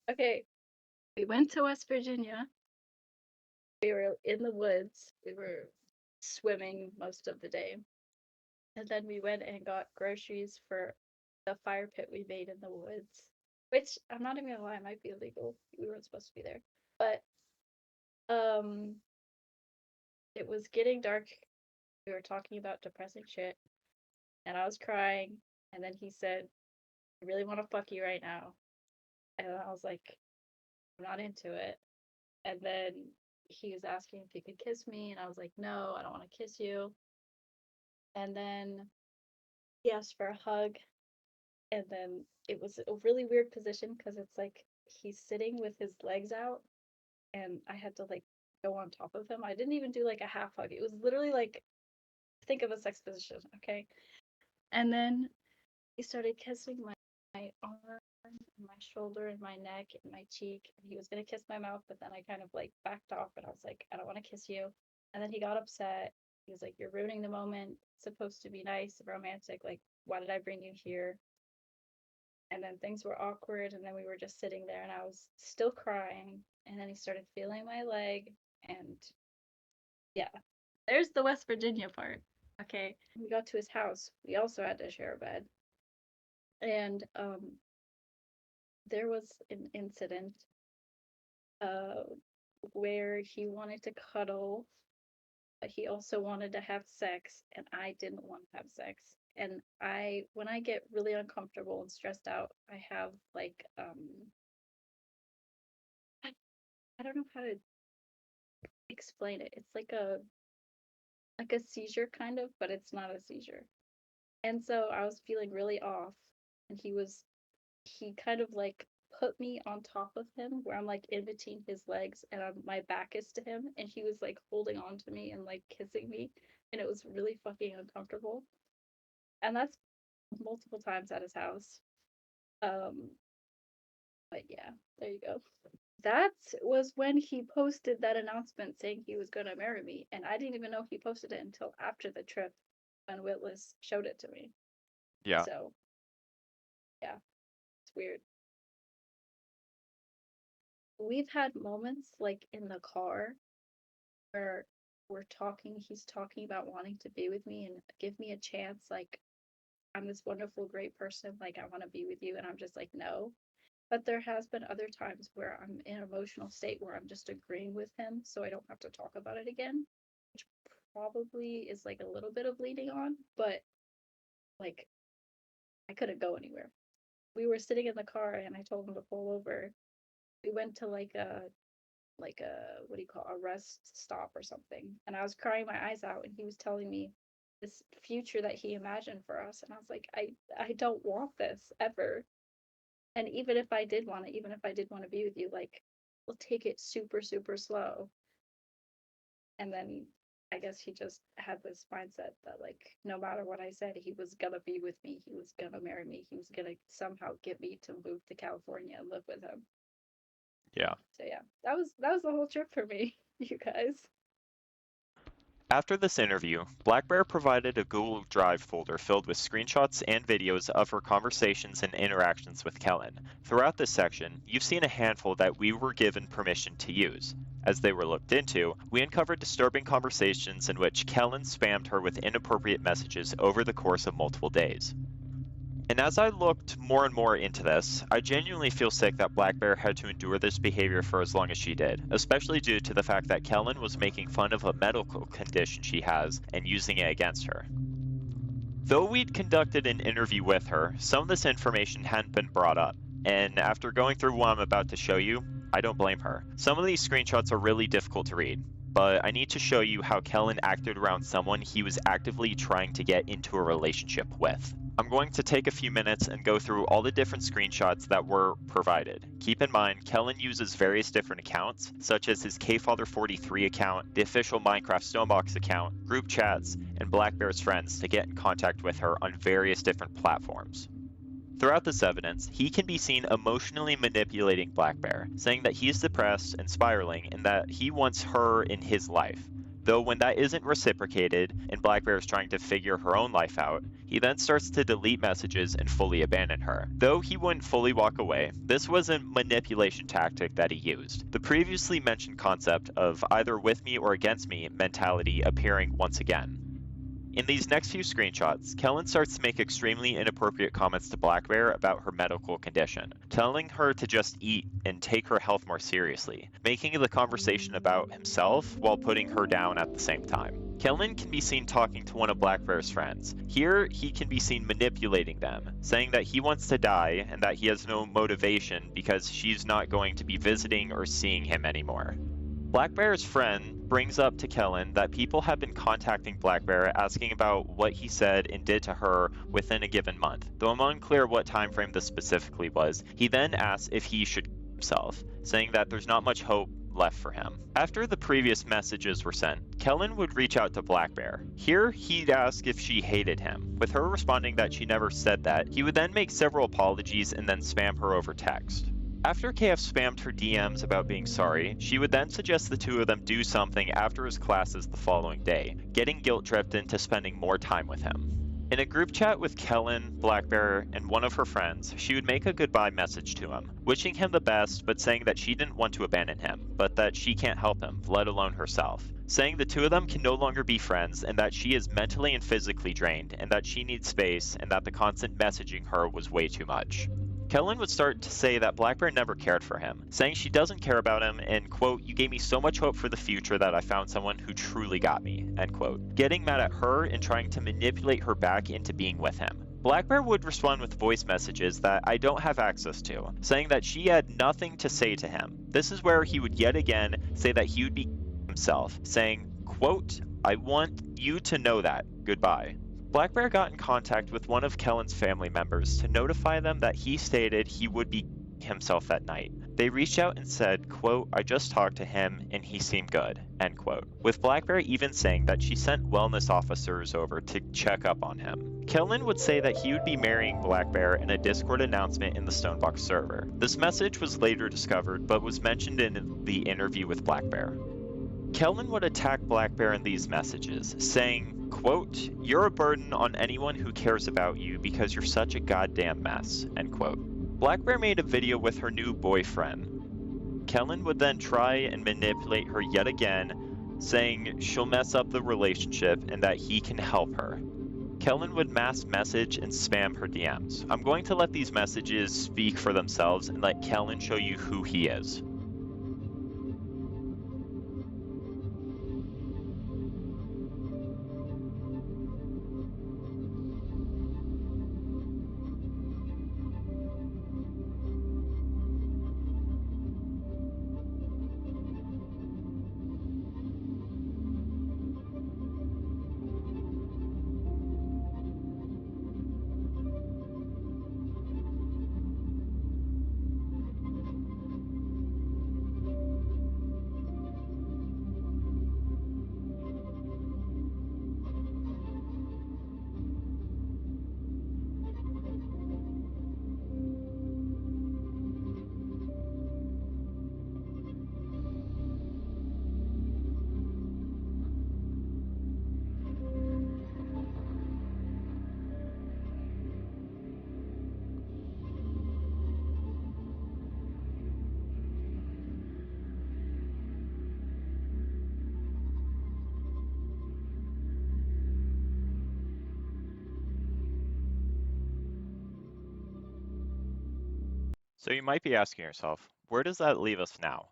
Okay, we went to West Virginia. We were in the woods. We were swimming most of the day. And then we went and got groceries for the fire pit we made in the woods, which I'm not even gonna lie, might be illegal. We weren't supposed to be there. But it was getting dark. We were talking about depressing shit, and I was crying. And then he said, "I really want to fuck you right now," and I was like, "I'm not into it." And then he was asking if he could kiss me, and I was like, "No, I don't want to kiss you." And then he asked for a hug, and then it was a really weird position because it's like he's sitting with his legs out, and I had to like go on top of him. I didn't even do like a half hug. It was literally like, think of a sex position, okay? And then he started kissing my arm, and my shoulder, and my neck, and my cheek. And he was gonna kiss my mouth, but then I kind of like backed off, and I was like, I don't want to kiss you. And then he got upset. He was like, "You're ruining the moment. It's supposed to be nice and romantic. Like, why did I bring you here?" And then things were awkward, and then we were just sitting there, and I was still crying. And then he started feeling my leg, and yeah, there's the West Virginia part. Okay, we got to his house. We also had to share a bed, and there was an incident where he wanted to cuddle, but he also wanted to have sex, and I didn't want to have sex. And when I get really uncomfortable and stressed out, I have like I don't know how to explain it. It's like a seizure kind of, but it's not a seizure. And so I was feeling really off, and he kind of like put me on top of him where I'm like in between his legs, and my back is to him, and he was like holding on to me and like kissing me, and it was really fucking uncomfortable. And that's multiple times at his house. But yeah, there you go. That was when he posted that announcement saying he was gonna marry me, and I didn't even know he posted it until after the trip when Witless showed it to me. Yeah. So yeah, it's weird. We've had moments like in the car where he's talking about wanting to be with me and give me a chance, like I'm this wonderful, great person, like I want to be with you, and I'm just like, no. But there has been other times where I'm in an emotional state where I'm just agreeing with him so I don't have to talk about it again, which probably is like a little bit of leading on, but like I couldn't go anywhere. We were sitting in the car and I told him to pull over. We went to like a what do you call, a rest stop or something, and I was crying my eyes out, and he was telling me this future that he imagined for us, and I was like, I don't want this ever. And even if I did want it, even if I did want to be with you, like we'll take it super super slow. And then I guess he just had this mindset that like no matter what I said, he was gonna be with me, he was gonna marry me, he was gonna somehow get me to move to California and live with him. Yeah. So yeah, that was the whole trip for me, you guys. After this interview, Black Bear provided a Google Drive folder filled with screenshots and videos of her conversations and interactions with Kellen. Throughout this section, you've seen a handful that we were given permission to use. As they were looked into, we uncovered disturbing conversations in which Kellen spammed her with inappropriate messages over the course of multiple days. And as I looked more and more into this, I genuinely feel sick that Black Bear had to endure this behavior for as long as she did, especially due to the fact that Kellen was making fun of a medical condition she has and using it against her. Though we'd conducted an interview with her, some of this information hadn't been brought up, and after going through what I'm about to show you, I don't blame her. Some of these screenshots are really difficult to read, but I need to show you how Kellen acted around someone he was actively trying to get into a relationship with. I'm going to take a few minutes and go through all the different screenshots that were provided. Keep in mind, Kellen uses various different accounts, such as his KFather43 account, the official Minecraft Stonebox account, group chats, and Black Bear's friends to get in contact with her on various different platforms. Throughout this evidence, he can be seen emotionally manipulating Black Bear, saying that he is depressed and spiraling and that he wants her in his life. Though when that isn't reciprocated and Black Bear is trying to figure her own life out, he then starts to delete messages and fully abandon her. Though he wouldn't fully walk away, this was a manipulation tactic that he used. The previously mentioned concept of either with me or against me mentality appearing once again. In these next few screenshots, Kellen starts to make extremely inappropriate comments to Black Bear about her medical condition, telling her to just eat and take her health more seriously, making the conversation about himself while putting her down at the same time. Kellen can be seen talking to one of Black Bear's friends. Here, he can be seen manipulating them, saying that he wants to die and that he has no motivation because she's not going to be visiting or seeing him anymore. Black Bear's friend brings up to Kellen that people have been contacting Black Bear asking about what he said and did to her within a given month. Though I'm unclear what time frame this specifically was, he then asks if he should kill himself, saying that there's not much hope left for him. After the previous messages were sent, Kellen would reach out to Black Bear. Here, he'd ask if she hated him. With her responding that she never said that, he would then make several apologies and then spam her over text. After KF spammed her DMs about being sorry, she would then suggest the two of them do something after his classes the following day, getting guilt-tripped into spending more time with him. In a group chat with Kellen, Black Bear, and one of her friends, she would make a goodbye message to him, wishing him the best but saying that she didn't want to abandon him, but that she can't help him, let alone herself. Saying the two of them can no longer be friends and that she is mentally and physically drained and that she needs space and that the constant messaging her was way too much. Kellen would start to say that Black Bear never cared for him, saying she doesn't care about him and, quote, "You gave me so much hope for the future that I found someone who truly got me," end quote, getting mad at her and trying to manipulate her back into being with him. Black Bear would respond with voice messages that I don't have access to, saying that she had nothing to say to him. This is where he would yet again say that he would be himself, saying, quote, "I want you to know that. Goodbye." Black Bear got in contact with one of Kellen's family members to notify them that he stated he would be himself that night. They reached out and said, quote, "I just talked to him and he seemed good," end quote, with Black Bear even saying that she sent wellness officers over to check up on him. Kellen would say that he would be marrying Black Bear in a Discord announcement in the Stonebox server. This message was later discovered but was mentioned in the interview with Black Bear. Kellen would attack Black Bear in these messages, saying, quote, "You're a burden on anyone who cares about you because you're such a goddamn mess," end quote. Black Bear made a video with her new boyfriend. Kellen would then try and manipulate her yet again, saying she'll mess up the relationship and that he can help her. Kellen would mass message and spam her DMs. I'm going to let these messages speak for themselves and let Kellen show you who he is. So you might be asking yourself, where does that leave us now?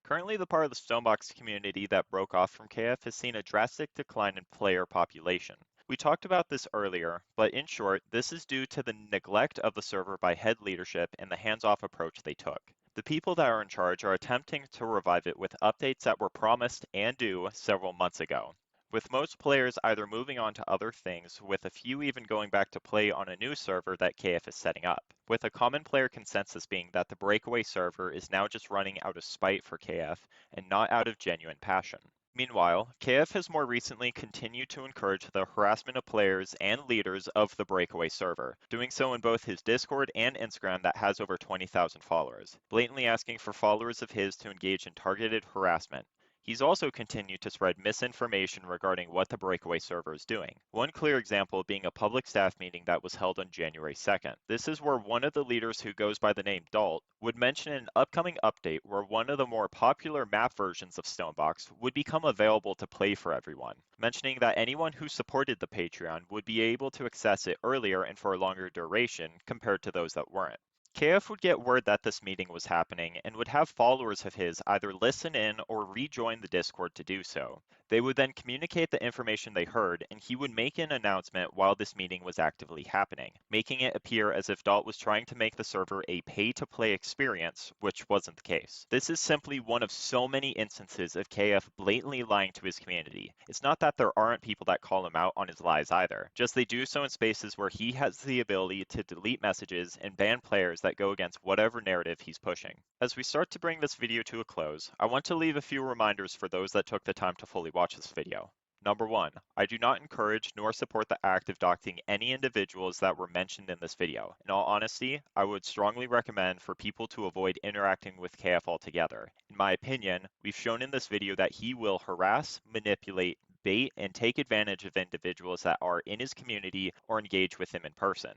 Currently, the part of the Stonebox community that broke off from KF has seen a drastic decline in player population. We talked about this earlier, but in short, this is due to the neglect of the server by head leadership and the hands-off approach they took. The people that are in charge are attempting to revive it with updates that were promised and due several months ago, with most players either moving on to other things, with a few even going back to play on a new server that KF is setting up, with a common player consensus being that the breakaway server is now just running out of spite for KF and not out of genuine passion. Meanwhile, KF has more recently continued to encourage the harassment of players and leaders of the breakaway server, doing so in both his Discord and Instagram that has over 20,000 followers, blatantly asking for followers of his to engage in targeted harassment. He's also continued to spread misinformation regarding what the breakaway server is doing. One clear example being a public staff meeting that was held on January 2nd. This is where one of the leaders who goes by the name Dalt would mention an upcoming update where one of the more popular map versions of Stonebox would become available to play for everyone, mentioning that anyone who supported the Patreon would be able to access it earlier and for a longer duration compared to those that weren't. KF would get word that this meeting was happening and would have followers of his either listen in or rejoin the Discord to do so. They would then communicate the information they heard, and he would make an announcement while this meeting was actively happening, making it appear as if Dalt was trying to make the server a pay-to-play experience, which wasn't the case. This is simply one of so many instances of KF blatantly lying to his community. It's not that there aren't people that call him out on his lies either, just they do so in spaces where he has the ability to delete messages and ban players that go against whatever narrative he's pushing. As we start to bring this video to a close, I want to leave a few reminders for those that took the time to fully watch this video. Number 1, I do not encourage nor support the act of doxing any individuals that were mentioned in this video. In all honesty, I would strongly recommend for people to avoid interacting with KF altogether. In my opinion, we've shown in this video that he will harass, manipulate, bait, and take advantage of individuals that are in his community or engage with him in person.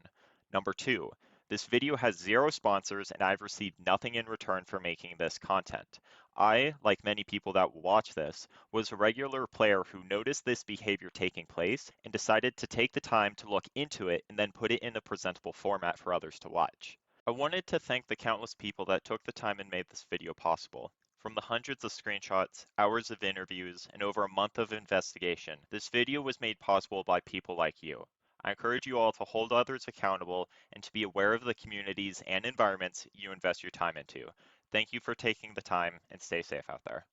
Number 2, this video has 0 sponsors and I've received nothing in return for making this content. I, like many people that will watch this, was a regular player who noticed this behavior taking place and decided to take the time to look into it and then put it in a presentable format for others to watch. I wanted to thank the countless people that took the time and made this video possible. From the hundreds of screenshots, hours of interviews, and over a month of investigation, this video was made possible by people like you. I encourage you all to hold others accountable and to be aware of the communities and environments you invest your time into. Thank you for taking the time and stay safe out there.